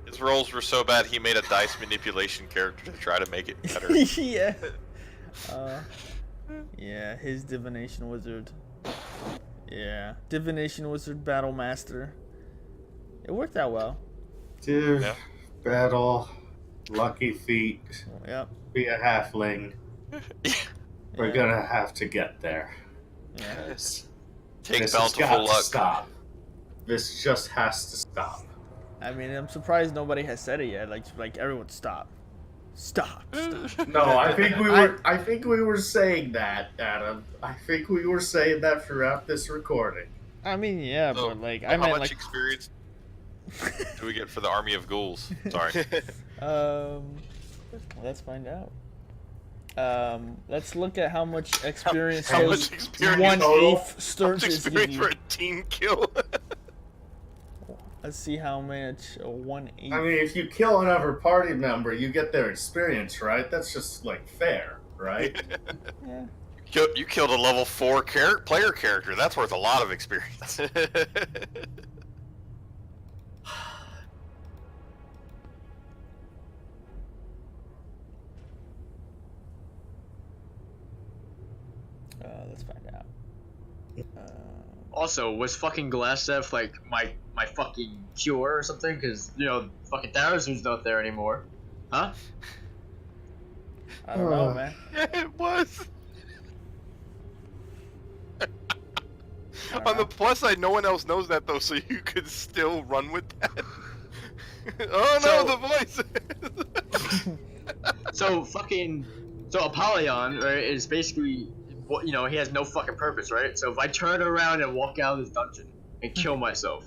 Speaker 2: His rolls were so bad he made a dice manipulation character to try to make it better.
Speaker 1: Yeah. Yeah, his divination wizard. Yeah, divination wizard battle master. It worked out well.
Speaker 7: Div,
Speaker 2: Yeah.
Speaker 7: battle, lucky feat,
Speaker 1: Yep.
Speaker 7: be a halfling. We're gonna have to get there.
Speaker 1: Yeah.
Speaker 2: Take
Speaker 7: This has got
Speaker 2: bountiful
Speaker 7: to
Speaker 2: luck.
Speaker 7: stop. This just has to stop.
Speaker 1: I mean, I'm surprised nobody has said it yet. Like everyone, stop. Stop.
Speaker 7: No, I think we were saying that, Adam. I think we were saying that throughout this recording.
Speaker 1: I mean, yeah,
Speaker 2: Oh,
Speaker 1: but like,
Speaker 2: how
Speaker 1: I meant
Speaker 2: much
Speaker 1: like.
Speaker 2: experience do we get for the army of ghouls? Sorry.
Speaker 1: Let's find out. Let's look at how much experience
Speaker 2: How
Speaker 1: those
Speaker 2: much experience
Speaker 1: 1/8
Speaker 2: How much
Speaker 1: Sturges give
Speaker 2: experience
Speaker 1: you.
Speaker 2: for a team kill?
Speaker 1: Let's see how much a 1/8.
Speaker 7: I mean, if you kill another party member, you get their experience, right? That's just like fair, right?
Speaker 1: Yeah.
Speaker 2: You killed a level 4 player character. That's worth a lot of experience.
Speaker 1: Let's find out.
Speaker 6: Also, was fucking Glassdeath like my fucking cure or something? Because fucking Tharazu's not there anymore, huh?
Speaker 1: I don't know, man.
Speaker 2: Yeah, it was.
Speaker 1: I don't
Speaker 2: On the
Speaker 1: know.
Speaker 2: plus side, no one else knows that though, so you could still run with that. Oh no, the voice!
Speaker 6: So Apollyon, right, is basically he has no fucking purpose, right? So if I turn around and walk out of this dungeon and kill myself,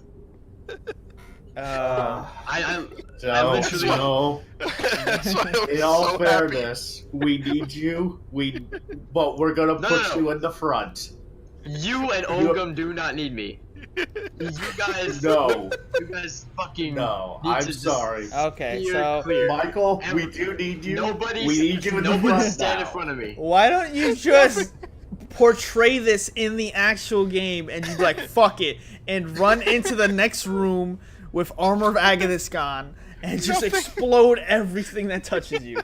Speaker 6: I literally
Speaker 7: No.
Speaker 2: That's why I was
Speaker 7: In all
Speaker 2: so happy.
Speaker 7: fairness, we need you. But we're gonna
Speaker 6: No,
Speaker 7: put
Speaker 6: no, no.
Speaker 7: you in the front.
Speaker 6: You and Ogum do not need me. You guys,
Speaker 7: No,
Speaker 6: you guys fucking.
Speaker 7: no.
Speaker 6: need
Speaker 7: I'm
Speaker 6: to just
Speaker 7: sorry,
Speaker 1: Okay,
Speaker 6: steer
Speaker 1: so
Speaker 6: clear.
Speaker 7: Michael.
Speaker 6: Every-
Speaker 7: We do need you.
Speaker 6: Nobody,
Speaker 7: We need you in the
Speaker 6: nobody
Speaker 7: front
Speaker 6: stand
Speaker 7: now.
Speaker 6: in front of me.
Speaker 1: why don't you just portray this in the actual game and you like fuck it and run into the next room with Armor of Agathis and just
Speaker 2: Nothing.
Speaker 1: explode everything that touches you.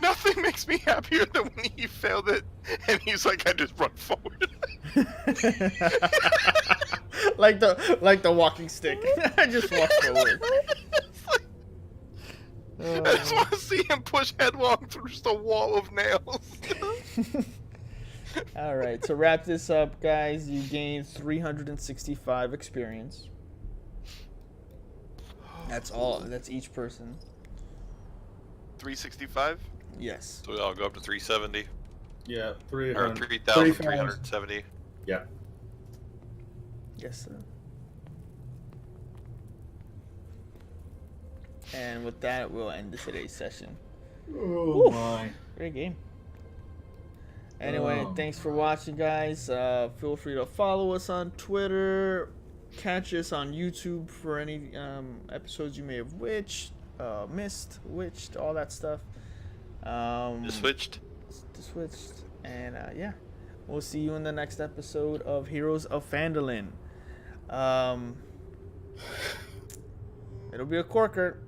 Speaker 2: Nothing makes me happier than when he failed it, and he's like, "I just run forward."
Speaker 1: like the walking stick. I just walk forward.
Speaker 2: I just want to see him push headlong through just a wall of nails.
Speaker 1: All right, to wrap this up, guys, you gained 365 experience. That's all. That's each person.
Speaker 2: 365.
Speaker 1: Yes.
Speaker 2: So I'll go up to 370
Speaker 7: Yeah,
Speaker 2: or
Speaker 7: 300.
Speaker 2: 3,370.
Speaker 7: Yeah.
Speaker 1: Yes, sir. And with that, we'll end today's session.
Speaker 7: Oh
Speaker 1: Oof.
Speaker 7: my.
Speaker 1: Great game. Anyway,
Speaker 7: Oh.
Speaker 1: thanks for watching, guys. Feel free to follow us on Twitter. Catch us on YouTube for any episodes you may have missed, witched, all that stuff.
Speaker 2: Just switched.
Speaker 1: Switched. And yeah, we'll see you in the next episode of Heroes of Phandalin. It'll be a corker.